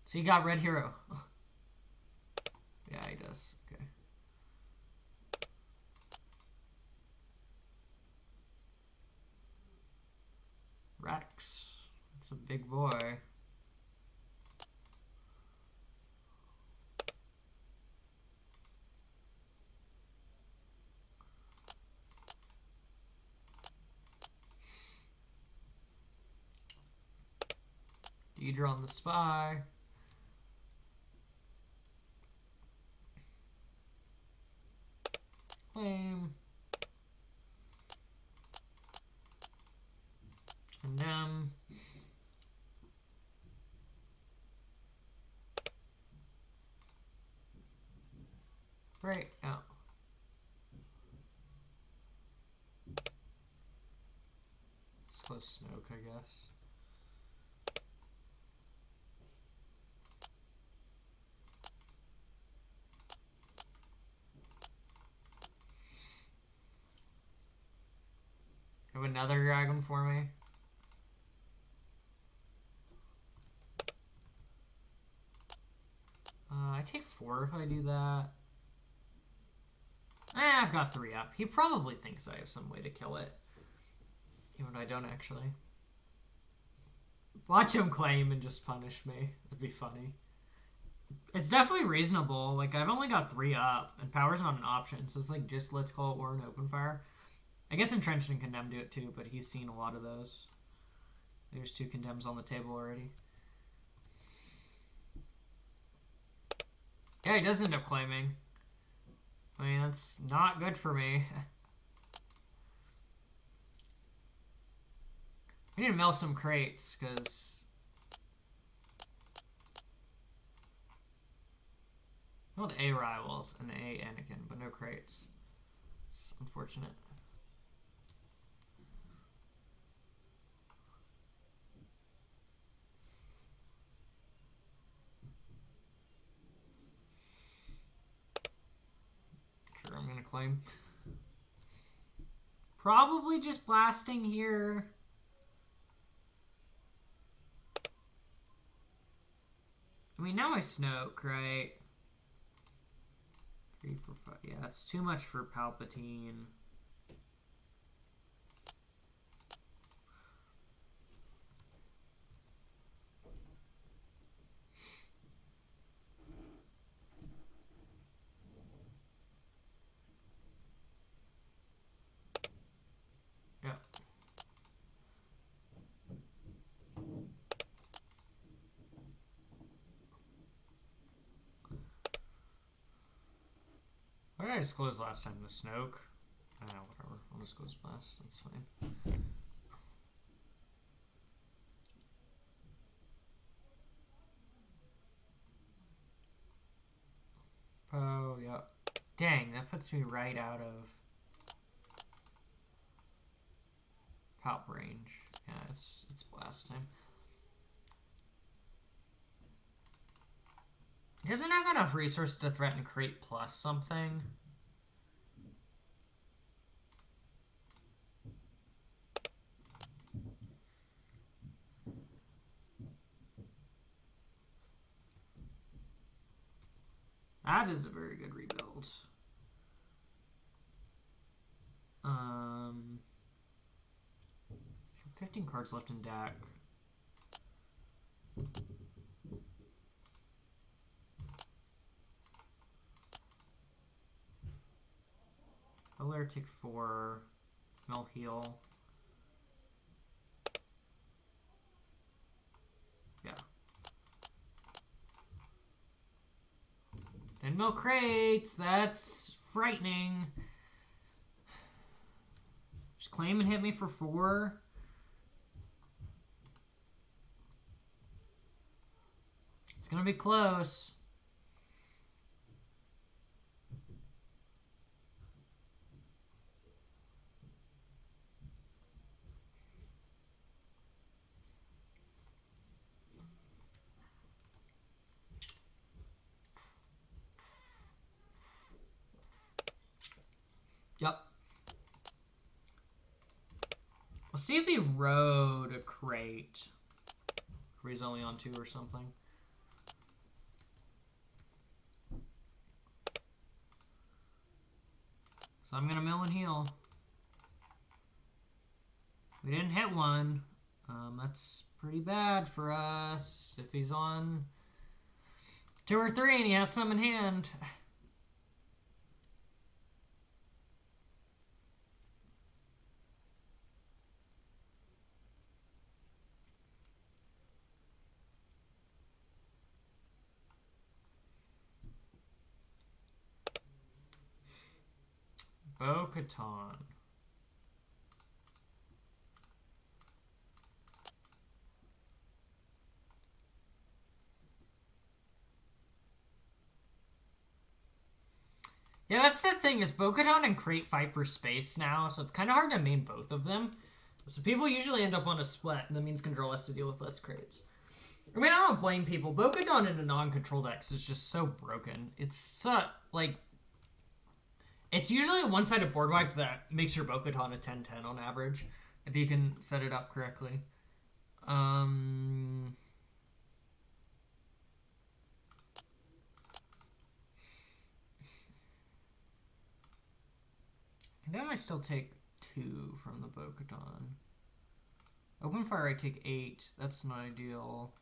So you got Red Hero. Yeah, he does. Okay. Rex. That's a big boy. Dedra on the Spy. Claim. Condemn. Right. Oh. Let's go Snoke, I guess. Have another dragon for me. I take 4 if I do that. I've got 3 up. He probably thinks I have some way to kill it. Even though I don't actually. Watch him claim and just punish me. It'd be funny. It's definitely reasonable. Like, I've only got 3 up, and power's not an option, so it's like, just let's call it war and open fire. I guess Entrenched and Condemn do it too, but he's seen a lot of those. There's 2 Condemns on the table already. Yeah, he does end up claiming. I mean, that's not good for me. I need to mill some crates, because... I want A Rivals and A Anakin, but no crates. It's unfortunate. Sure, I'm gonna claim. Probably just blasting here. I mean, now I Snoke, right? 3 for 5. Yeah, it's too much for Palpatine. Yeah. What did I disclose last time? The Snoke? Whatever. I'll disclose last. That's fine. Oh, yeah. Dang, that puts me right out of Palp range. Yeah, it's blast time. He doesn't have enough resources to threaten crate plus something. That is a very good rebuild. 15 cards left in deck. I'll take 4. Mill heal. Yeah. Then mill crates. That's frightening. Just claim and hit me for 4. It's gonna be close. Yep. We'll see if he rode a crate. Or he's only on 2 or something. So I'm gonna mill and heal. We didn't hit one. That's pretty bad for us. If he's on 2 or 3 and he has some in hand. Bo-Katan. Yeah, that's the thing, is Bo-Katan and Crate fight for space now, so it's kind of hard to main both of them. So people usually end up on a split, and that means Control has to deal with less crates. I mean, I don't blame people. Bo-Katan in a non-control decks is just so broken. It's, like... It's usually a one-sided board wipe that makes your Bo-Katan a 10-10 on average, if you can set it up correctly. I think I might still take 2 from the Bo-Katan. Open fire, I take 8. That's not ideal.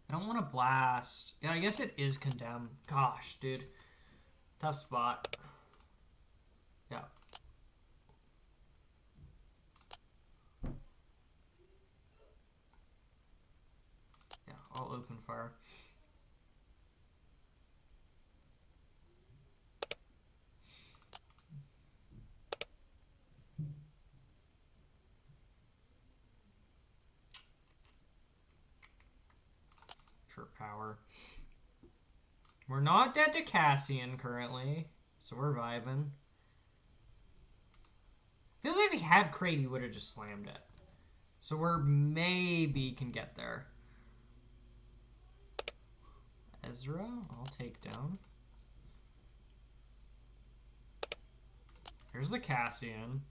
I don't want to blast. Yeah, I guess it is condemn. Gosh, dude. Tough spot. Yeah. Yeah, I'll open fire. For power. We're not dead to Cassian currently, so we're vibing. I feel like if he had crate, he would have just slammed it. So we're maybe can get there. Ezra, I'll take down. Here's the Cassian.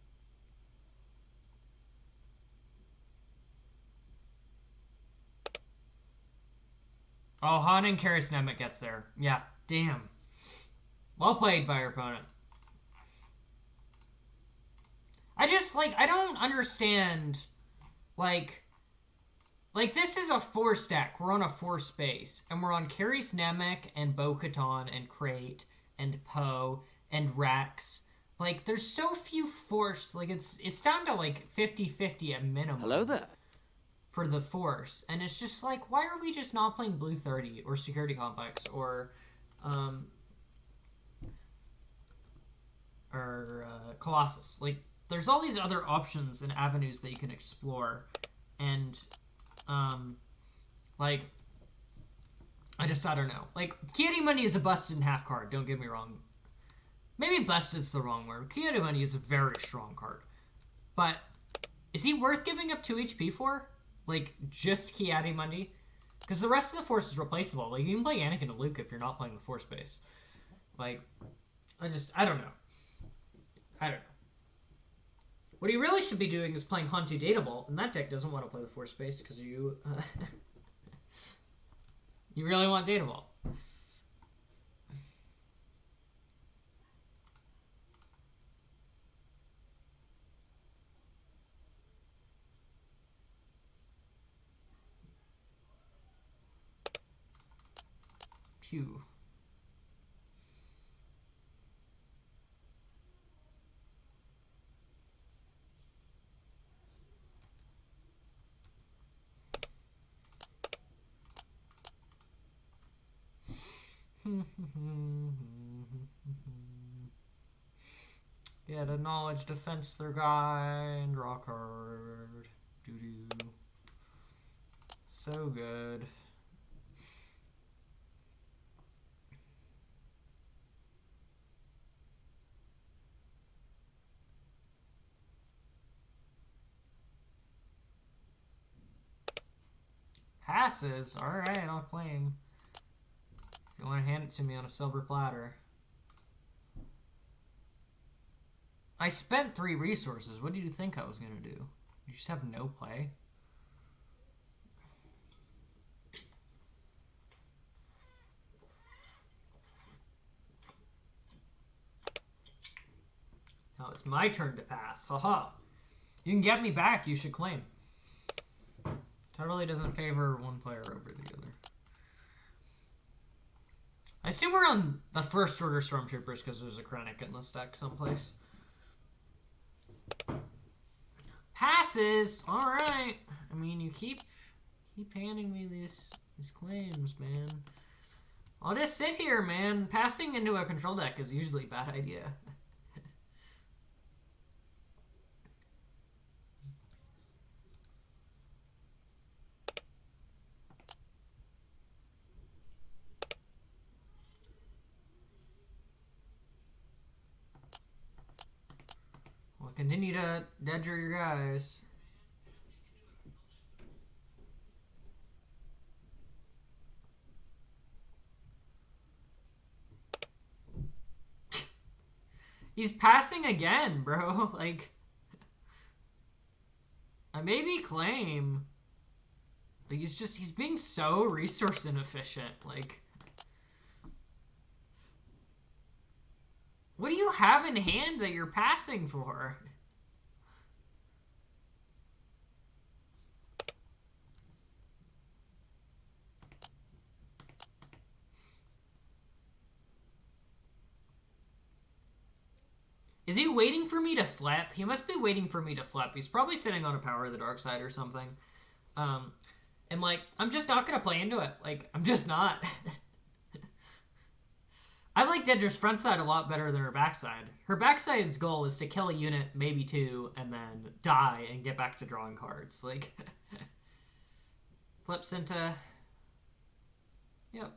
Oh, Han and Karis Nemec gets there. Yeah, damn. Well played by your opponent. I just, like, I don't understand, like, this is a 4 stack. We're on a 4 space. And we're on Carice Nemec and Bo-Katan and Crate and Poe and Rex. Like, there's so few force. Like, it's down to, like, 50-50 at minimum. Hello there. For the force. And it's just like, why are we just not playing Blue 30 or Security Complex or Colossus? Like, there's all these other options and avenues that you can explore. And, like, I don't know. Like, Kiyotimani is a busted in half card, don't get me wrong. Maybe busted's the wrong word. Kiyotimani is a very strong card. But, is he worth giving up 2 HP for? Like, just Kiyotimani? Because the rest of the force is replaceable. Like, you can play Anakin and Luke if you're not playing the force base. Like, I don't know. I don't know. What he really should be doing is playing Hantu Data Vault, and that deck doesn't want to play the force base because you... you really want Data Vault. Phew. Get a knowledge defense their guy and draw a card. Doo-doo. So good. Passes? Alright, I'll claim. If you want to hand it to me on a silver platter. I spent 3 resources. What did you think I was going to do? You just have no play? Now it's my turn to pass. Haha. You can get me back. You should claim. Totally doesn't favor one player over the other. I assume we're on the first order Stormtroopers because there's a Krennic in this deck someplace. Passes! Alright. I mean, you keep handing me these claims, man. I'll just sit here, man. Passing into a control deck is usually a bad idea. Well, continue to Dedra your guys. He's passing again, bro. Like, I maybe claim. Like, he's being so resource inefficient. Like, what do you have in hand that you're passing for? Is he waiting for me to flip? He must be waiting for me to flip. He's probably sitting on a Power of the Dark Side or something. And, like, I'm just not going to play into it. Like, I'm just not. I like Dedra's front side a lot better than her backside. Her backside's goal is to kill a unit, maybe 2, and then die and get back to drawing cards. Like, flips into... Yep.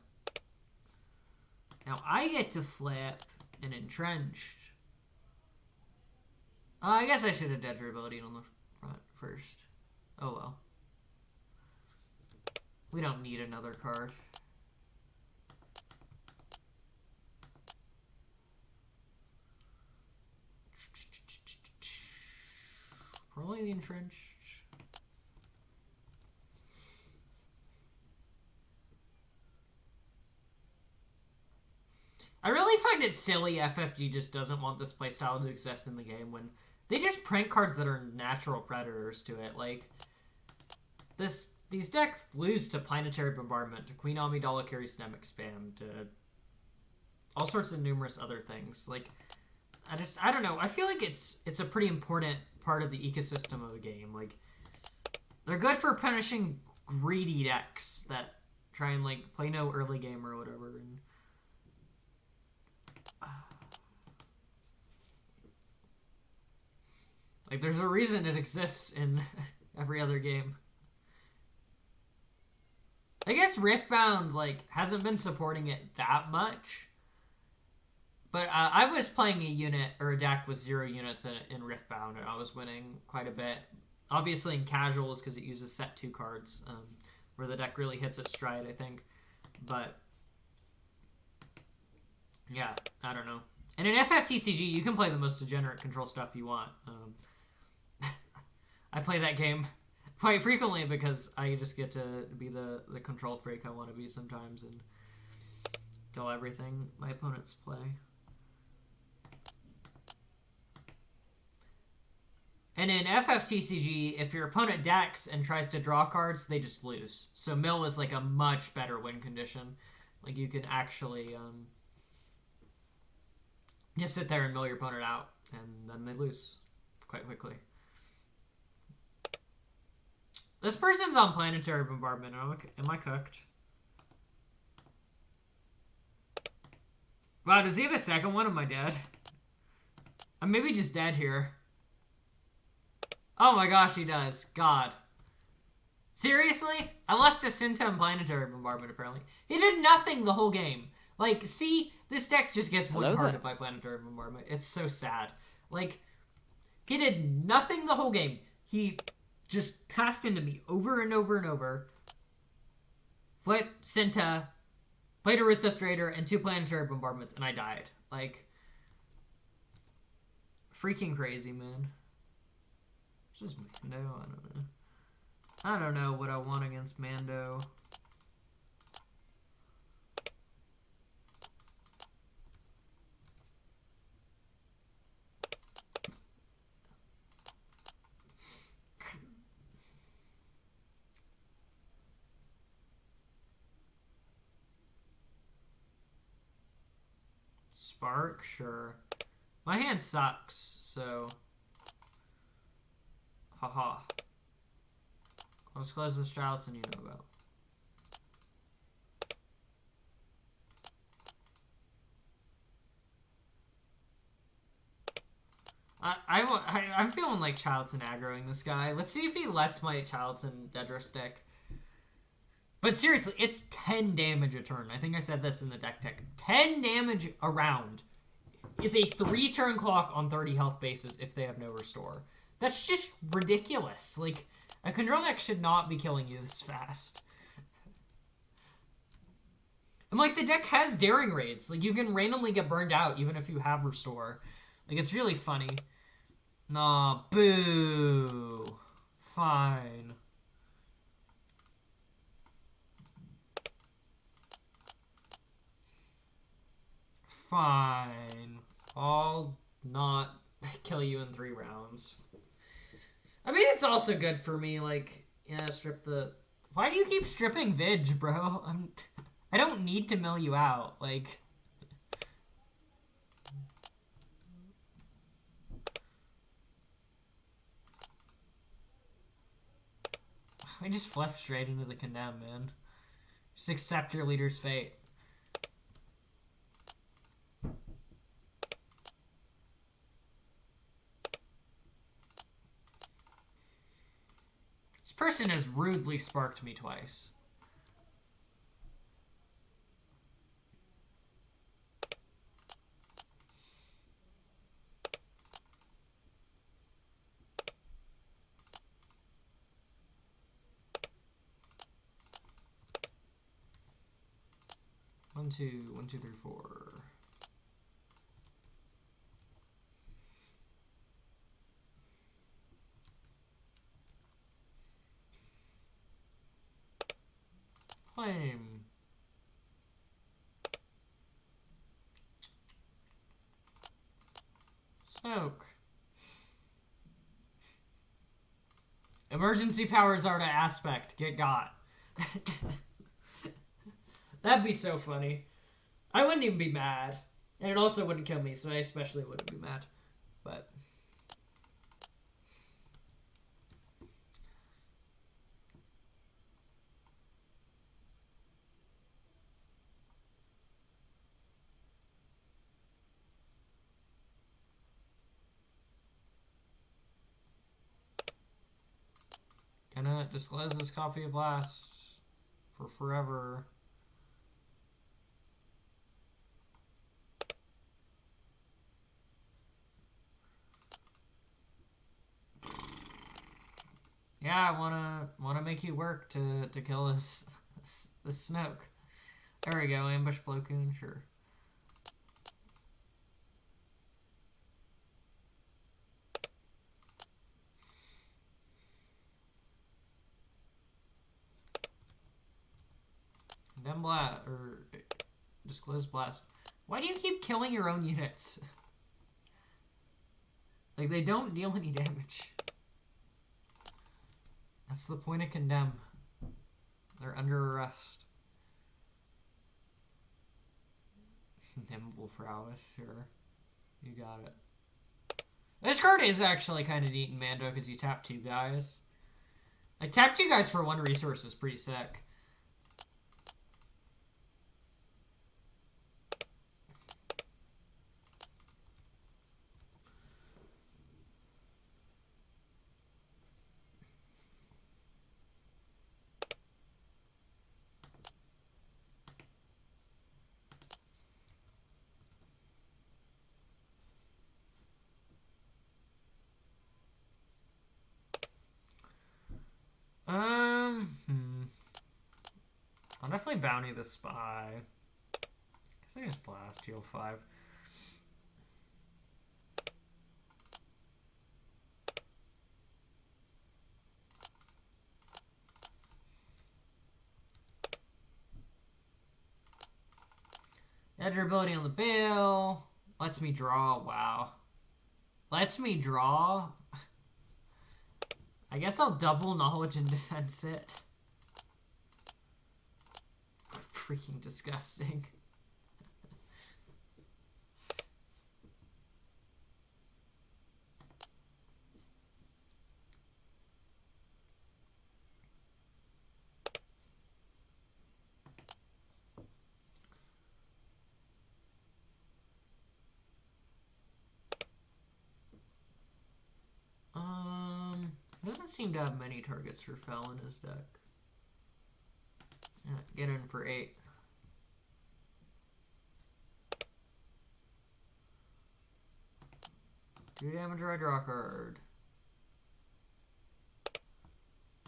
Now I get to flip an Entrenched. I guess I should have Dedra ability on the front first. Oh well. We don't need another card. Probably the Entrenched. I really find it silly FFG just doesn't want this playstyle to exist in the game when they just print cards that are natural predators to it. Like, these decks lose to Planetary Bombardment, to Queen Amidala Carry Stomach Spam, to all sorts of numerous other things. Like, I don't know. I feel like it's a pretty important part of the ecosystem of the game. Like, they're good for punishing greedy decks that try and, like, play no early game or whatever. And, like, there's a reason it exists in every other game. I guess Riftbound, like, hasn't been supporting it that much. But I was playing a unit, or a deck with 0 units in Riftbound, and I was winning quite a bit. Obviously in casuals, because it uses set 2 cards, where the deck really hits its stride, I think. But, yeah, I don't know. And in FFTCG, you can play the most degenerate control stuff you want. I play that game quite frequently because I just get to be the control freak I want to be sometimes and kill everything my opponents play. And in FFTCG, if your opponent decks and tries to draw cards, they just lose. So mill is like a much better win condition. Like, you can actually just sit there and mill your opponent out, and then they lose quite quickly. This person's on Planetary Bombardment. Am I cooked? Wow, does he have a second one? Am I dead? I'm maybe just dead here. Oh my gosh, he does. God. Seriously? I lost to Sinta and Planetary Bombardment, apparently. He did nothing the whole game. Like, see? This deck just gets one-hearted by Planetary Bombardment. It's so sad. Like, he did nothing the whole game. He just passed into me over and over and over. Flip, Sinta, played a Ruthless Raider, and 2 Planetary Bombardments, and I died. Like, freaking crazy, man. It's just Mando. I don't know. I don't know what I want against Mando. Spark? Sure. My hand sucks, so... Haha. I'll disclose the shouts and you know about. I'm feeling like Childson aggroing this guy. Let's see if he lets my Childson Dedra stick. But seriously, it's 10 damage a turn. I think I said this in the deck tech. 10 damage a round is a 3-turn clock on 30 health bases if they have no restore. That's just ridiculous. Like, a control deck should not be killing you this fast. And, like, the deck has daring raids. Like, you can randomly get burned out even if you have restore. Like, it's really funny. Nah, boo. Fine. Fine. I'll not kill you in 3 rounds. I mean, it's also good for me, like, yeah, strip the... Why do you keep stripping Vidge, bro? I don't need to mill you out, like... I just flip straight into the condemn, man. Just accept your leader's fate. This person has rudely sparked me twice. One, two, 3, 4. Flame. Snoke. Emergency powers are to aspect. Get got. That'd be so funny. I wouldn't even be mad. And it also wouldn't kill me, so I especially wouldn't be mad. But... Gonna disclose this copy of Blast for forever. Yeah, I wanna make you work to kill this Snoke. There we go, ambush Plo Koon, sure. Condemn Blast, or disclose Blast. Why do you keep killing your own units? Like, they don't deal any damage. That's the point of Condemn. They're under arrest. Condemnable prowess, sure. You got it. This card is actually kind of neat in Mando because you tap 2 guys. Like, tap 2 guys for 1 resource is pretty sick. I'll definitely bounty the spy. Guess I just blast heal 5. Edge ability on the Bale. Lets me draw. Wow. Lets me draw. I guess I'll double knowledge and defense it. Freaking disgusting. Doesn't seem to have many targets for Fel in his deck. Yeah, get in for 8. Do damage or I draw a card.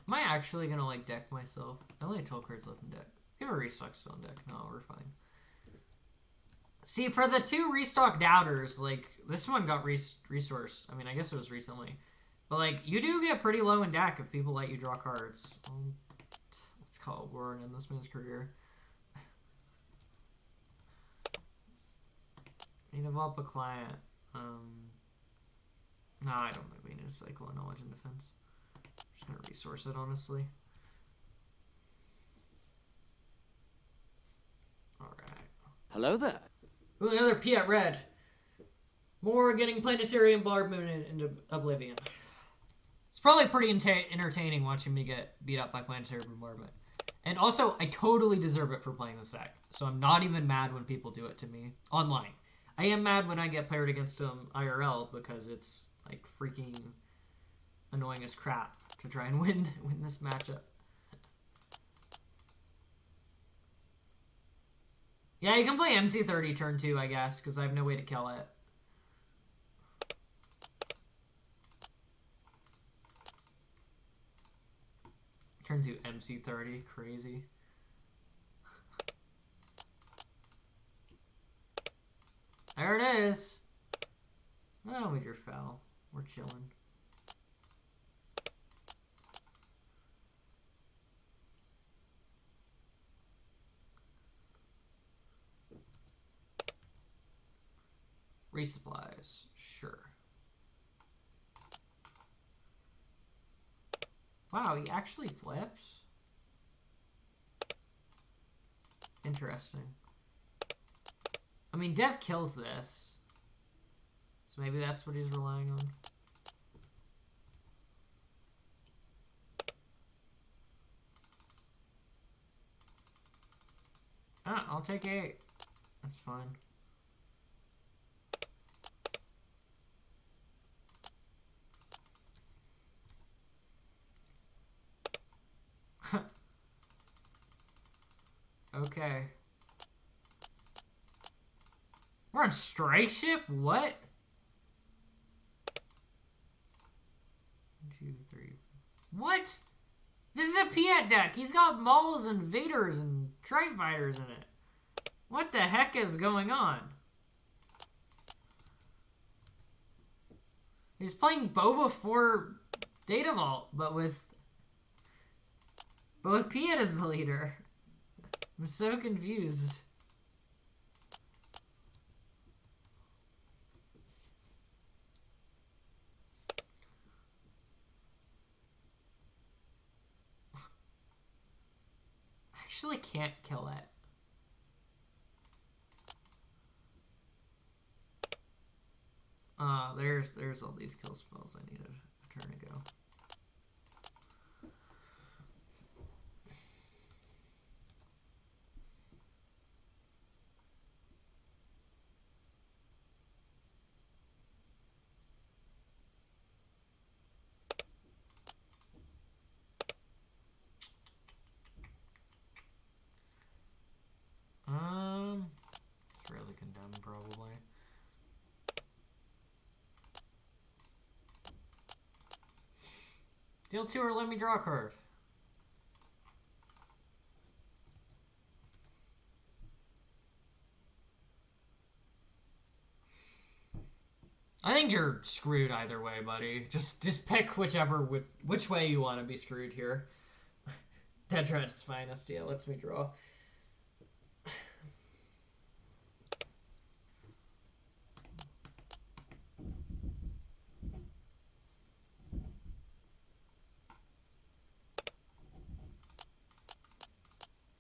Am I actually gonna like deck myself? I only have 12 cards left in deck. We have a restock still in deck. No, we're fine. See, for the 2 restock doubters, like, this one got resourced. I mean, I guess it was recently. But, like, you do get pretty low in deck if people let you draw cards. Let's call it war and end this man's career. Need to develop a client. No, I don't think we need to cycle a knowledge and defense. I'm just going to resource it, honestly. Alright. Hello there. Ooh, another Piet Red. More getting planetary bombardment into oblivion. It's probably pretty entertaining watching me get beat up by planetary bombardment. And also, I totally deserve it for playing this deck. So I'm not even mad when people do it to me online. I am mad when I get paired against them IRL because it's like freaking annoying as crap to try and win this matchup. Yeah, you can play MC30 turn 2, I guess, because I have no way to kill it. Turn 2 MC30, crazy. There it is. Oh, we just fell. We're chilling. Resupplies, sure. Wow, he actually flips? Interesting. I mean, Dev kills this. So maybe that's what he's relying on. Ah, I'll take 8. That's fine. Okay. We're on strike ship? What? 1, 2, 3. What? This is a Piet deck. He's got Mauls and Vaders and Tri-Fighters in it. What the heck is going on? He's playing Boba for Data Vault, but with Piet as the leader. I'm so confused. I actually can't kill it. There's all these kill spells I needed a turn ago. It's really condemned probably. Deal 2 or let me draw a card. I think you're screwed either way, buddy. Just pick which way you want to be screwed here. Dedra's finest, yeah, lets me draw.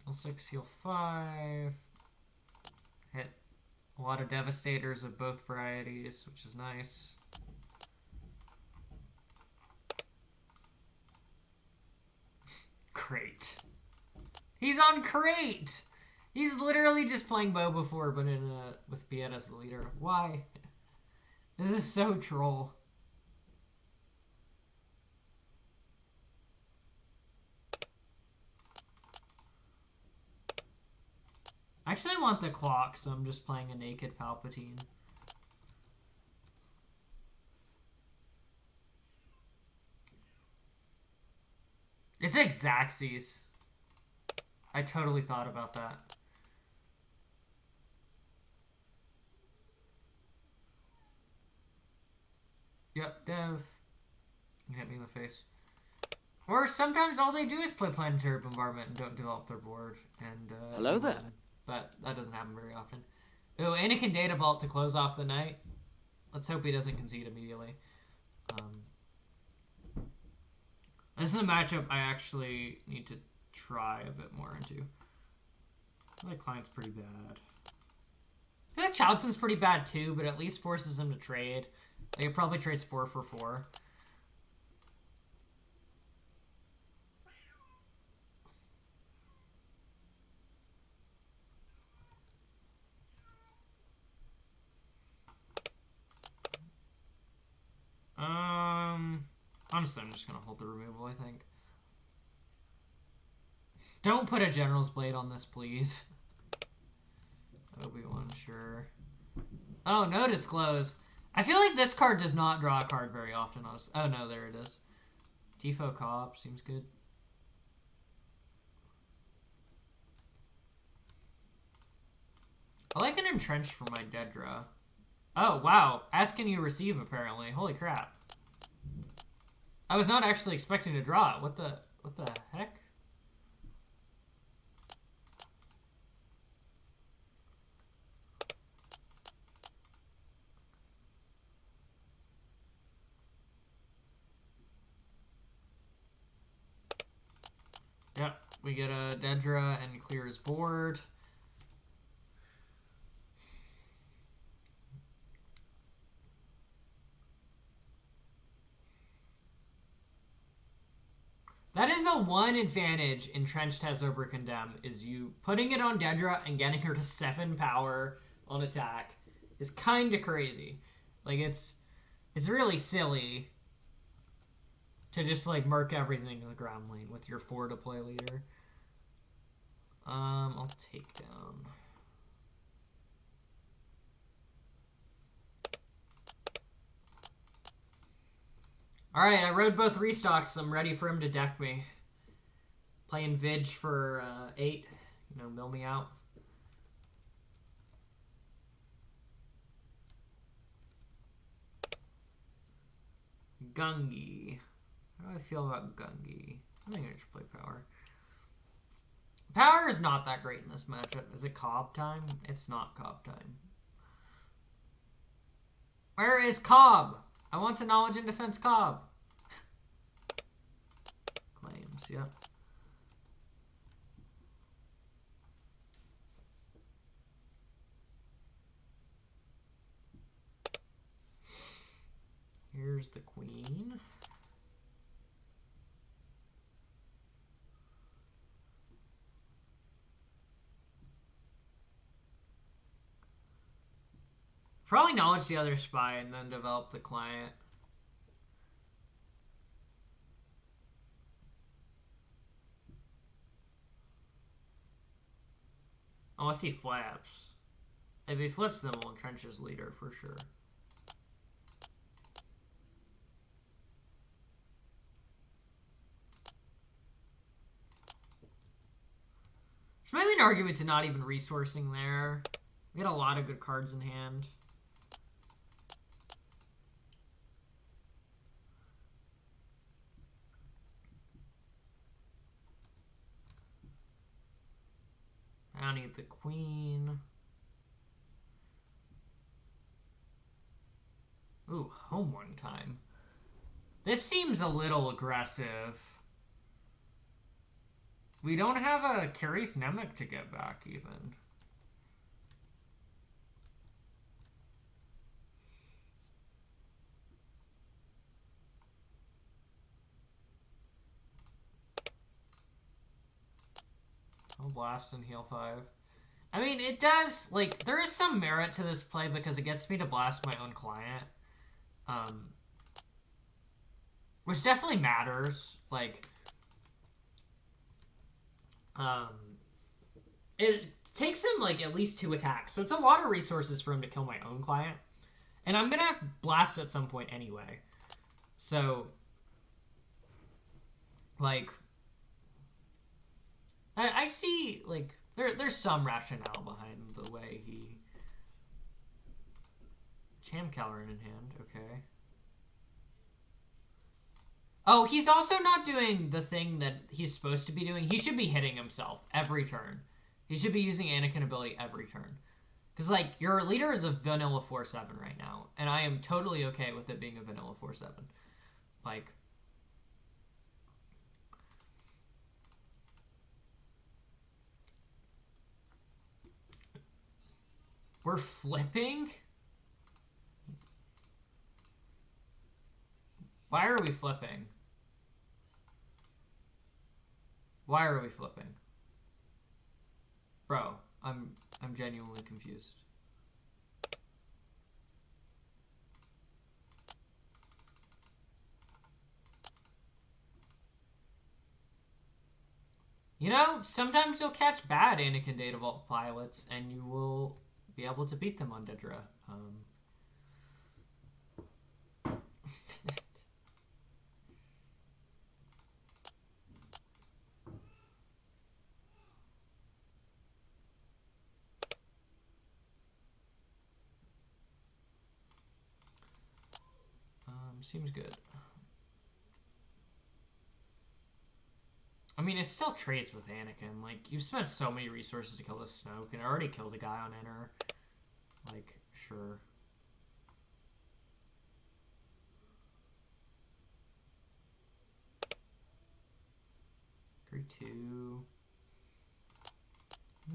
L6, heal 5. Hit a lot of Devastators of both varieties, which is nice. Crate. He's on Crate! He's literally just playing Boba 4, but with Piet as the leader. Why? This is so troll. I actually want the clock, so I'm just playing a naked Palpatine. It's Xaxes. I totally thought about that. Yep, Dev. You hit me in the face. Or sometimes all they do is play Planetary Bombardment and don't develop their board. And Hello there. But that doesn't happen very often. Ooh, Anakin Data Vault to close off the night. Let's hope he doesn't concede immediately. This is a matchup I actually need to try a bit more into. I feel like Client's pretty bad. I feel like Chowdson's pretty bad too, but at least forces him to trade. Like, it probably trades 4 for 4. Honestly, I'm just gonna hold the removal, I think. Don't put a General's Blade on this, please. Obi-Wan, sure. Oh, no Disclose. I feel like this card does not draw a card very often. Oh, no, there it is. Tifo Cop seems good. I like an Entrenched for my Dedra. Oh, wow. Ask can you receive, apparently. Holy crap. I was not actually expecting to draw it. What the heck? Yep, we get a Dedra and clear his board. That is the one advantage Entrenched has over Condemn, is you putting it on Dedra and getting her to 7 power on attack is kind of crazy. Like, it's really silly to just, like, murk everything in the ground lane with your 4 to play leader. I'll take down. Alright, I rode both restocks. I'm ready for him to deck me. Playing Vidge for 8. You know, mill me out. Gungi. How do I feel about Gungi? I think I should play Power. Power is not that great in this matchup. Is it Cobb time? It's not Cobb time. Where is Cobb? I want to knowledge and defense Cobb. Claims, yep. Here's the queen. Probably knowledge the other spy and then develop the client. Unless he flaps. If he flips, then we'll entrench his leader for sure. There's maybe an argument to not even resourcing there. We got a lot of good cards in hand. I need the queen. Ooh, home one time. This seems a little aggressive. We don't have a Curious Nemec to get back, even. I'll blast and heal 5. I mean, it does, like, there is some merit to this play because it gets me to blast my own client. Which definitely matters. Like, it takes him, like, at least 2 attacks. So it's a lot of resources for him to kill my own client. And I'm gonna blast at some point anyway. So, like, I see, like, there's some rationale behind the way he... Cham Caloran in hand, okay. Oh, he's also not doing the thing that he's supposed to be doing. He should be hitting himself every turn. He should be using Anakin ability every turn. Because, like, your leader is a vanilla 4-7 right now. And I am totally okay with it being a vanilla 4-7. Like... We're flipping? Why are we flipping? Why are we flipping? Bro, I'm genuinely confused. You know, sometimes you'll catch bad Anakin Data Vault pilots and you will be able to beat them on Dedra. Seems good. I mean, it still trades with Anakin. Like, you've spent so many resources to kill this Snoke, and I already killed a guy on Enter. Like, sure. 3-2.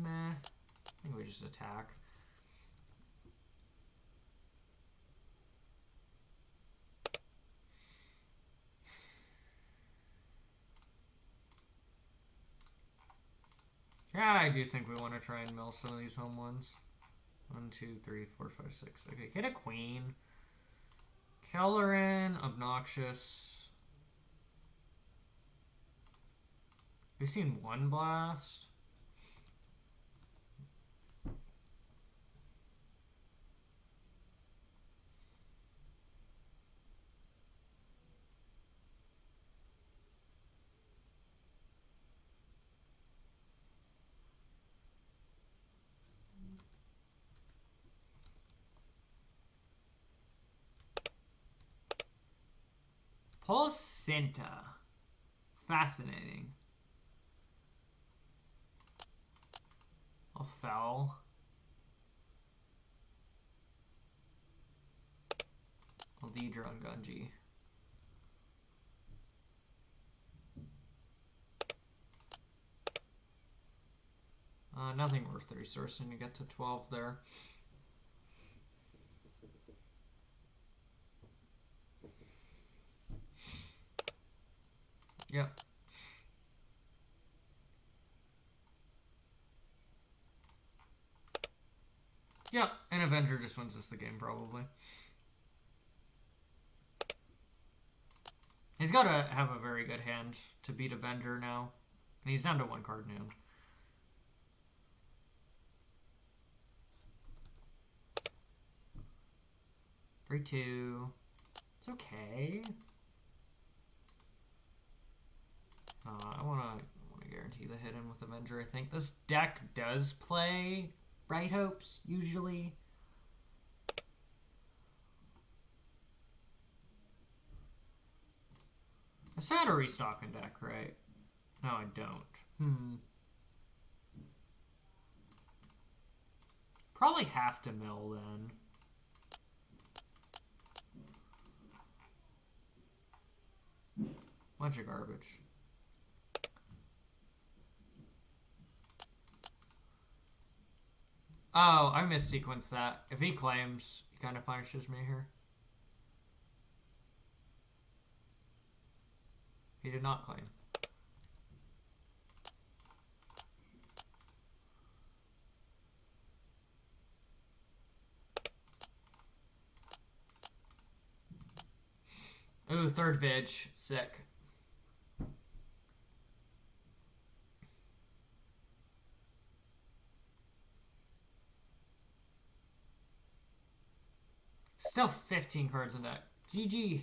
Meh. I think we just attack. Yeah, I do think we want to try and mill some of these home ones. 1, 2, 3, 4, 5, 6. Okay, get a queen. Kellerin, obnoxious. We've seen one blast. Placenta. Fascinating. I'll foul. I'll Dedra on Gunji. Nothing worth resourcing to get to 12 there. Yep. Yep, and Avenger just wins us the game, probably. He's got to have a very good hand to beat Avenger now. And he's down to 1 card in hand. Three, 2. It's okay. I want to guarantee the hit in with Avenger, I think. This deck does play Bright Hopes, usually. I said a restocking deck, right? No, I don't. Probably have to mill, then. Bunch of garbage. Oh, I missequenced that. If he claims, he kind of punishes me here. He did not claim. Ooh, 3rd Vig. Sick. Still 15 cards in deck. GG.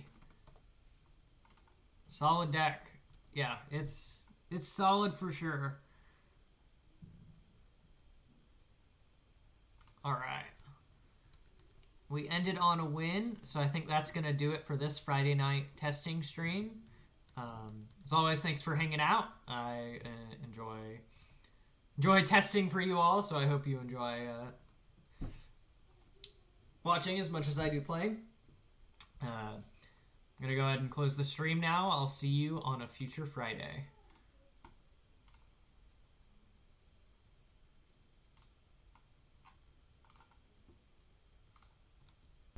Solid deck. Yeah, it's solid for sure. Alright. We ended on a win, so I think that's going to do it for this Friday night testing stream. As always, thanks for hanging out. I enjoy testing for you all, so I hope you enjoy watching as much as I do playing. I'm going to go ahead and close the stream now. I'll see you on a future Friday.